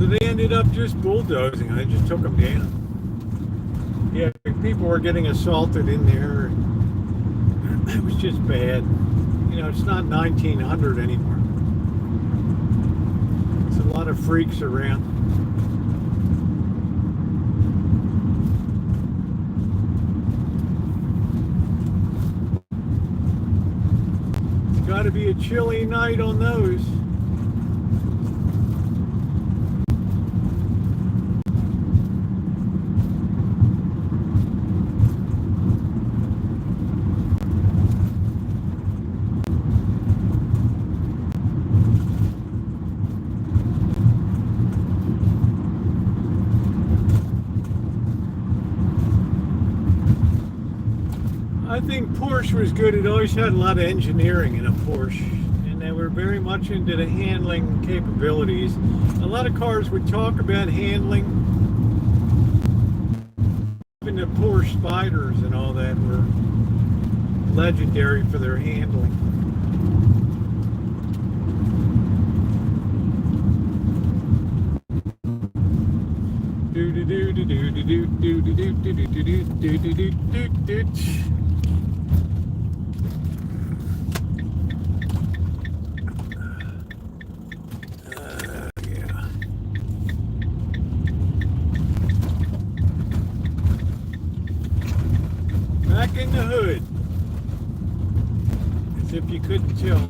So they ended up just bulldozing. They just took them down. Yeah, people were getting assaulted in there. It was just bad. You know, it's not 1900 anymore. There's a lot of freaks around. It's got to be a chilly night on those. I think Porsche was good. It always had a lot of engineering in a Porsche, and they were very much into the handling capabilities. A lot of cars would talk about handling. Even the Porsche Spiders and all that were legendary for their handling. Do do do do do do do do do do do do do do do do. Back in the hood, as if you couldn't tell.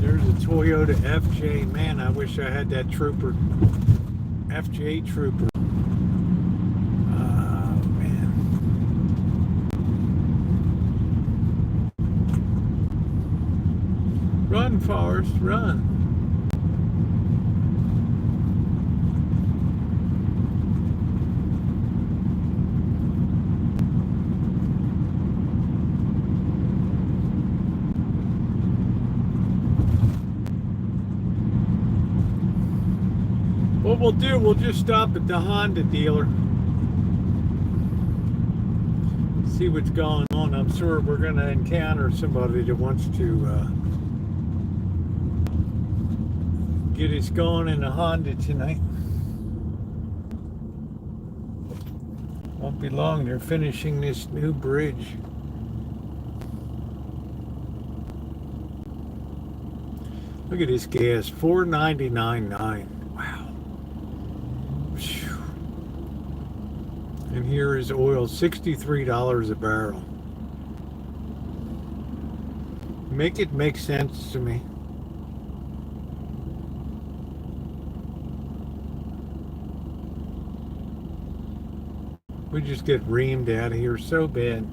There's a Toyota FJ. Man, I wish I had that Trooper. FJ Trooper. Oh, man. Run, Forrest, run. What we'll do, we'll just stop at the Honda dealer. See what's going on. I'm sure we're going to encounter somebody that wants to get us going in a Honda tonight. Won't be long. They're finishing this new bridge. Look at this gas, $4.99.9. Wow. And here is oil, $63 a barrel. Make it make sense to me. We just get reamed out of here so bad.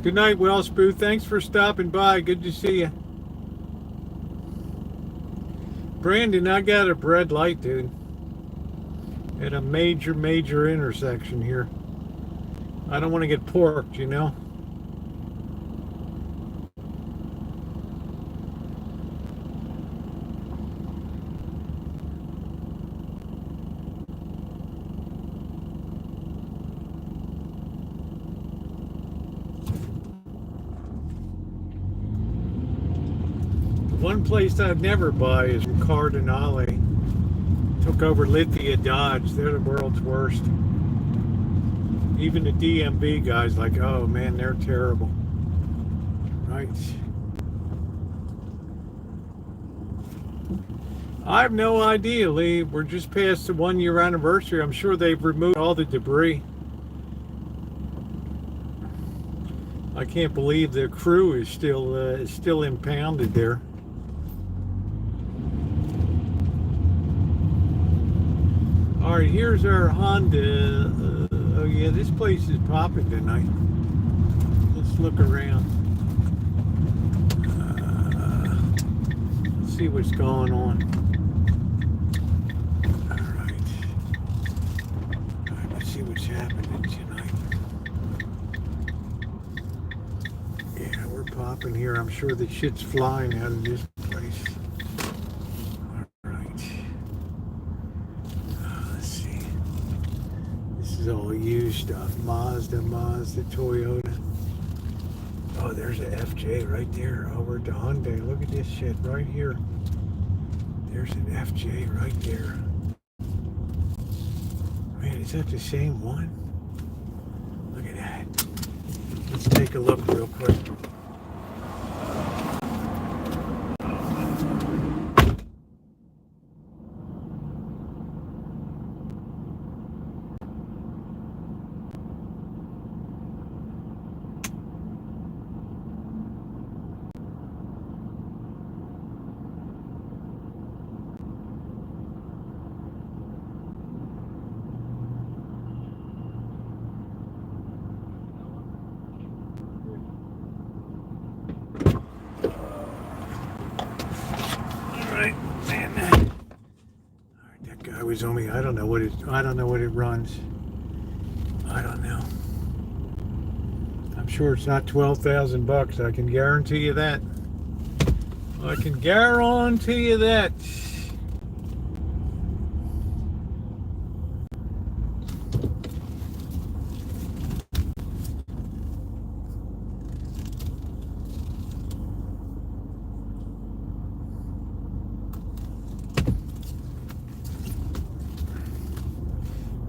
Good night, Wellsboo. Thanks for stopping by. Good to see you. Brandon, I got a red light, dude. At a major intersection here. I don't want to get porked, you know? One place I'd never buy is from Cardinale. Took over Lithia Dodge. They're the world's worst. Even the DMV guys like, oh man, they're terrible. Right. I have no idea, Lee. We're just past the 1 year anniversary. I'm sure they've removed all the debris. I can't believe the crew is still impounded there. All right, here's our Honda. Oh yeah, this place is popping tonight. Let's look around. Let's see what's going on. All right, let's see what's happening tonight. Yeah, we're popping here. I'm sure the shit's flying out of this place. All right. all used stuff. Mazda, Toyota. Oh, there's a FJ right there over at the Hyundai. Look at this shit right here. There's an FJ right there. Man, is that the same one? Look at that. Let's take a look real quick. Was only I don't know what it runs. I don't know. I'm sure it's not $12,000. I can guarantee you that. I can guarantee you that.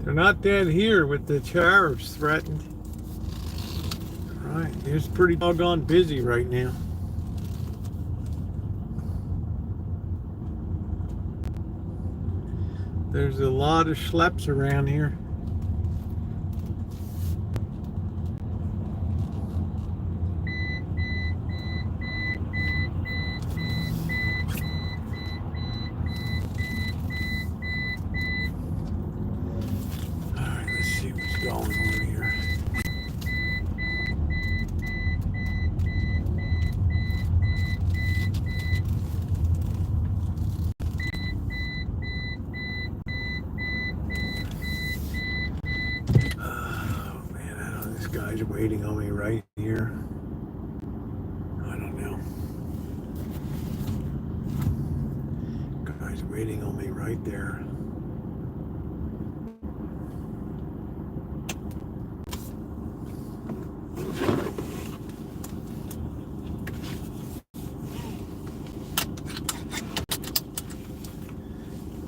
They're not dead here with the tariffs threatened. Right, it's pretty doggone busy right now. There's a lot of schleps around here. Waiting on me right here. I don't know. Guy's waiting on me right there.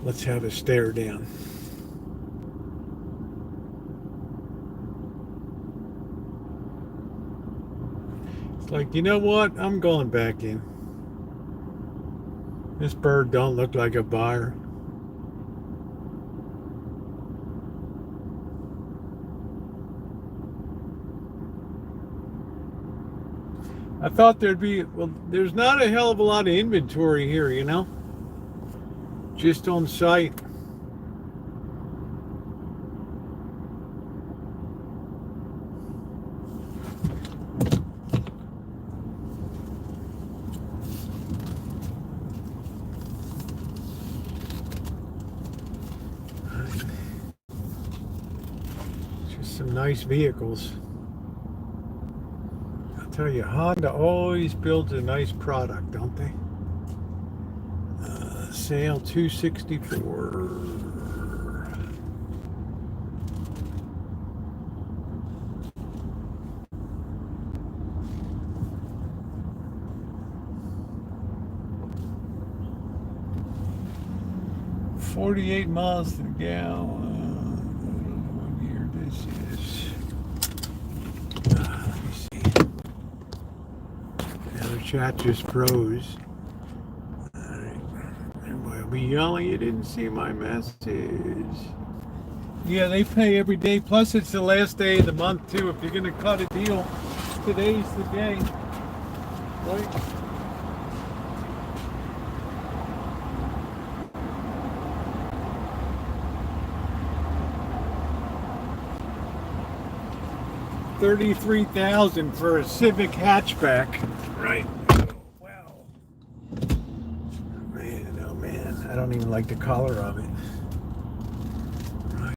Let's have a stare down. Like, you know what? I'm going back in. This bird don't look like a buyer. I thought there'd be, well, there's not a hell of a lot of inventory here, you know? Just on site. Nice vehicles. I'll tell you, Honda always builds a nice product, don't they? Sale 264. $48 miles to the gallon. Chat just froze. Everybody will be yelling, you didn't see my message. Yeah, they pay every day. Plus, it's the last day of the month, too. If you're going to cut a deal, today's the day. Right? $33,000 for a Civic hatchback. Right. Wow. Man, oh man. I don't even like the color of it. Right.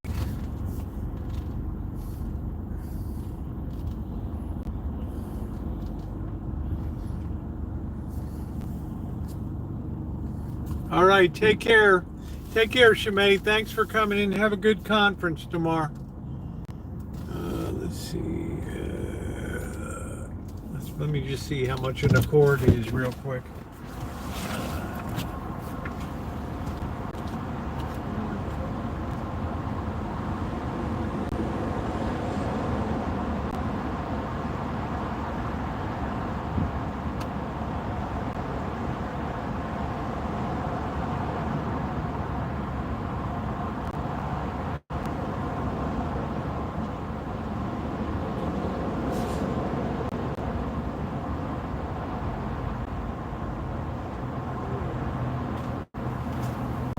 All right, take care. Take care, Shimei. Thanks for coming in. Have a good conference tomorrow. Let me just see how much an Accord is real quick.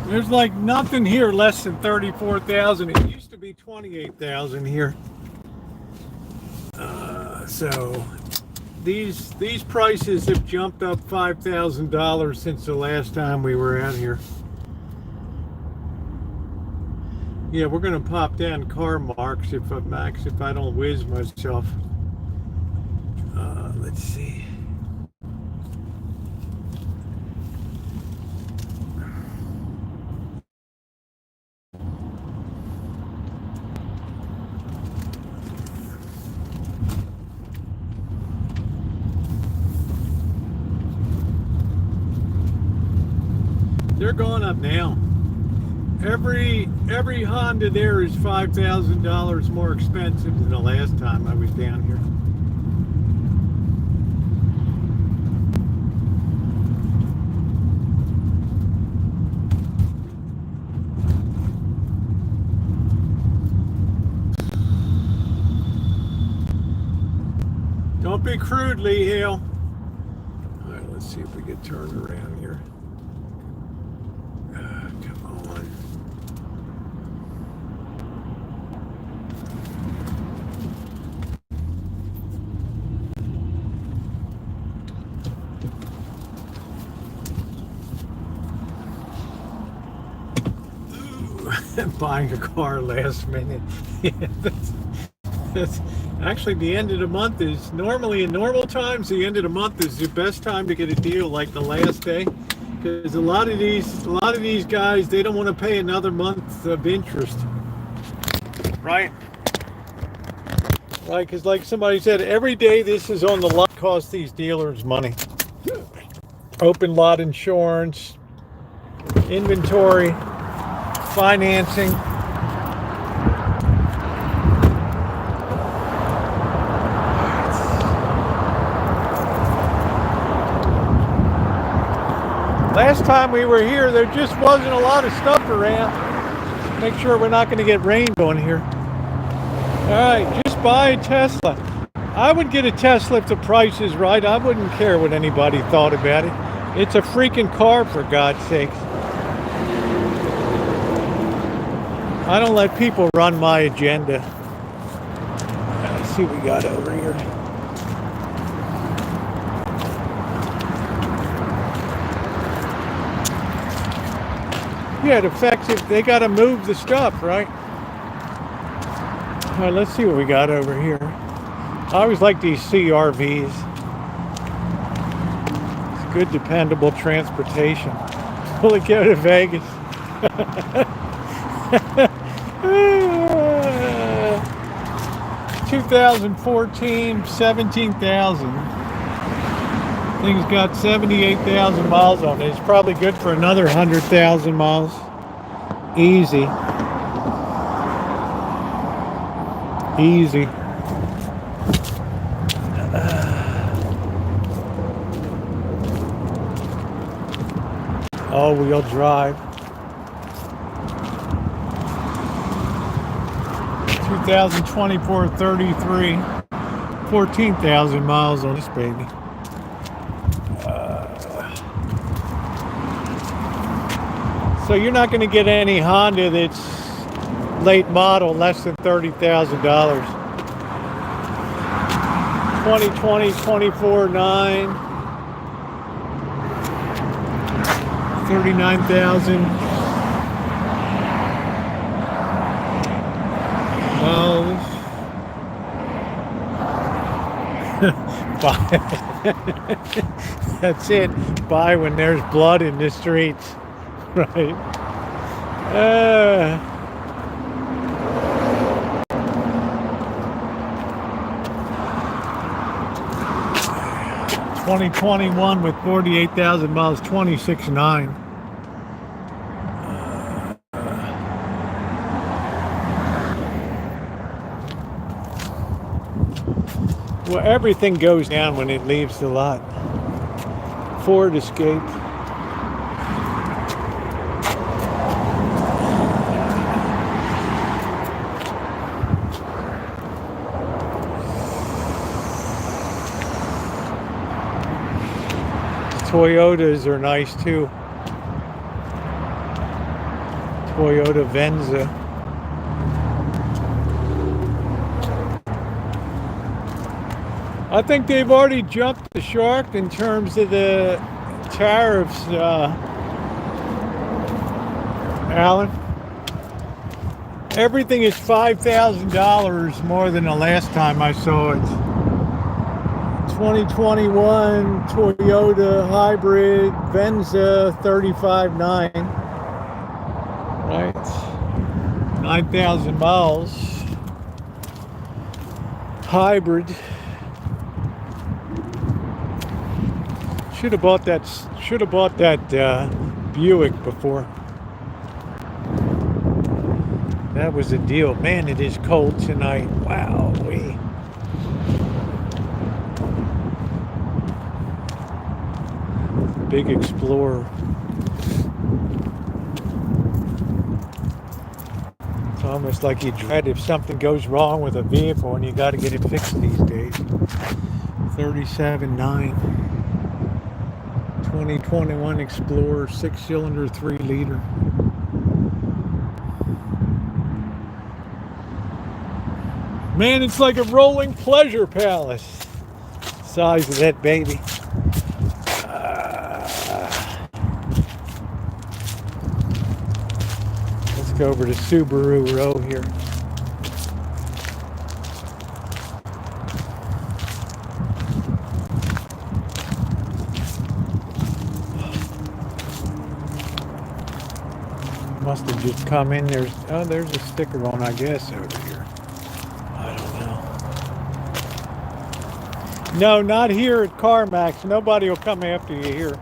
There's like nothing here less than 34,000. It used to be 28,000 here. So these prices have jumped up $5,000 since the last time we were out here. Yeah, we're gonna pop down car marks if I don't whiz myself. Let's see. They're going up now. Every Honda there is $5,000 more expensive than the last time I was down here. Don't be crude, Lee Hale. All right, let's see if we get turned around here. Come on. Ooh, buying a car last minute. Yeah, that's actually the end of the month is normally in normal times. The end of the month is the best time to get a deal, like the last day. Because a lot of these guys, they don't want to pay another month of interest, right? Right, because like somebody said, every day this is on the lot costs these dealers money. Open lot insurance, inventory, financing. Last time we were here, there just wasn't a lot of stuff around. Make sure we're not going to get rained on here. All right, just buy a Tesla. I would get a Tesla if the price is right. I wouldn't care what anybody thought about it. It's a freaking car, for God's sakes. I don't let people run my agenda. Let's see what we got over here. Yeah, it affects it. They got to move the stuff, right? All right, let's see what we got over here. I always like these CRVs. It's good, dependable transportation. Will it go to Vegas? 2014, 17,000. Thing's got 78,000 miles on it. It's probably good for another 100,000 miles. Easy. Easy. All-wheel drive. 2024 33. 14,000 miles on this baby. So you're not going to get any Honda that's late model less than $30,000. 2020, 24.9, 39,000. That's it. Buy when there's blood in the streets. Right. 2021 with 48,000 miles, 26.9. Well, everything goes down when it leaves the lot. Ford Escape. Toyotas are nice too. Toyota Venza. I think they've already jumped the shark in terms of the tariffs, Alan. Everything is $5,000 more than the last time I saw it. 2021 Toyota hybrid Venza 35.9, right? 9,000 miles. Hybrid. Should have bought that Buick before. That was a deal. Man, it is cold tonight. Wow. Big Explorer. It's almost like you dread if something goes wrong with a vehicle and you got to get it fixed these days. 37.9. 2021 Explorer, 6-cylinder, 3-liter. Man, it's like a rolling pleasure palace. Size of that baby. Let's go over to Subaru Row here. Must have just come in. There's a sticker on, I guess, over here. I don't know. No, not here at CarMax. Nobody will come after you here.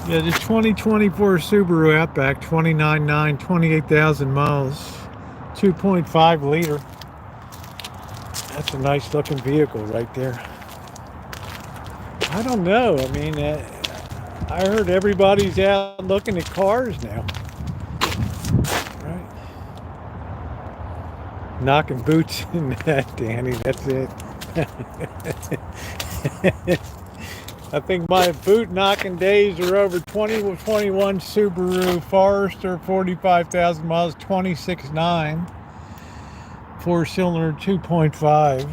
Yeah, the 2024 Subaru Outback, 29.9, 28,000 miles, 2.5 liter. That's a nice looking vehicle right there. I don't know. I mean, I heard everybody's out looking at cars now. Right? Knocking boots in that, Danny. That's it. I think my boot knocking days are over. 2021 Subaru Forester, 45,000 miles, 26.9. 4-cylinder, 2.5.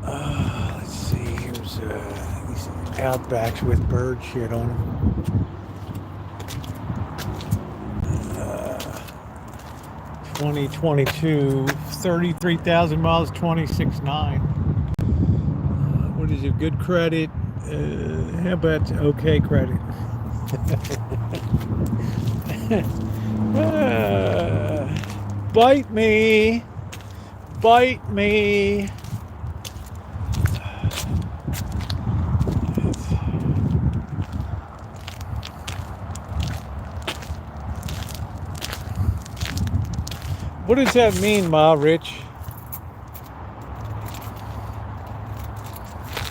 Let's see, here's these Outbacks with bird shit on them. 2022, 33,000 miles, 26.9. What is it? Good credit. How about okay credit? Bite me. Bite me. What does that mean, Ma Rich?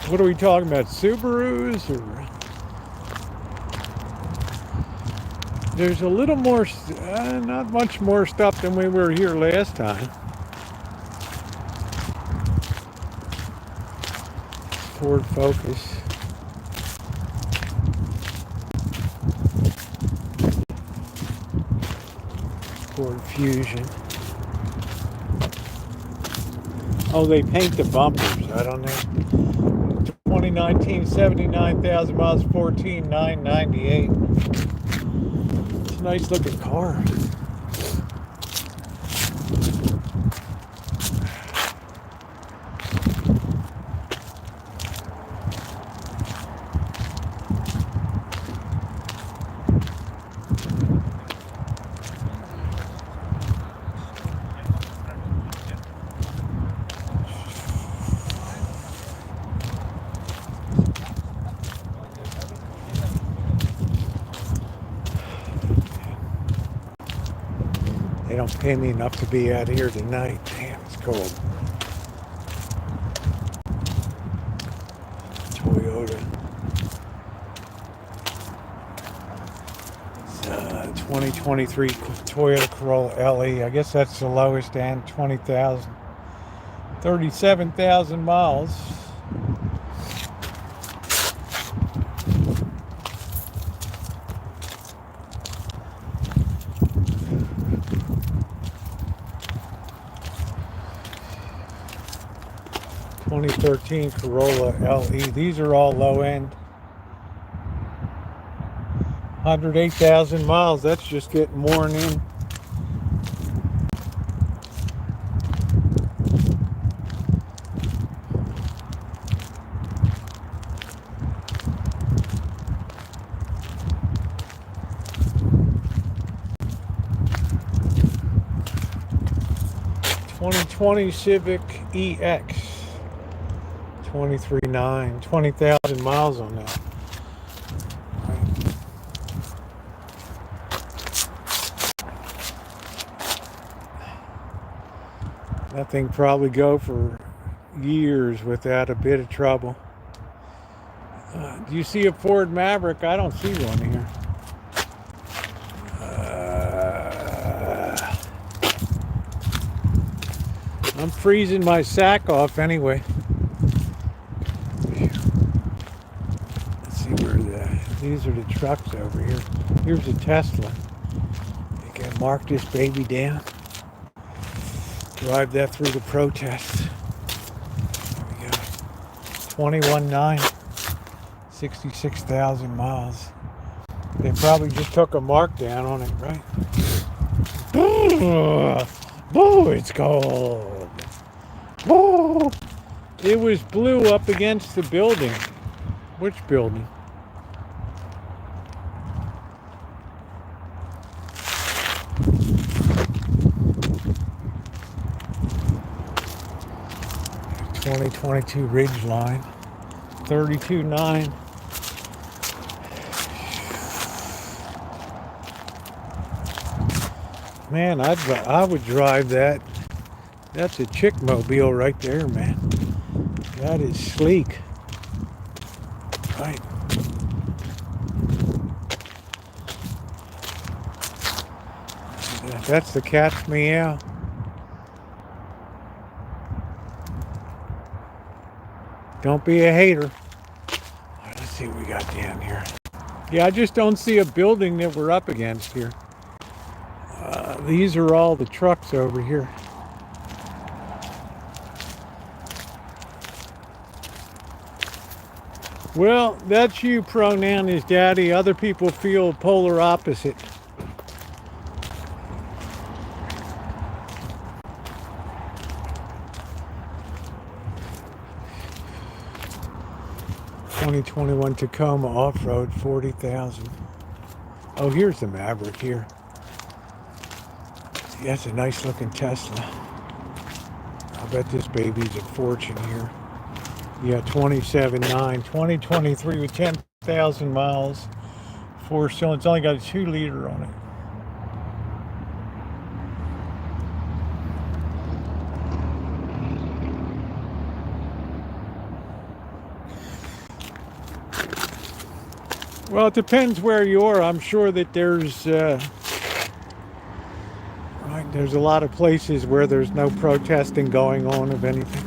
What are we talking about? Subarus? Or there's a little more, not much more stuff than we were here last time. Ford Focus. Ford Fusion. Oh, they paint the bumpers. I don't know. 2019, 79,000 miles, 14,998. It's a nice looking car. pay me enough to be out here tonight. Damn, it's cold. Toyota. It's 2023 Toyota Corolla LE. I guess that's the lowest end, 20,000. 37,000 miles. '13 Corolla LE. These are all low end. 108,000 miles. That's just getting worn in. '20 Civic EX. 23.9, 20,000 miles on that. That thing probably go for years without a bit of trouble. Do you see a Ford Maverick? I don't see one here. I'm freezing my sack off anyway. These are the trucks over here. Here's a Tesla. You can mark this baby down. Drive that through the protests. There we go. 21.9. 66,000 miles. They probably just took a mark down on it, right? Oh, it's cold. Oh, it was blue up against the building. Which building? '22 Ridgeline, 32.9. Man, I would drive that. That's a chick mobile right there, man. That is sleek. Right. That's the cat's meow. Don't be a hater. Let's see what we got down here. Yeah, I just don't see a building that we're up against here. These are all the trucks over here. Well, that's you pronoun is daddy. Other people feel polar opposite. '21 Tacoma off-road, 40,000. Oh, here's the Maverick here. Yeah, that's a nice looking Tesla. I bet this baby's a fortune here. Yeah, 27.9, 2023 with 10,000 miles. 4-cylinder. It's only got a 2-liter on it. Well, it depends where you are. I'm sure that there's there's a lot of places where there's no protesting going on of anything.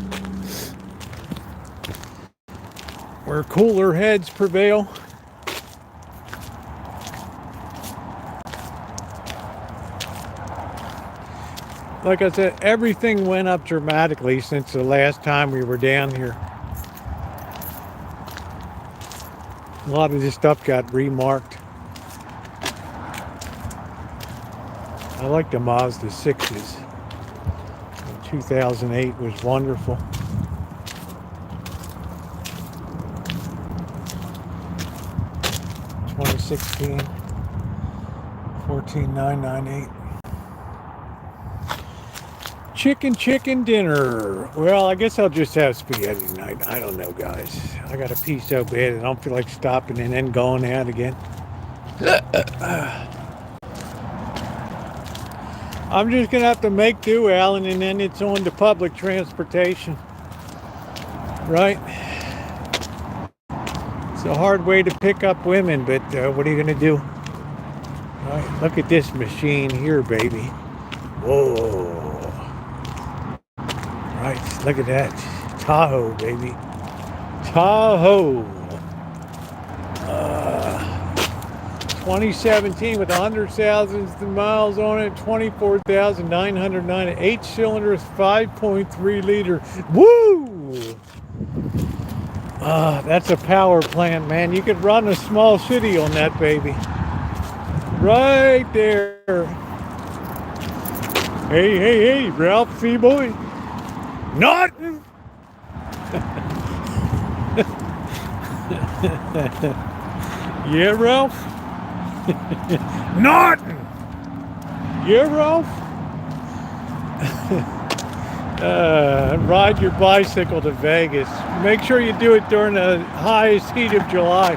Where cooler heads prevail. Like I said, everything went up dramatically since the last time we were down here. A lot of this stuff got remarked. I like the Mazda 6s. The 2008 was wonderful. '16 14,998. Chicken dinner. Well, I guess I'll just have spaghetti tonight. I don't know, guys. I got to pee so bad I don't feel like stopping and then going out again. I'm just gonna have to make do, Alan, and then it's on to public transportation. Right? It's a hard way to pick up women, but what are you gonna do? Right, look at this machine here, baby. Whoa. Right, look at that. Tahoe, baby. Tahoe. 2017 with 100,000 miles on it, 24,909, 8 cylinders, 5.3 liter. Woo! That's a power plant, man. You could run a small city on that baby. Right there. Hey, Ralph, boy. Nothing. Yeah, Ralph. Nothing. Yeah, Ralph. Ride your bicycle to Vegas. Make sure you do it during the highest heat of July.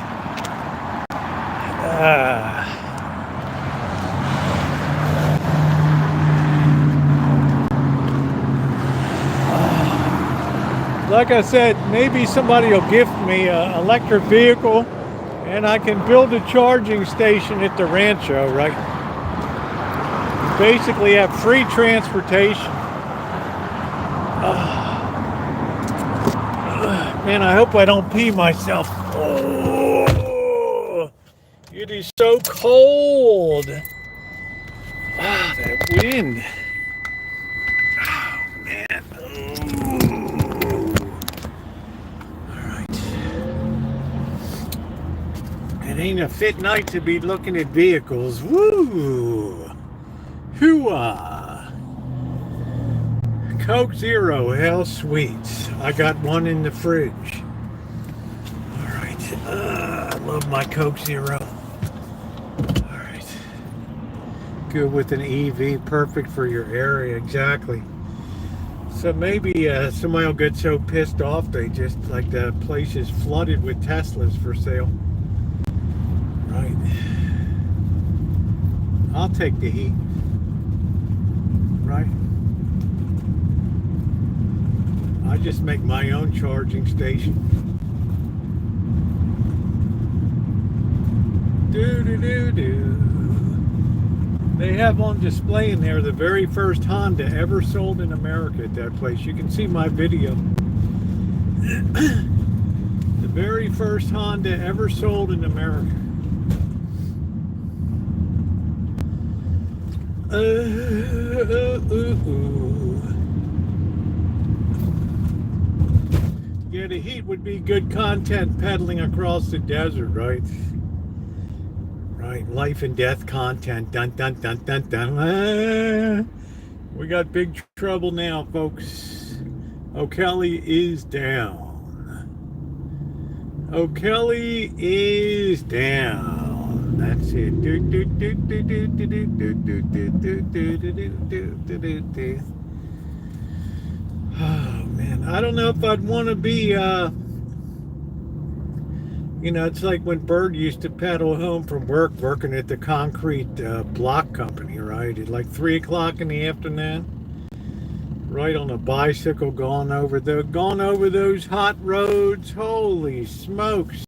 Like I said, maybe somebody will gift me an electric vehicle and I can build a charging station at the Rancho, right? Basically have free transportation. Man, I hope I don't pee myself. Oh, it is so cold. That wind. Oh, man. It ain't a fit night to be looking at vehicles. Woo! Hoo-ah! Coke Zero, how sweet. I got one in the fridge. Alright. I love my Coke Zero. Alright. Good with an EV, perfect for your area, exactly. So maybe somebody will get so pissed off they just, like, the place is flooded with Teslas for sale. Right. I'll take the heat. Right. I just make my own charging station. They have on display in there the very first Honda ever sold in America at that place. You can see my video. The very first Honda ever sold in America. Yeah, the heat would be good content pedaling across the desert, right? Right, life and death content. Dun dun dun dun dun. We got big trouble now, folks. Okelly is down. Okelly is down. That's it. Oh man, I don't know if I'd want to be you know, it's like when Bird used to pedal home from work working at the concrete block company, right? At like 3 o'clock in the afternoon. Right on a bicycle going over those hot roads. Holy smokes.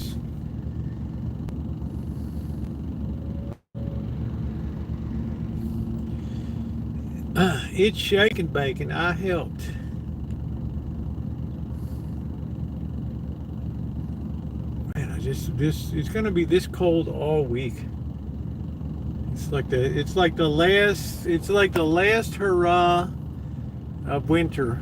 It's shaking bacon. I helped. Man, it's gonna be this cold all week. It's like the last hurrah of winter.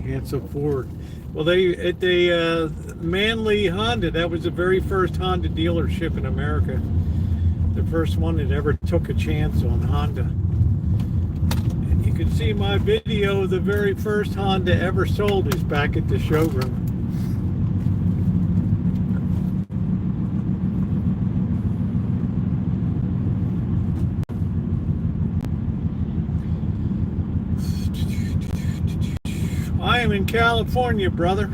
Cancel Ford. Well, at the Manly Honda, that was the very first Honda dealership in America. The first one that ever took a chance on Honda. And you can see my video of the very first Honda ever sold is back at the showroom. I am in California, brother.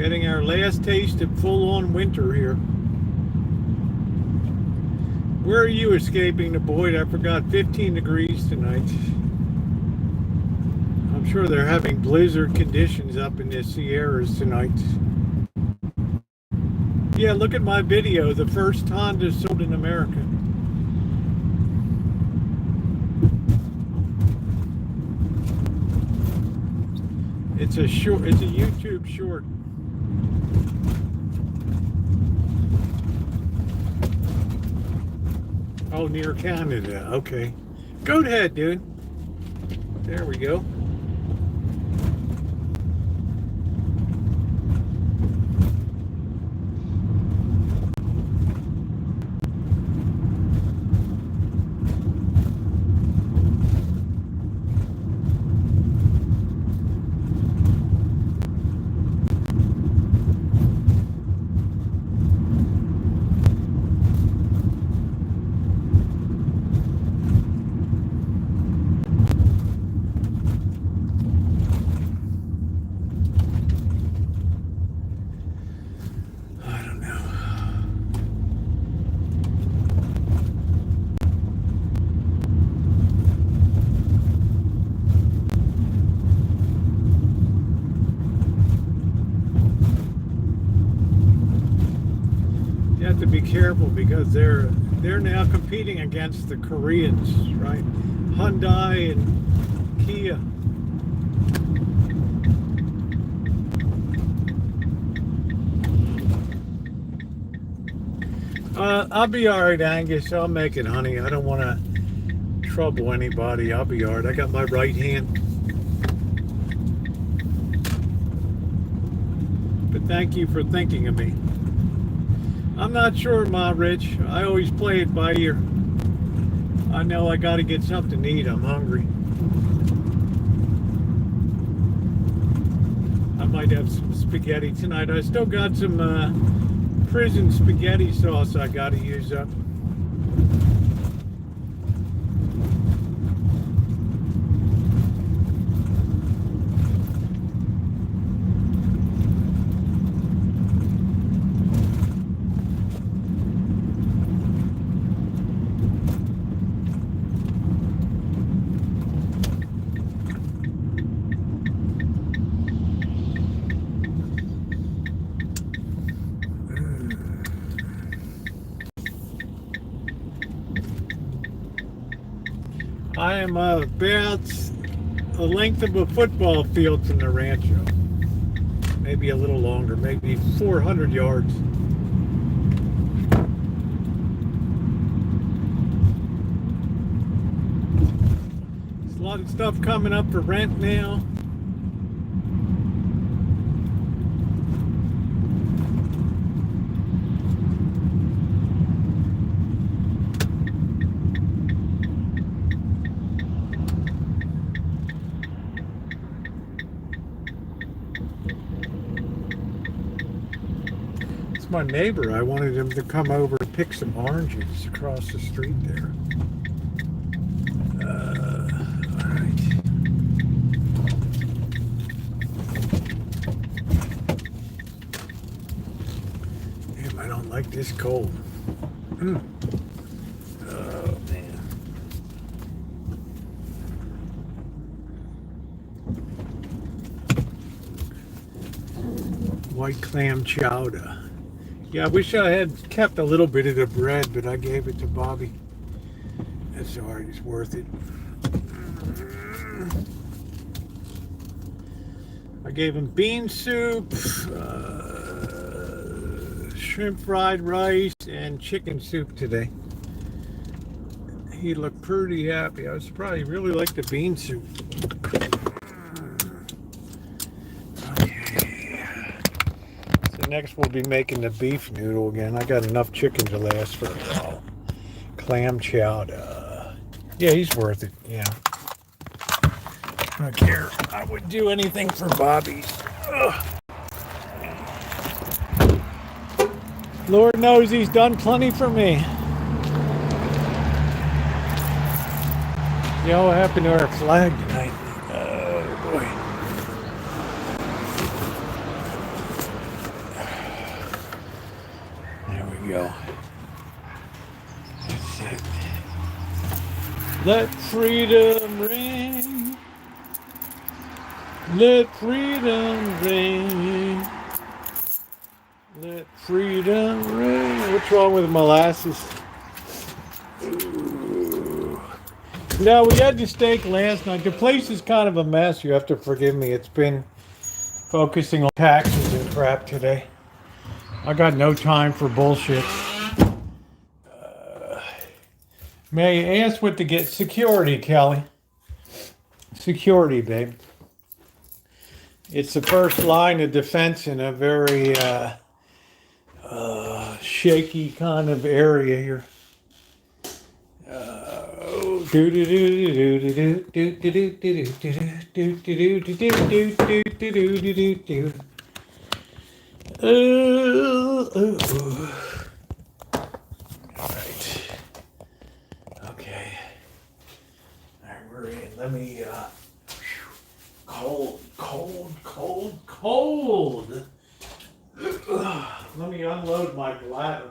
Getting our last taste of full-on winter here. Where are you escaping to, Boyd? I forgot, 15 degrees tonight. I'm sure they're having blizzard conditions up in the Sierras tonight. Yeah, look at my video, the first Honda sold in America. It's a short, it's a YouTube short. Oh, near Canada, okay. Go ahead, dude. There we go. To be careful because they're now competing against the Koreans, right? Hyundai and Kia. I'll be all right, Angus. I'll make it, honey. I don't want to trouble anybody. I'll be all right. I got my right hand. But thank you for thinking of me. I'm not sure, Ma Rich. I always play it by ear. I know I got to get something to eat. I'm hungry. I might have some spaghetti tonight. I still got some prison spaghetti sauce I got to use up. I am about the length of a football field from the Rancho. Maybe a little longer, maybe 400 yards. There's a lot of stuff coming up for rent now. My neighbor, I wanted him to come over and pick some oranges across the street there. All right. Damn, I don't like this cold. Oh, man. White clam chowder. Yeah, I wish I had kept a little bit of the bread, but I gave it to Bobby. That's all right, it's worth it. I gave him bean soup, shrimp fried rice, and chicken soup today. He looked pretty happy. I was surprised he really liked the bean soup. Next we'll be making the beef noodle again. I got enough chicken to last for a while. Clam chowder. Yeah, he's worth it. Yeah. I don't care. I would do anything for Bobby's. Ugh. Lord knows he's done plenty for me. Yo, what happened to our flag tonight? Oh boy. go. That's it. Let freedom ring. Let freedom ring. Let freedom ring. What's wrong with molasses? Ooh. Now, we had the steak last night. The place is kind of a mess. You have to forgive me. It's been focusing on taxes and crap today. I got no time for bullshit. May I ask what to get? Security, Kelly. Security, babe. It's the first line of defense in a very shaky kind of area here. Alright. Okay. Alright, we're in. Let me cold. Let me unload my bladder.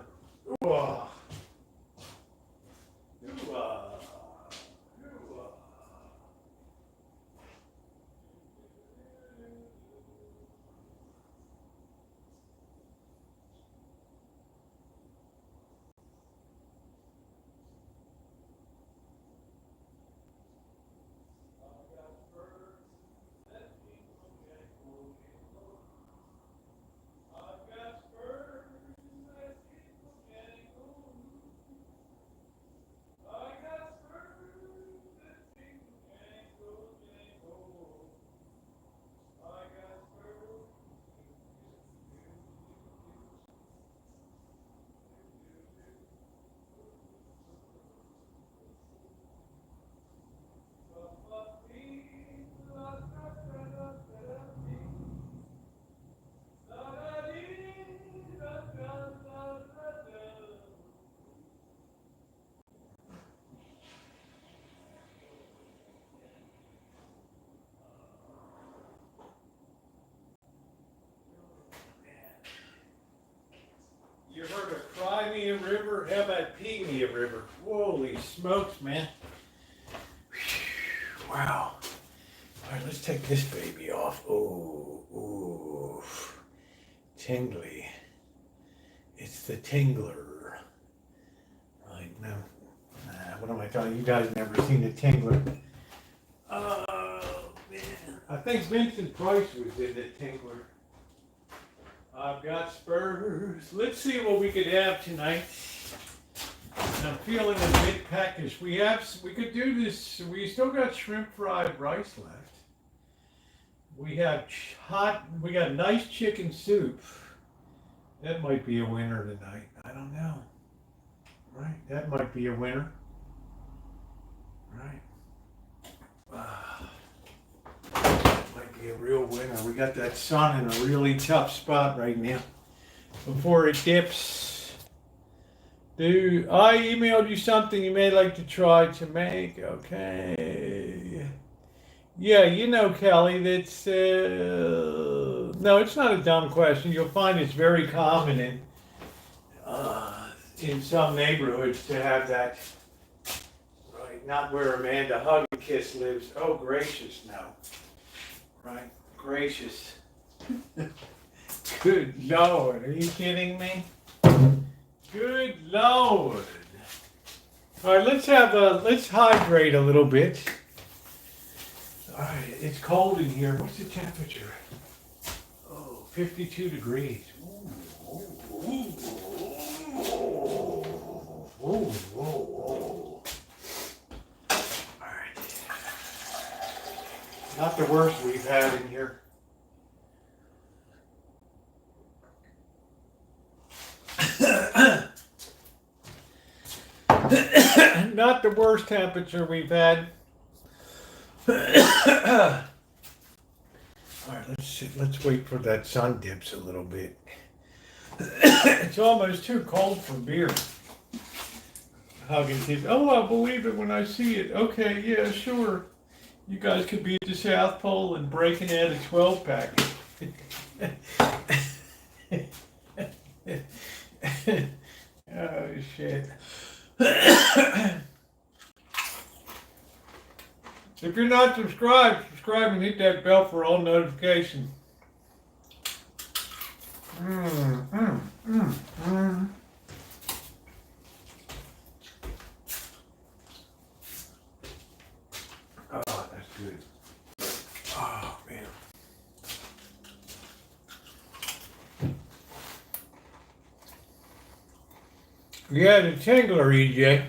You heard of Cry Me a River? How about Pee Me a River? Holy smokes, man. Wow. All right, let's take this baby off. Ooh. Tingly. It's the tingler. Right, no. What am I telling you? You guys never seen a tingler. Oh, man. I think Vincent Price was in the tingler. I've got spurs. Let's see what we could have tonight. I'm feeling a bit peckish. We could do this. We still got shrimp fried rice left. We have we got nice chicken soup. That might be a winner tonight. I don't know. Right? That might be a winner. Right? Might be a real winner. We got that sun in a really tough spot right now. Before it dips. Dude, I emailed you something you may like to try to make. Okay. Yeah, you know, Kelly, that's no, it's not a dumb question. You'll find it's very common in some neighborhoods to have that. Right, not where Amanda Hug and Kiss lives. Oh, gracious, no. Right, gracious. Good Lord, are you kidding me? Good Lord. All right, let's hydrate a little bit. All right, it's cold in here. What's the temperature? Oh, 52 degrees. Ooh. All right. Not the worst we've had in here. Not the worst temperature we've had. All right, let's wait for that sun dips a little bit. It's almost too cold for beer. Hugging kids. Oh, I'll believe it when I see it. Okay, yeah, sure. You guys could be at the South Pole and breaking out a 12-pack. Oh, shit. If you're not subscribed, subscribe and hit that bell for all notifications. Oh, that's good. Oh, man. Yeah, the tingler, EJ.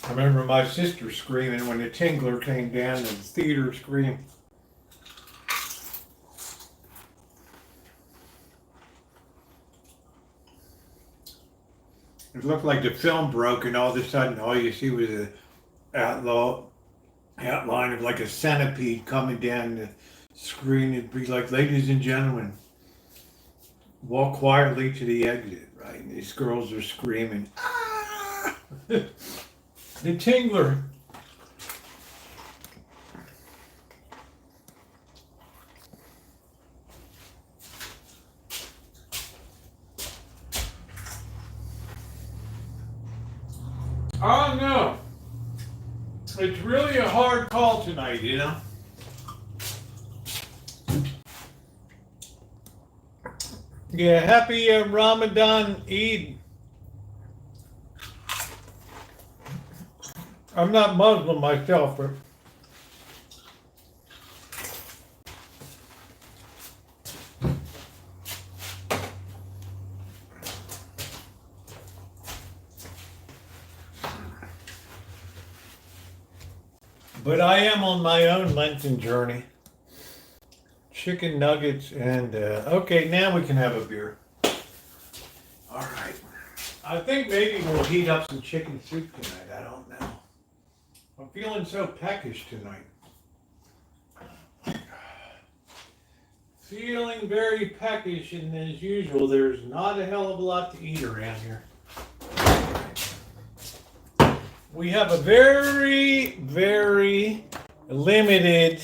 I remember my sister screaming when the tingler came down in the theater scream. It looked like the film broke and all of a sudden all you see was an outline of like a centipede coming down the screen. It'd be like, ladies and gentlemen, walk quietly to the exit, right? And these girls are screaming, ah! The tingler. Oh no. It's really a hard call tonight, you know? Yeah, happy Ramadan Eid. I'm not Muslim myself, but I am on my own Lenten journey. Chicken nuggets and, okay, now we can have a beer. All right. I think maybe we'll heat up some chicken soup tonight. I don't know. I'm feeling so peckish tonight. Feeling very peckish, and as usual, there's not a hell of a lot to eat around here. We have a very, very limited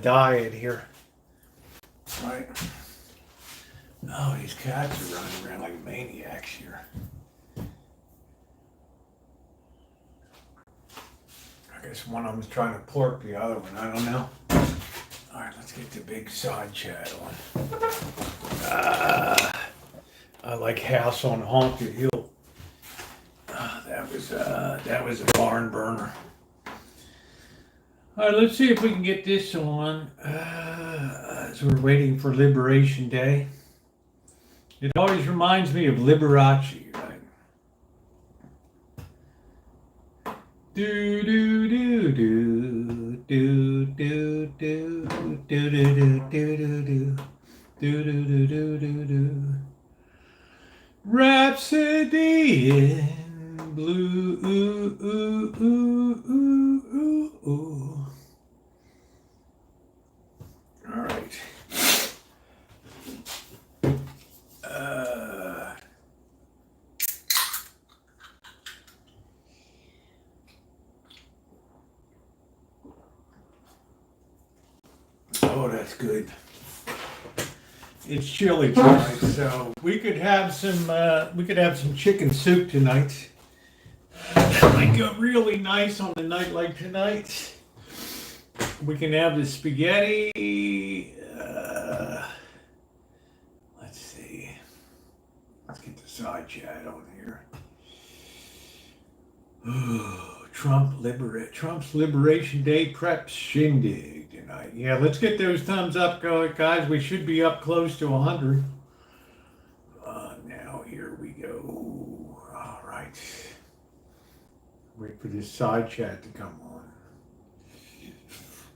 diet here. Right. Oh, these cats are running around like maniacs here. I guess one of them's trying to pork the other one. I don't know. All right, let's get the big side chat on. I like House on Haunted Hill. That was a barn burner. All right, let's see if we can get this on as we're waiting for Liberation Day. It always reminds me of Liberace, right? Do do do do do do do do do do do do do do do do do. Rhapsody in blue. Ooh, ooh, ooh, ooh, ooh, ooh. All right. Oh, that's good. It's chilly tonight, so we could have some chicken soup tonight. That might go really nice on a night like tonight. We can have the spaghetti. Let's see. Let's get the side chat on here. Ooh, Trump's Liberation Day prep Shindig tonight. Yeah, let's get those thumbs up going, guys. We should be up close to 100. Now here we go. All right. Wait for this side chat to come on.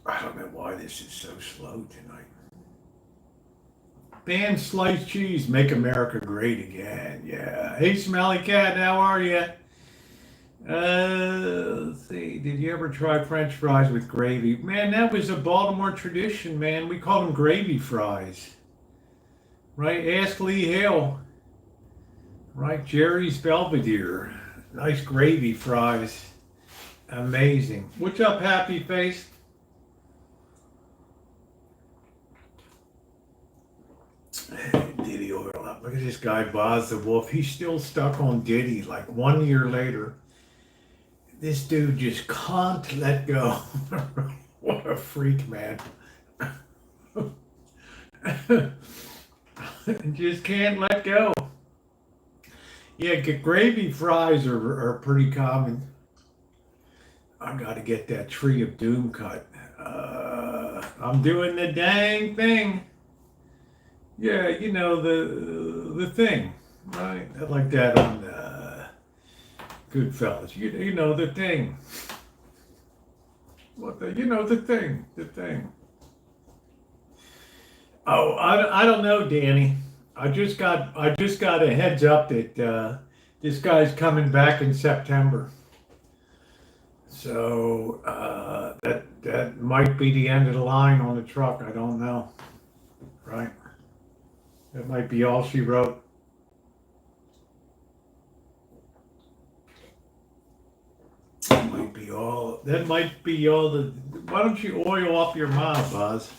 I don't know why this is so slow tonight. Ban sliced cheese, make America great again. Yeah. Hey, Smelly Cat, how are you? Let's see. Did you ever try French fries with gravy? Man, that was a Baltimore tradition, man. We called them gravy fries. Right? Ask Lee Hale. Right? Jerry's Belvedere. Nice gravy fries. Amazing. What's up, Happy Face? Diddy oil up. Look at this guy, Boz the Wolf. He's still stuck on Diddy like 1 year later. This dude just can't let go. What a freak, man. Just can't let go. Yeah, gravy fries are pretty common. I got to get that Tree of Doom cut. I'm doing the dang thing. Yeah, you know the thing, right? Like that on Goodfellas. You know the thing. What the? You know the thing. The thing. Oh, I don't know, Danny. I just got a heads up that this guy's coming back in September. So that might be the end of the line on the truck. I don't know. Right? That might be all she wrote. That might be all. That might be all the. Why don't you oil up your mouth, Buzz?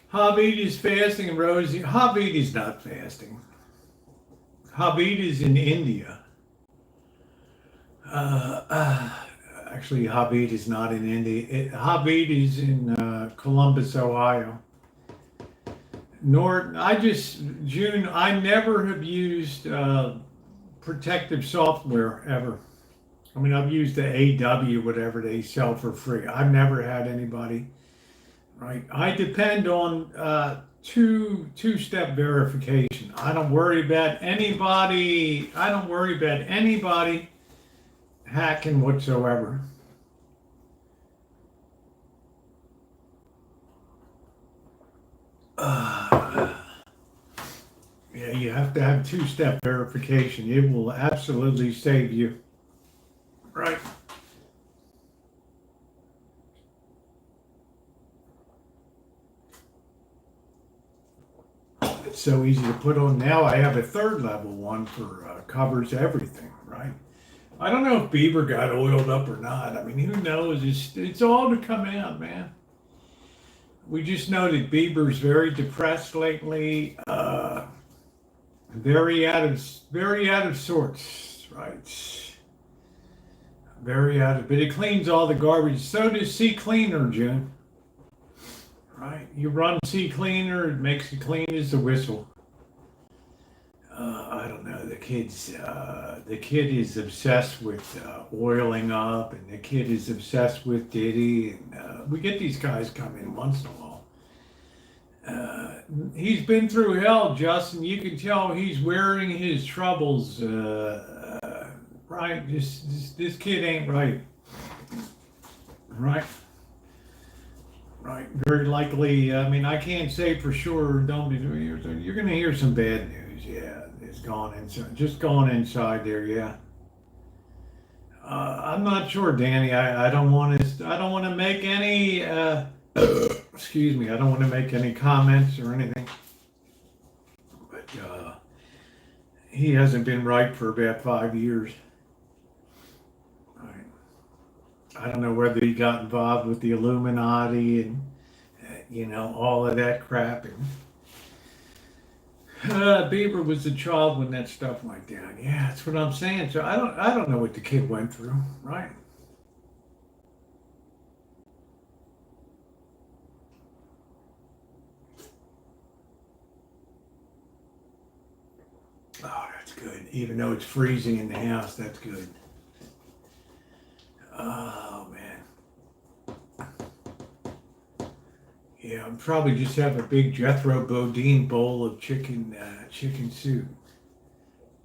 Habib is fasting, Rosie. Habib is not fasting. Habib is in India. Actually, Habib is not in India. Habib is in Columbus, Ohio. June, I never have used protective software ever. I mean, I've used the AW, whatever they sell for free. I've never had anybody, right? I depend on two-step verification. I don't worry about anybody hacking whatsoever. Yeah, you have to have two-step verification. It will absolutely save you. Right. It's so easy to put on. Now I have a third level one for covers everything, right? I don't know if Bieber got oiled up or not. I mean, who knows? It's all to come out, man. We just know that Bieber's very depressed lately, very out of sorts, right? But it cleans all the garbage. So does C Cleaner, June. Right? You run C Cleaner, it makes it clean as a whistle. I don't know. The kid is obsessed with oiling up, and the kid is obsessed with Diddy. And we get these guys come in once in a while. He's been through hell, Justin. You can tell he's wearing his troubles. Right? This kid ain't right. Right? Right. Very likely. I mean, I can't say for sure. Don't be doing. You're going to hear some bad news. Yeah, it's gone inside. Just gone inside there. Yeah. I'm not sure, Danny. I don't want to make any. Excuse me. I don't want to make any comments or anything. But he hasn't been right for about 5 years. I don't know whether he got involved with the Illuminati and all of that crap. And Bieber was a child when that stuff went down. Yeah, that's what I'm saying. So I don't know what the kid went through, right? Oh, that's good. Even though it's freezing in the house, that's good. Oh man. Yeah, I'll probably just have a big Jethro Bodine bowl of chicken soup.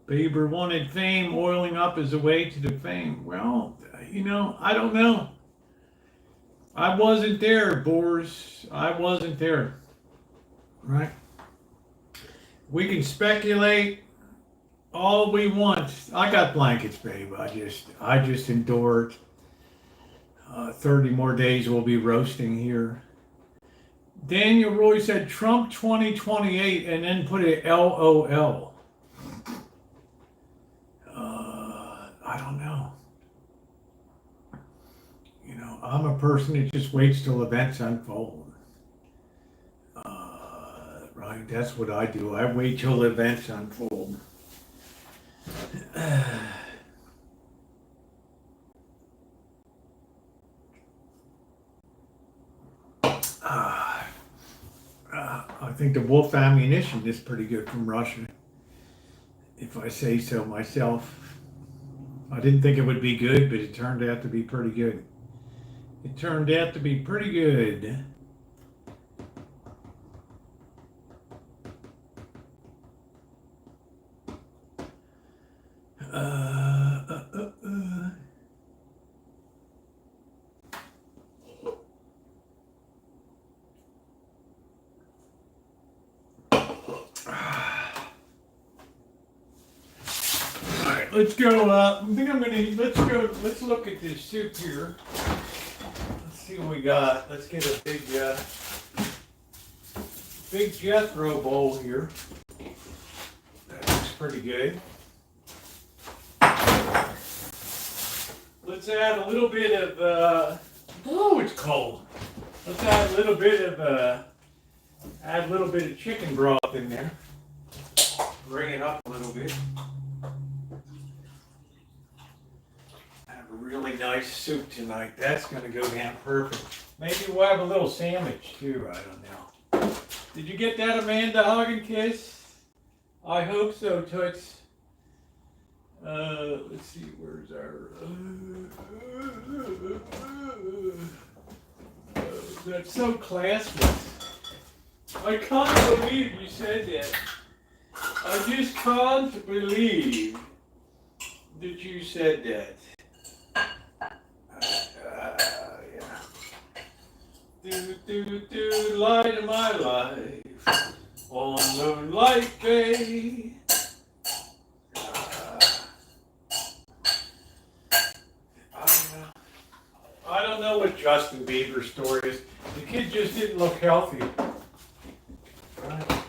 Bieber wanted fame, oiling up as a way to the fame. Well, I don't know. I wasn't there, Boris. I wasn't there. Right? We can speculate all we want. I got blankets, babe. I just endure it. 30 more days we'll be roasting here. Daniel Roy said Trump 2028 and then put a LOL. I don't know. I'm a person that just waits till events unfold. Right? That's what I do. I wait till events unfold. I think the Wolf ammunition is pretty good from Russia, if I say so myself. I didn't think it would be good, but it turned out to be pretty good. It turned out to be pretty good. Let's go, I think I'm gonna, let's look at this soup here. Let's see what we got. Let's get a big Jethro bowl here. That looks pretty good. Let's add a little bit of, oh, it's cold. Let's add a little bit of chicken broth in there. Bring it up a little bit. Really nice soup tonight. That's going to go down perfect. Maybe we'll have a little sandwich too. I don't know. Did you get that, Amanda? Hug and kiss? I hope so, Toots. Let's see. Where's our? That's so classless. I can't believe you said that. I just can't believe that you said that. Light of my life on moonlight day. I don't know what Justin Bieber's story is. The kid just didn't look healthy. Right?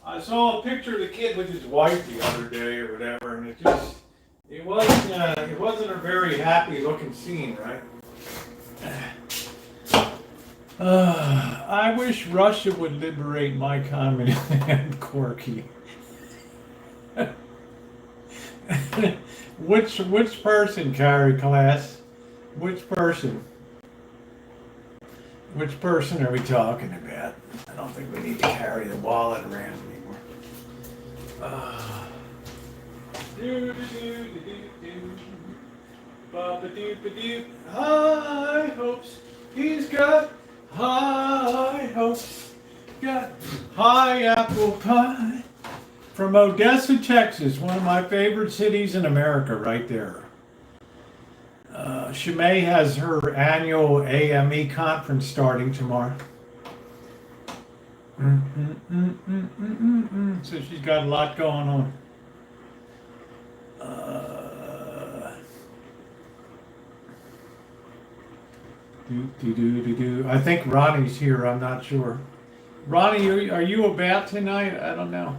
I saw a picture of the kid with his wife the other day or whatever, and it wasn't a very happy looking scene, right? I wish Russia would liberate my communist and Corky. Which person, Carrie class? Which person? Which person are we talking about? I don't think we need to carry the wallet around anymore. High hopes. He's got high hopes. Got high apple pie. From Odessa, Texas, one of my favorite cities in America, right there. Shimei has her annual AME conference starting tomorrow. So she's got a lot going on. I think Ronnie's here. I'm not sure. Ronnie, are you about tonight? I don't know.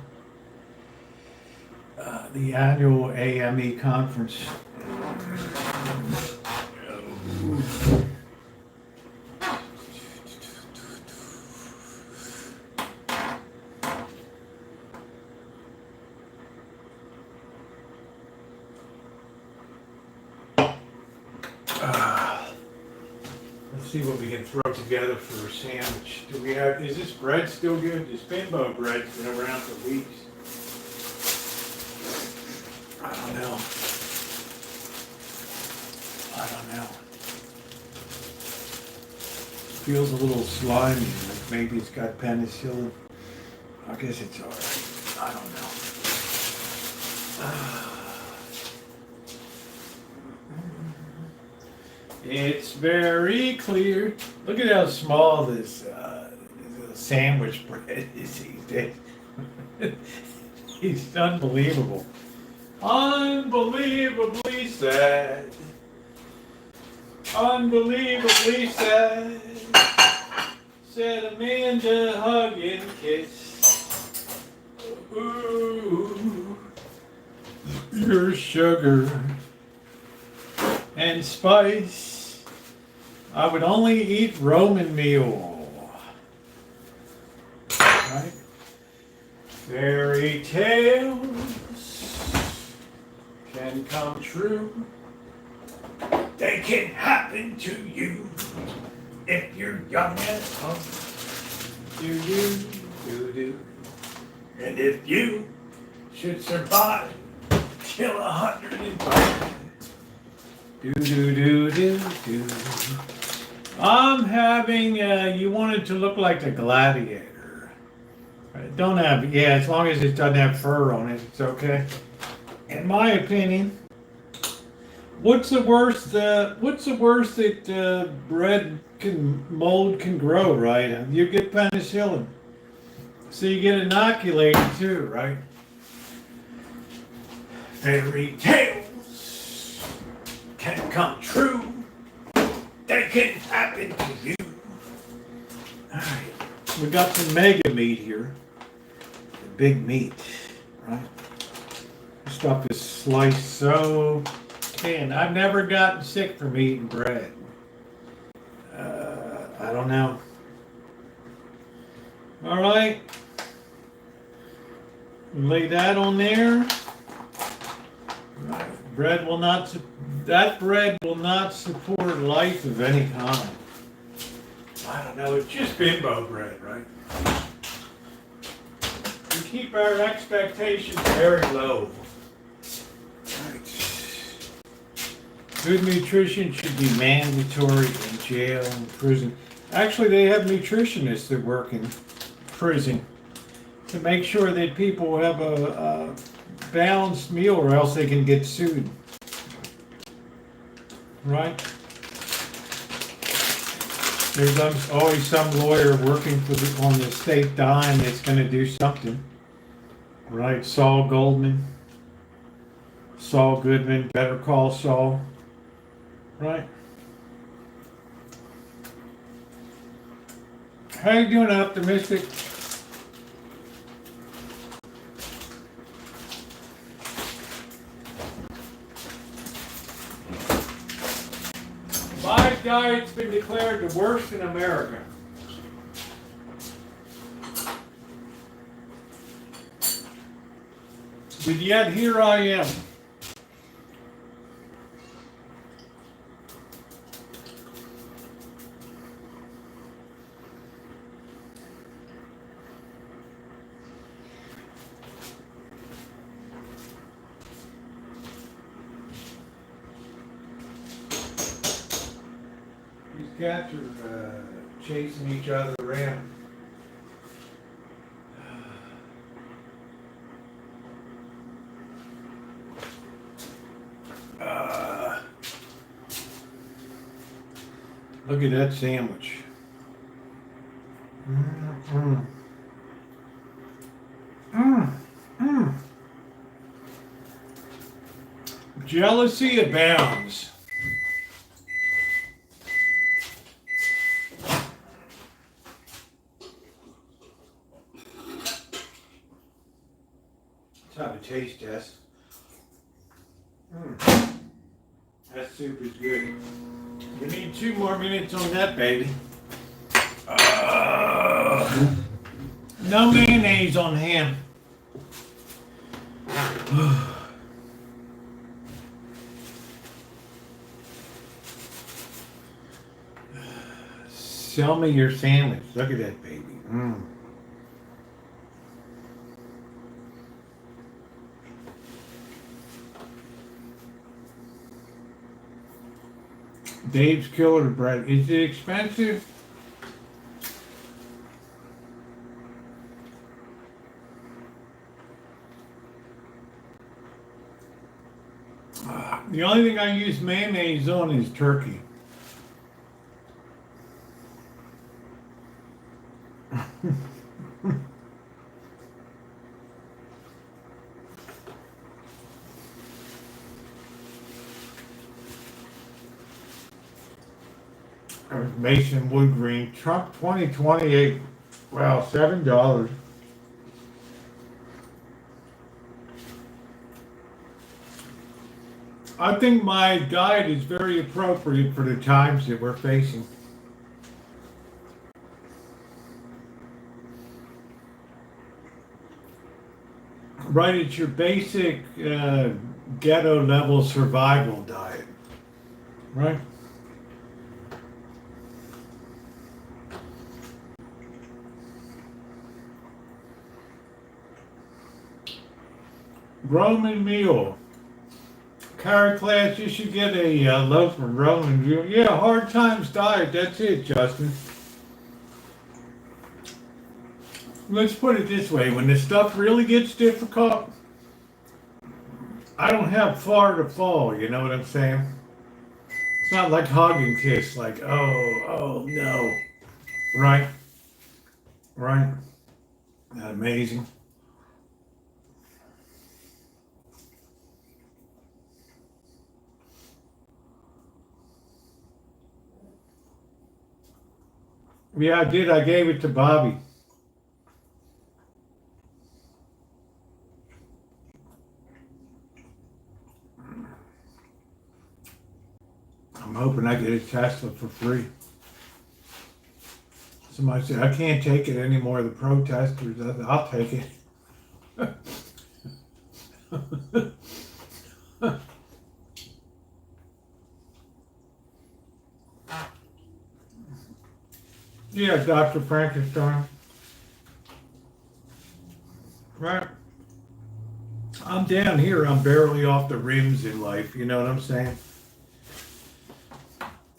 The annual AME conference. Let's see what we can throw together for a sandwich. Do we have? Is this bread still good? This bimbo bread's been around for weeks. I don't know. Feels a little slimy, like maybe it's got penicillin. I guess it's alright. I don't know. It's very clear. Look at how small this sandwich bread is these days. It's unbelievable. Unbelievably sad. Unbelievably sad. Said Amanda, hug and kiss. Ooh, your sugar and spice. I would only eat Roman meal. right? Fairy tales can come true. They can happen to you if you're young and hung. Do. And if you should survive till 105. Do. I'm having, you want it to look like a gladiator. Don't have, yeah, as long as it doesn't have fur on it, it's okay. In my opinion, what's the worst that bread mold can grow, right? You get penicillin. So you get inoculated too, right? Fairy tales can come true. They can happen to you. Alright. We got some mega meat here. The big meat, right? This stuff is sliced so thin. I've never gotten sick from eating bread. I don't know. Alright. Lay that on there. Right. That bread will not support life of any kind. I don't know, it's just bimbo bread, right? We keep our expectations very low. Right. Good nutrition should be mandatory in jail and prison. Actually, they have nutritionists that work in prison to make sure that people have a balanced meal or else they can get sued. Right? There's always some lawyer working on the state dime that's going to do something. Right? Saul Goodman, Better Call Saul. Right? How you doing, optimistic? My diet's been declared the worst in America. But yet here I am. Cats are chasing each other around. Look at that sandwich. Jealousy abounds. Have a taste test. That soup is good. We need 2 more minutes on that, baby. No mayonnaise on ham. Sell me your sandwich. Look at that, baby. Dave's Killer Bread. Is it expensive? The only thing I use mayonnaise on is turkey. Mason Wood Green, Trump 2028. Wow, $7. I think my diet is very appropriate for the times that we're facing. Right, it's your basic ghetto level survival diet, right? Roman meal. Carrot class, you should get a loaf of Roman meal. Yeah, hard times diet, that's it, Justin. Let's put it this way, when the stuff really gets difficult, I don't have far to fall, you know what I'm saying? It's not like hug and kiss, like, oh no. Right? Right? Isn't that amazing? Yeah, I did. I gave it to Bobby. I'm hoping I get a Tesla for free. Somebody said, I can't take it anymore. The protesters, I'll take it. Yeah, Dr. Frankenstein. Right. I'm down here. I'm barely off the rims in life. You know what I'm saying?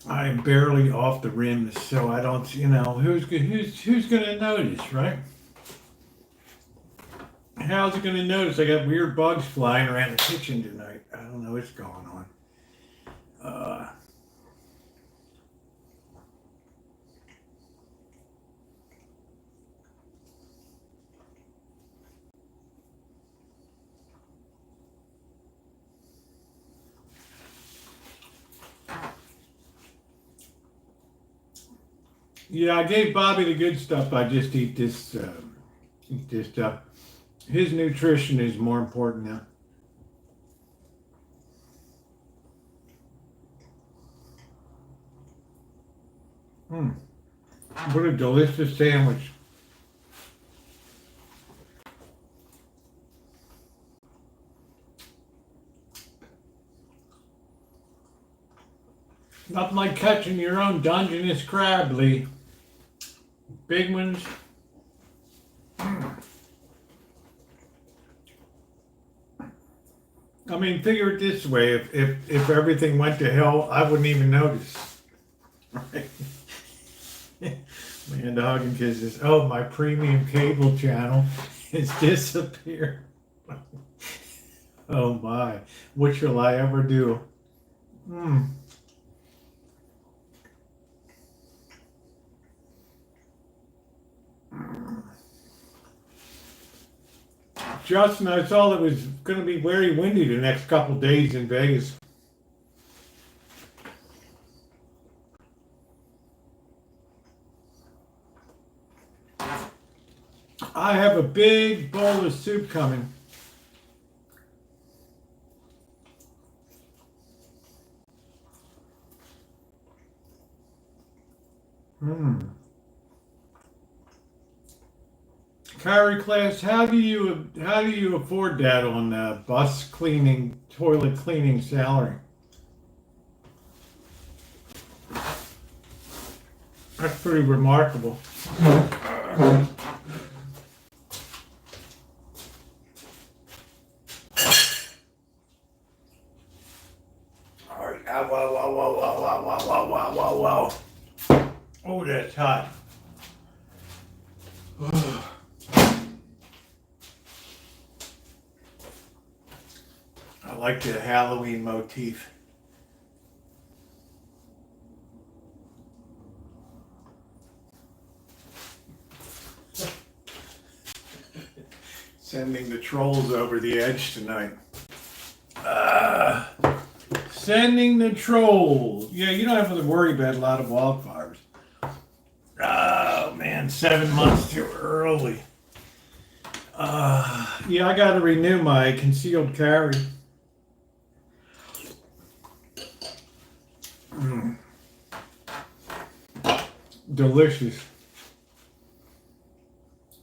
I'm barely off the rims, so I don't. You know, who's gonna notice, right? How's it gonna notice? I got weird bugs flying around the kitchen tonight. I don't know what's going on. Yeah, I gave Bobby the good stuff. I just eat this stuff. His nutrition is more important now. What a delicious sandwich. Nothing like catching your own Dungeness crab, Lee. Big ones. I mean, figure it this way: if everything went to hell, I wouldn't even notice. Right? Man, the hug and kisses. Oh, my premium cable channel has disappeared. Oh my! What shall I ever do? Justin, I saw it was going to be very windy the next couple days in Vegas. I have a big bowl of soup coming. Kyrie class, how do you afford that on bus cleaning, toilet cleaning salary? That's pretty remarkable. All right. Wow. Oh, that's hot. I like the Halloween motif. Sending the trolls over the edge tonight. Sending the trolls. Yeah, you don't have to worry about a lot of wildfires. Oh man, 7 months too early. Yeah, I got to renew my concealed carry. Delicious.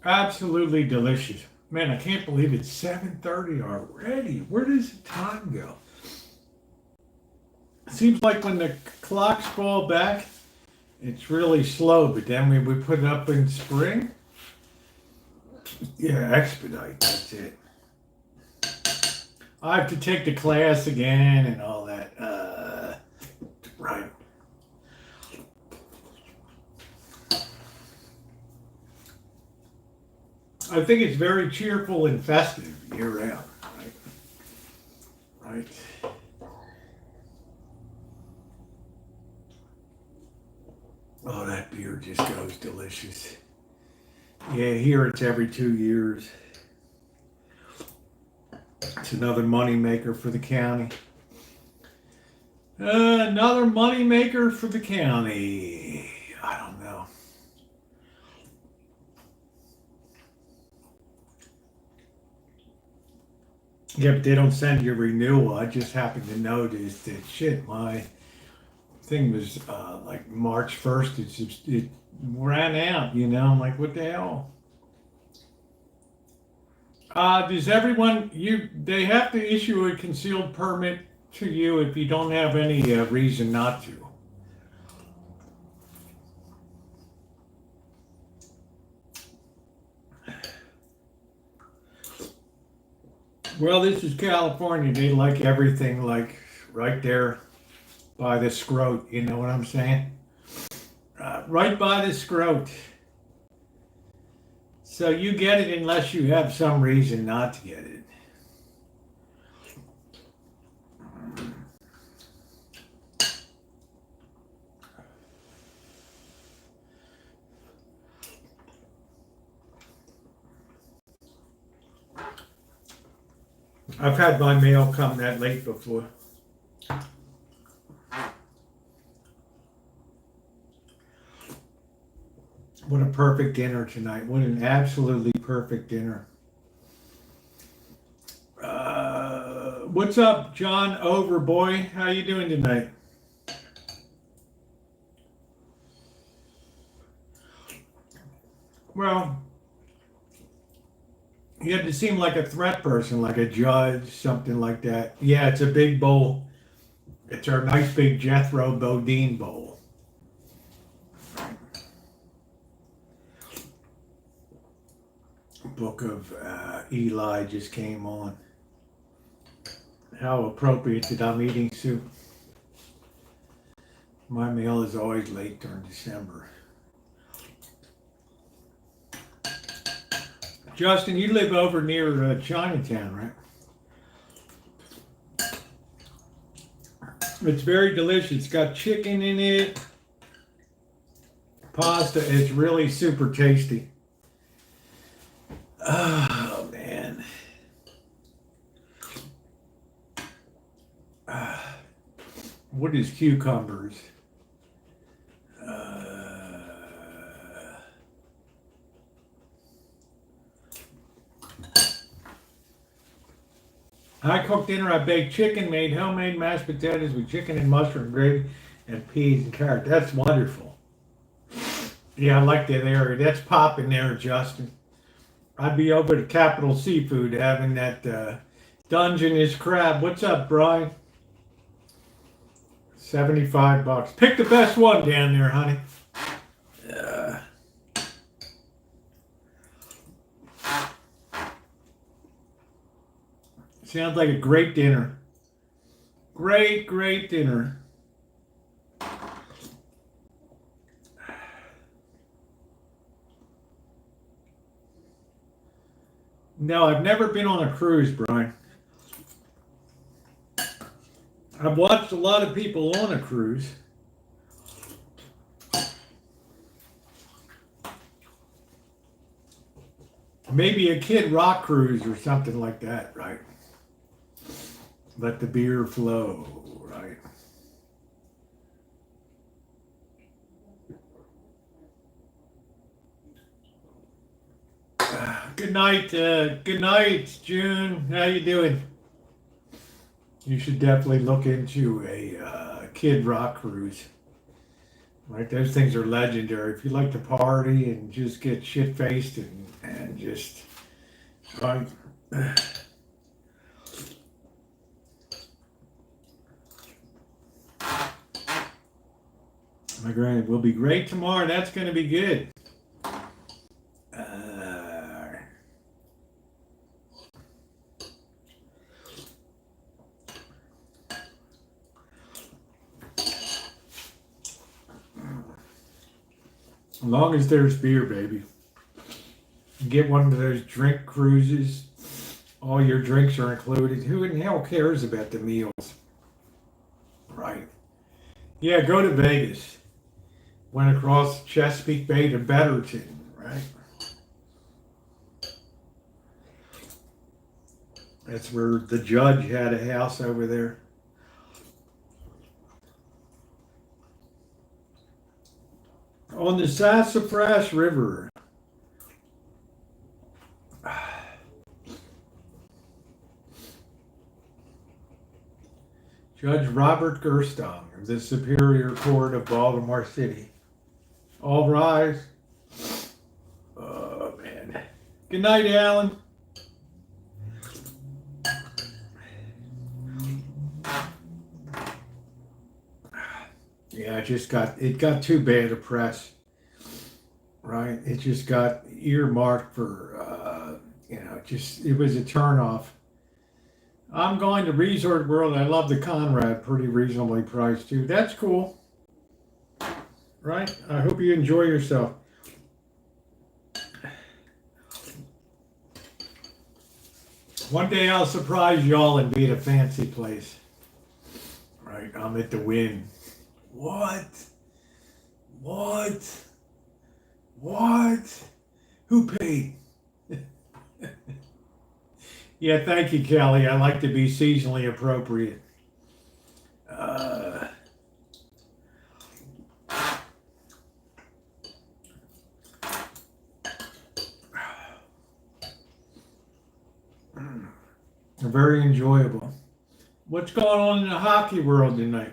Absolutely delicious. Man, I can't believe it's 7:30 already. Where does the time go? Seems like when the clocks fall back, it's really slow, but then when we put it up in spring, yeah, expedite, that's it. I have to take the class again and all that. Right. I think it's very cheerful and festive year round, right? Right. Oh, that beer just goes delicious. Yeah, here it's every 2 years. It's another money maker for the county. Another money maker for the county. I don't know. Yeah, but they don't send you a renewal. I just happened to notice that shit, my thing was like March 1st. It ran out, you know. I'm like, what the hell? Does everyone, they have to issue a concealed permit to you if you don't have any reason not to. Well, this is California. They like everything like right there by the scrot. You know what I'm saying? Right by the scrot. So you get it unless you have some reason not to get it. I've had my mail come that late before. What a perfect dinner tonight. What an absolutely perfect dinner. What's up, John Overboy? How you doing tonight? Well, you have to seem like a threat person, like a judge, something like that. Yeah, it's a big bowl. It's our nice big Jethro Bodine bowl. Book of Eli just came on. How appropriate that I'm eating soup. My meal is always late during December. Justin, you live over near Chinatown, right? It's very delicious. It's got chicken in it, pasta. It's really super tasty. Oh, man. What is cucumbers? I cooked dinner. I baked chicken, made homemade mashed potatoes with chicken and mushroom gravy and peas and carrots. That's wonderful. Yeah, I like that area. That's popping there, Justin. I'd be over to Capital Seafood having that Dungeness crab. What's up, Brian? $75. Pick the best one down there, honey. Sounds like a great dinner. Great, great dinner. No, I've never been on a cruise, Brian. I've watched a lot of people on a cruise. Maybe a Kid Rock cruise or something like that, right? Let the beer flow, right? Good night, June. How you doing? You should definitely look into a Kid Rock cruise. Right, those things are legendary. If you like to party and just get shit faced and just Right. My granny will be great tomorrow. That's going to be good. As long as there's beer, baby. Get one of those drink cruises. All your drinks are included. Who in hell cares about the meals? Right. Yeah, go to Vegas. Went across Chesapeake Bay to Betterton, right? That's where the judge had a house over there. On the Sassafras River. Judge Robert Gerstong of the Superior Court of Baltimore City. All rise. Oh, man. Good night, Alan. Yeah, it got too bad a press, right? It just got earmarked for, it was a turnoff. I'm going to Resort World. I love the Conrad, pretty reasonably priced too. That's cool, right? I hope you enjoy yourself. One day I'll surprise y'all and be at a fancy place. Right, I'm at the Wynn. What? Who paid? Yeah, thank you, Kelly. I like to be seasonally appropriate. Very enjoyable. What's going on in the hockey world tonight?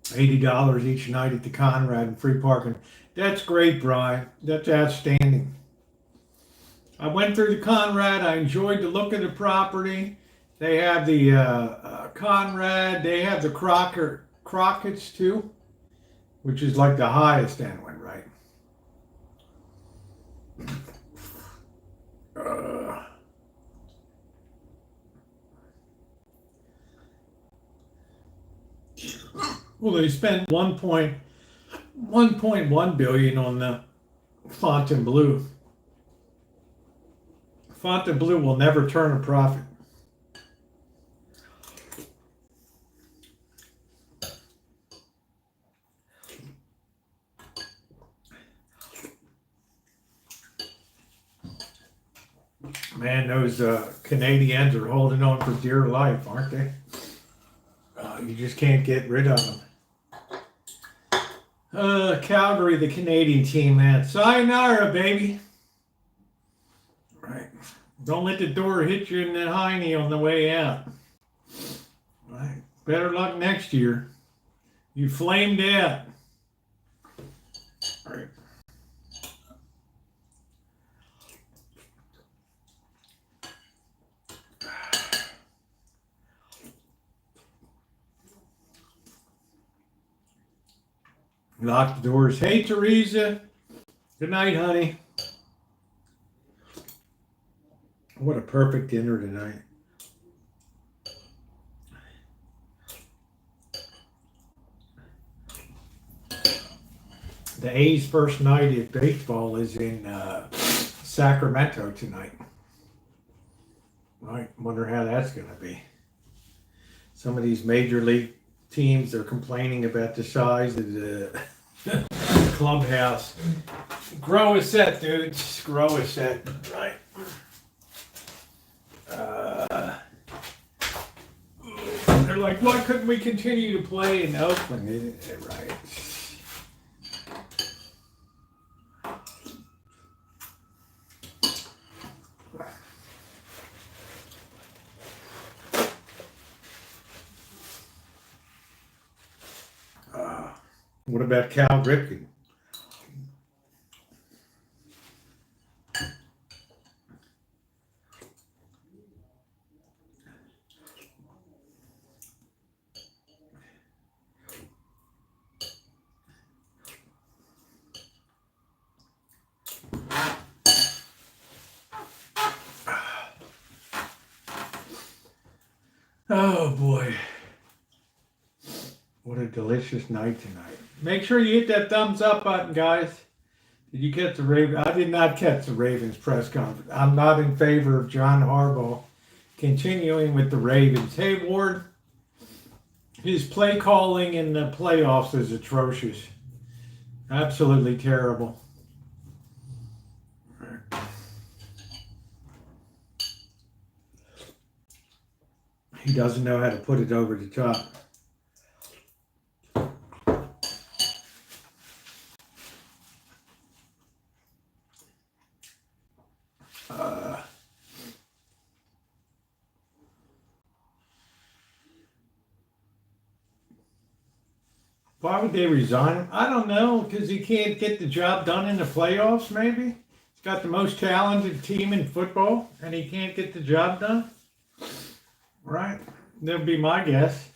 $80 each night at the Conrad and free parking. That's great, Brian. That's outstanding. I went through the Conrad. I enjoyed the look of the property. They have the Conrad. They have the Crockett's too, which is like the highest end one, right? Well, they spent 1.1 billion on the Fontainebleau. Fontainebleau will never turn a profit. Man, those Canadians are holding on for dear life, aren't they? You just can't get rid of them. Calgary, the Canadian team, man. Sayonara, baby. Right. Don't let the door hit you in the hiney on the way out. Right. Better luck next year. You flamed out. Right. Lock the doors. Hey, Teresa. Good night, honey. What a perfect dinner tonight. The A's first night at baseball is in Sacramento tonight. Right. Wonder how that's going to be. Some of these major league teams are complaining about the size of the clubhouse. Grow a set, dude. Just grow a set. Right. They're like, why couldn't we continue to play in Oakland? Right. What about Cal Ripken? Oh boy. What a delicious night tonight. Make sure you hit that thumbs up button, guys. Did you catch the Ravens? I did not catch the Ravens press conference. I'm not in favor of John Harbaugh continuing with the Ravens. Hey, Ward, his play calling in the playoffs is atrocious. Absolutely terrible. He doesn't know how to put it over the top. Why would they resign him? I don't know, because he can't get the job done in the playoffs, maybe? He's got the most talented team in football, and he can't get the job done? Right? That would be my guess.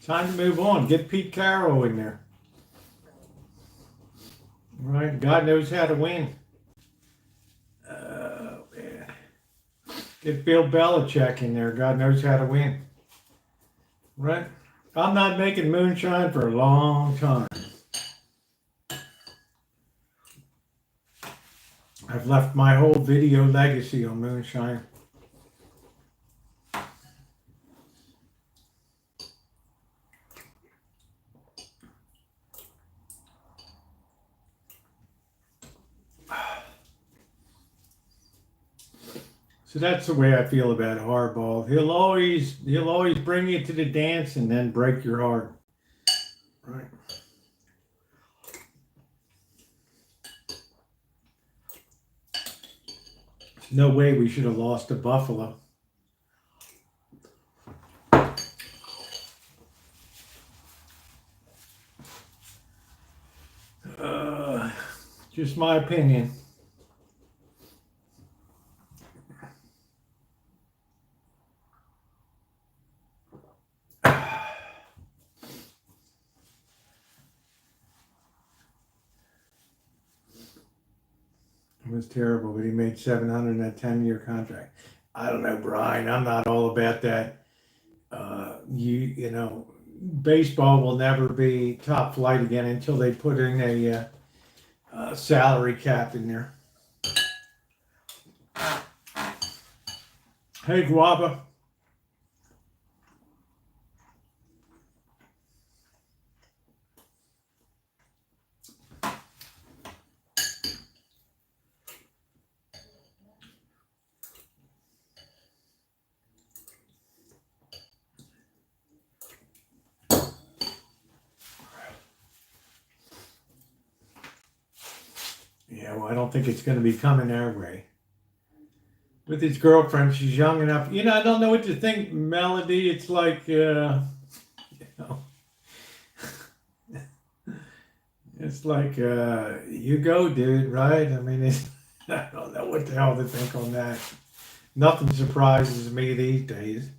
Time to move on. Get Pete Carroll in there. Right? God knows how to win. Oh, man. Get Bill Belichick in there. God knows how to win. Right? I'm not making moonshine for a long time. I've left my whole video legacy on moonshine. So that's the way I feel about Harbaugh. He'll always bring you to the dance and then break your heart. Right. There's no way we should have lost to Buffalo. Just my opinion. It was terrible, but he made $700 in a 10-year contract. I don't know, Brian. I'm not all about that. You know, baseball will never be top flight again until they put in a salary cap in there. Hey, Guava. Yeah, well, I don't think it's going to be coming our way. With his girlfriend, she's young enough. You know, I don't know what to think, Melody. It's like, you know, it's like, you go, dude, right? I mean, I don't know what the hell to think on that. Nothing surprises me these days.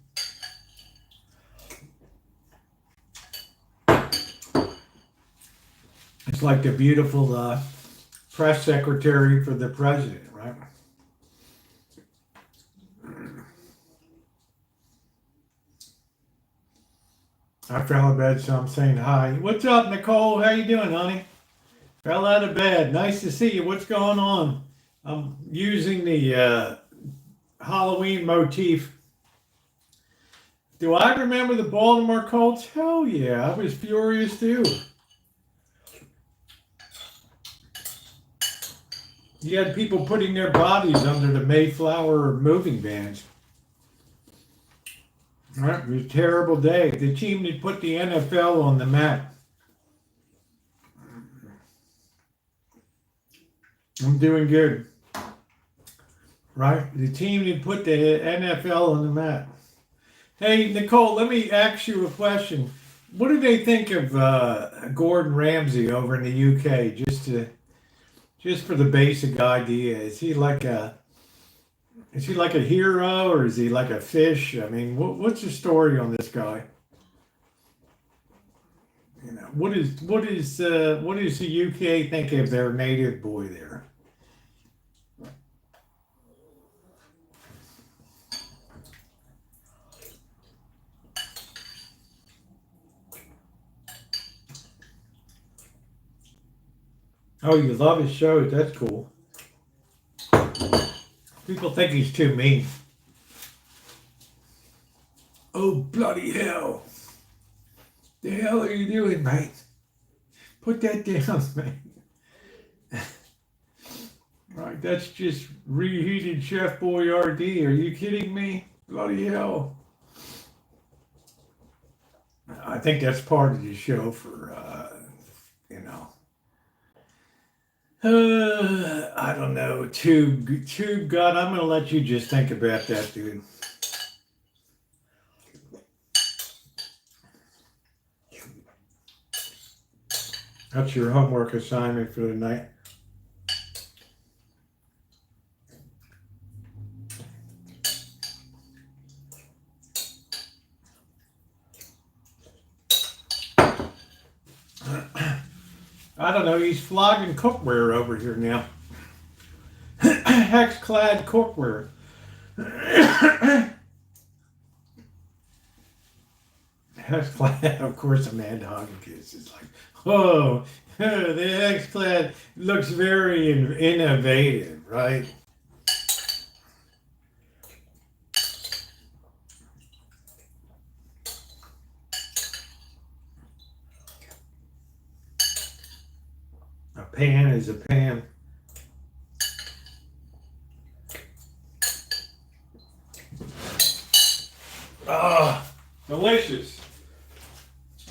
It's like the beautiful press secretary for the president, right? I fell out of bed, so I'm saying hi. What's up, Nicole? How you doing, honey? Fell out of bed. Nice to see you. What's going on? I'm using the Halloween motif. Do I remember the Baltimore Colts? Hell yeah, I was furious too. You had people putting their bodies under the Mayflower moving vans. Right, it was a terrible day. The team that put the NFL on the map. I'm doing good. Right? The team that put the NFL on the map. Hey, Nicole, let me ask you a question. What do they think of Gordon Ramsay over in the UK? Just for the basic idea, is he like a hero or is he like a fish? I mean, what's the story on this guy? You know, what does the UK think of their native boy there? Oh, you love his shows. That's cool. People think he's too mean. Oh, bloody hell. The hell are you doing, mate? Put that down, mate. Right, that's just reheated Chef Boyardee. Are you kidding me? Bloody hell. I think that's part of the show for, you know. I don't know. God, I'm going to let you just think about that, dude. That's your homework assignment for the night. I don't know. He's flogging cookware over here now. Hex-clad cookware. Hex-clad, of course, Amanda Hawkins is like, oh, the Hex-clad looks very innovative, right? A pan is a pan. Ah, delicious.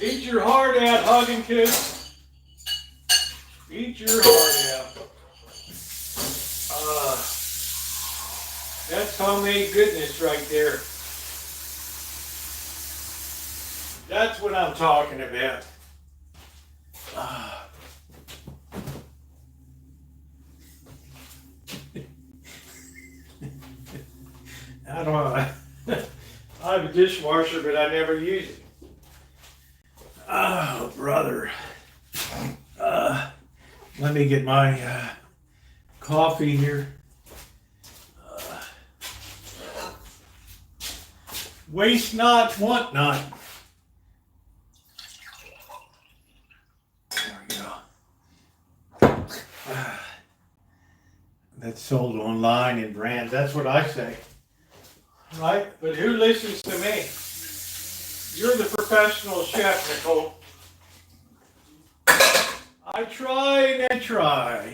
Eat your heart out, hug and kiss. Eat your heart out. That's homemade goodness right there. That's what I'm talking about. I don't know. I have a dishwasher, but I never use it. Oh, brother. Let me get my coffee here. Waste not, want not. There we go. That's sold online in brands. That's what I say. Right? But who listens to me? You're the professional chef, Nicole. I try and I try.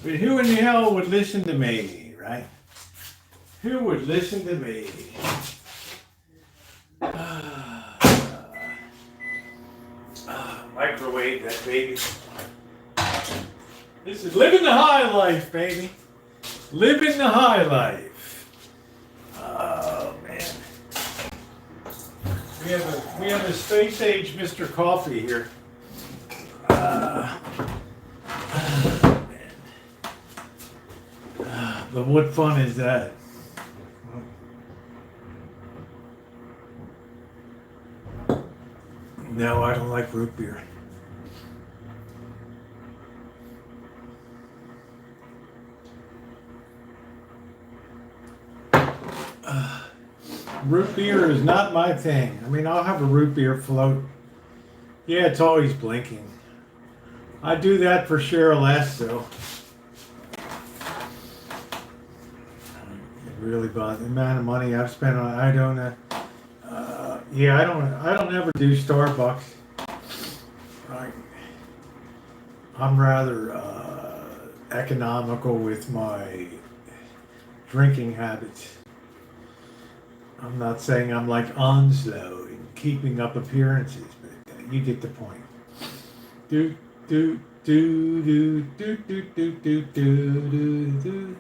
But who in the hell would listen to me, right? Who would listen to me? Microwave that baby. This is living the high life, baby. Living the high life. Oh man. We have a space age Mr. Coffee here. But what fun is that? No, I don't like root beer. Root beer is not my thing. I mean, I'll have a root beer float. Yeah, it's always blinking. I do that for Cheryl S. though. It really bothers the amount of money I've spent on. I don't. Yeah, I don't ever do Starbucks. Right. I'm rather economical with my drinking habits. I'm not saying I'm like Onslow in keeping up appearances, but you get the point. Do do do do do do do do do do.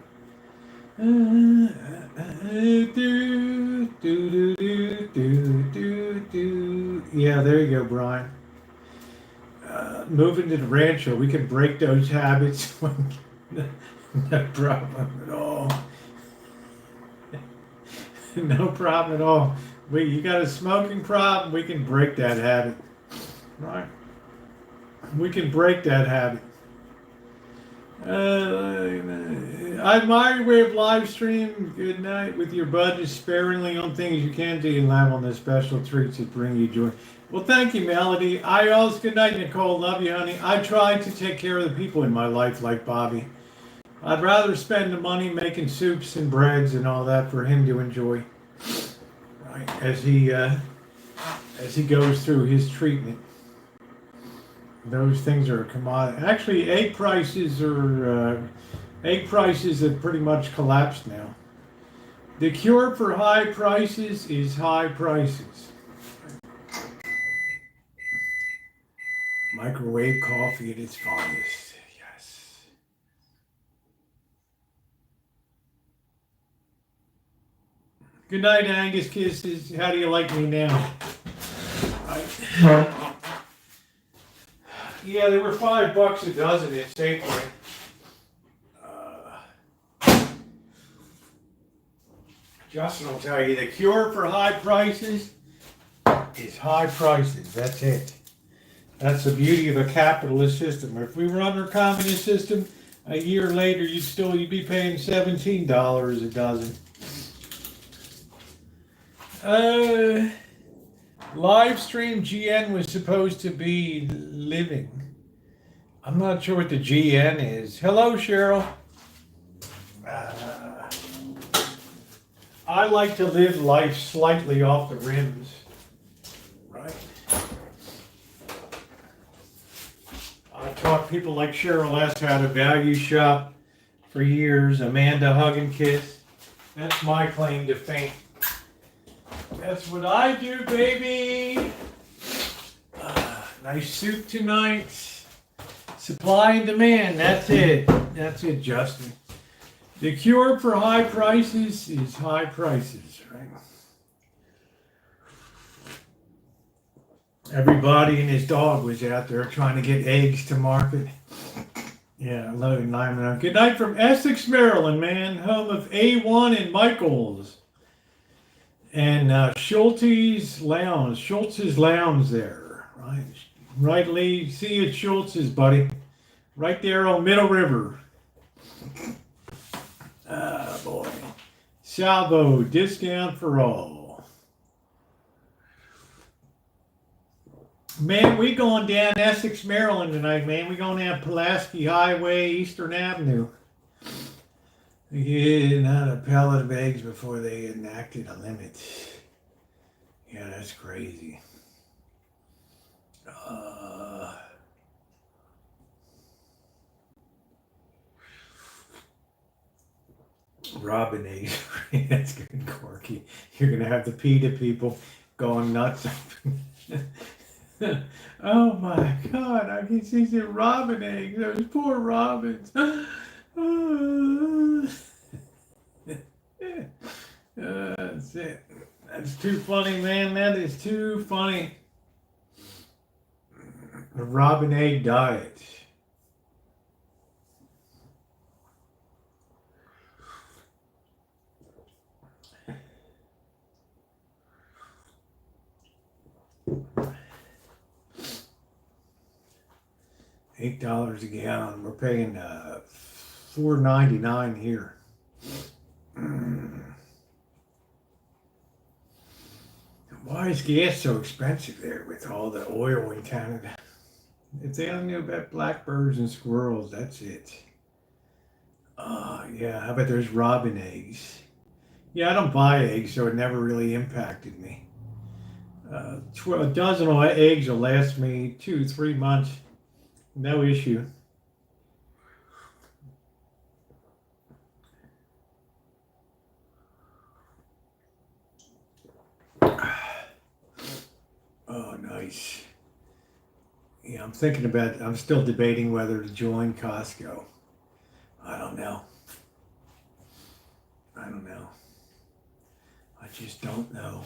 Yeah, there you go, Brian. Moving to the Rancho, we can break those habits. No problem at all. No problem at all. You got a smoking problem, we can break that habit. Right? We can break that habit. I admire your way of live stream. Good night with your budget sparingly on things you can do and live on the special treats that bring you joy. Well, thank you, Melody. I also good night, Nicole. Love you, honey. I try to take care of the people in my life like Bobby. I'd rather spend the money making soups and breads and all that for him to enjoy, right? As he goes through his treatment. Those things are a commodity. Actually, egg prices have pretty much collapsed now. The cure for high prices is high prices. Microwave coffee at its finest. Yes. Good night, Angus Kisses. How do you like me now? Right. Yeah, they were $5 a dozen at Safeway. Justin will tell you the cure for high prices is high prices. That's it. That's the beauty of a capitalist system. If we were under a communist system, a year later you'd be paying $17 a dozen. Live stream GN was supposed to be living. I'm not sure what the GN is. Hello, Cheryl. I like to live life slightly off the rims, right? I've taught people like Cheryl S. how to value shop for years. Amanda Hug and Kiss. That's my claim to fame. That's what I do, baby. Nice soup tonight. Supply and demand. That's it. That's it, Justin. The cure for high prices is high prices, right? Everybody and his dog was out there trying to get eggs to market. Yeah, loading lime. Good night from Essex, Maryland, man. Home of A1 and Michaels. And Schultz's Lounge there, right? Right, Lee? See you at Schultz's, buddy. Right there on Middle River. Ah, boy. Salvo, discount for all. Man, we going down Essex, Maryland tonight, man. We going down Pulaski Highway, Eastern Avenue. Yeah, not a pellet of eggs before they enacted a limit. Yeah, that's crazy. Robin eggs. That's good, Corky. You're going to have the PETA people going nuts. Oh my God, I can see some robin eggs. Those poor robins. That's it. That's too funny, man. That is too funny. The robin egg diet. $8 a gallon. We're paying $4.99 here. Why is gas so expensive there with all the oil in Canada? If they only knew about blackbirds and squirrels, that's it. Yeah, how about those robin eggs? Yeah, I don't buy eggs, so it never really impacted me. A dozen of eggs will last me 2-3 months. No issue. Oh, nice. Yeah, I'm still debating whether to join Costco. I don't know. I just don't know.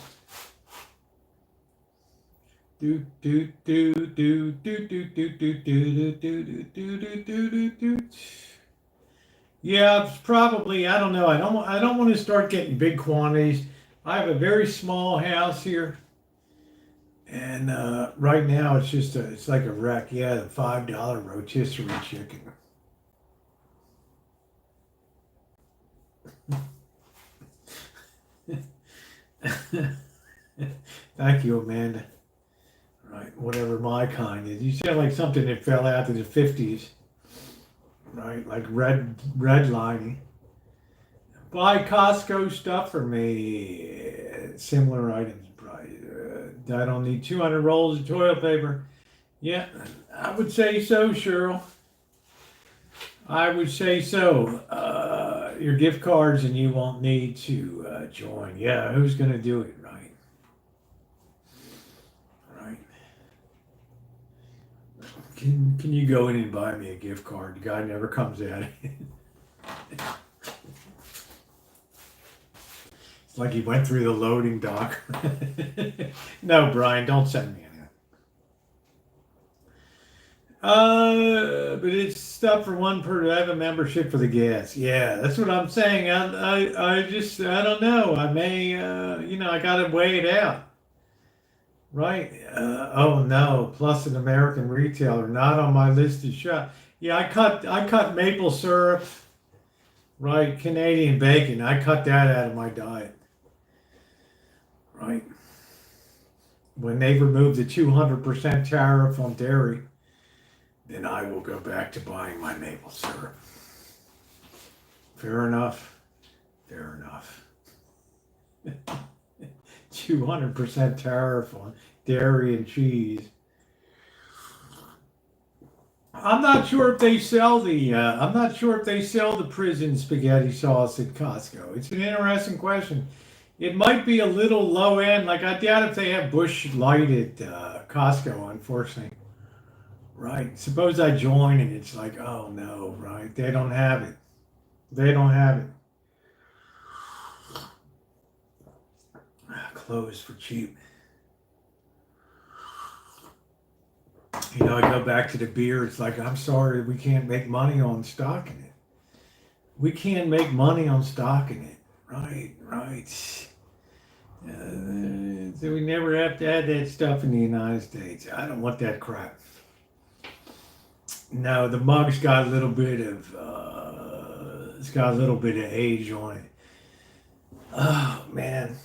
Yeah, probably. I don't know. I don't want to start getting big quantities. I have a very small house here, And right now it's like a wreck. Yeah, the $5 rotisserie chicken. Thank you, Amanda. Right, whatever my kind is. You sound like something that fell out in the 50s. Right, like redlining. Buy Costco stuff for me. Similar items. I don't need 200 rolls of toilet paper. Yeah, I would say so, Cheryl. I would say so. Your gift cards and you won't need to join. Yeah, who's going to do it, right? Right. Can you go in and buy me a gift card? The guy never comes at it. It's like he went through the loading dock. No, Brian, don't send me anything. But it's stuff for one per. I have a membership for the gas. Yeah, that's what I'm saying. I don't know. I may, I gotta weigh it out. Right? Oh no! Plus an American retailer not on my list of shop. Yeah, I cut maple syrup. Right, Canadian bacon. I cut that out of my diet. Right. When they remove the 200% tariff on dairy, then I will go back to buying my maple syrup. Fair enough. Fair enough. 200% tariff on dairy and cheese. I'm not sure if they sell the prison spaghetti sauce at Costco. It's an interesting question. It might be a little low end. Like, I doubt if they have Bush Light at Costco, unfortunately. Right. Suppose I join and it's like, oh no, right? They don't have it. They don't have it. Clothes for cheap. I go back to the beer. It's like, I'm sorry, we can't make money on stocking it. We can't make money on stocking it. Right. So we never have to add that stuff in the United States. I don't want that crap. No, the mug's got a little bit of age on it. Oh man.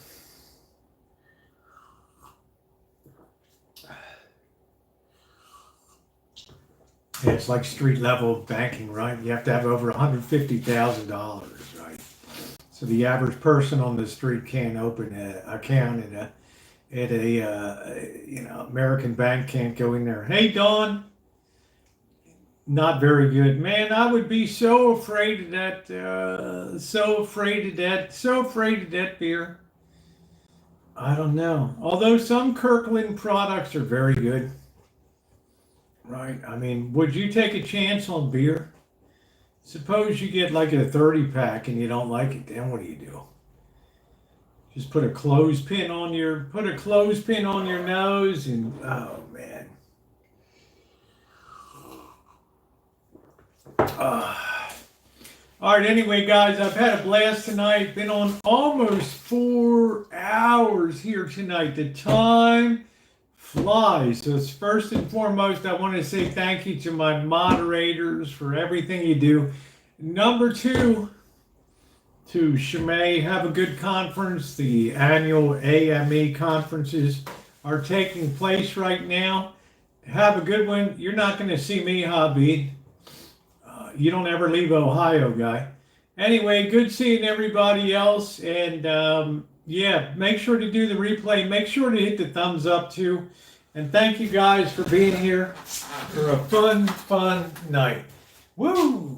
Yeah, it's like street level banking, right? You have to have over $150,000, right? So the average person on the street can't open an account at a American bank. Can't go in there. Hey, Dawn. Not very good, man. I would be so afraid of that. So afraid of that beer. I don't know. Although some Kirkland products are very good. Right. I mean, would you take a chance on beer? Suppose you get like a 30 pack and you don't like it, then what do you do? Just put a clothespin on your nose and oh man. All right, anyway, guys, I've had a blast tonight. Been on almost 4 hours here tonight. The time flies. So it's first and foremost, I want to say thank you to my moderators for everything you do. Number 2, to Shimei, have a good conference. The annual AME conferences are taking place right now. Have a good one. You're not going to see me, Habib. You don't ever leave Ohio, guy. Anyway, good seeing everybody else. And yeah, make sure to do the replay. Make sure to hit the thumbs up too. And thank you guys for being here for a fun night. Woo!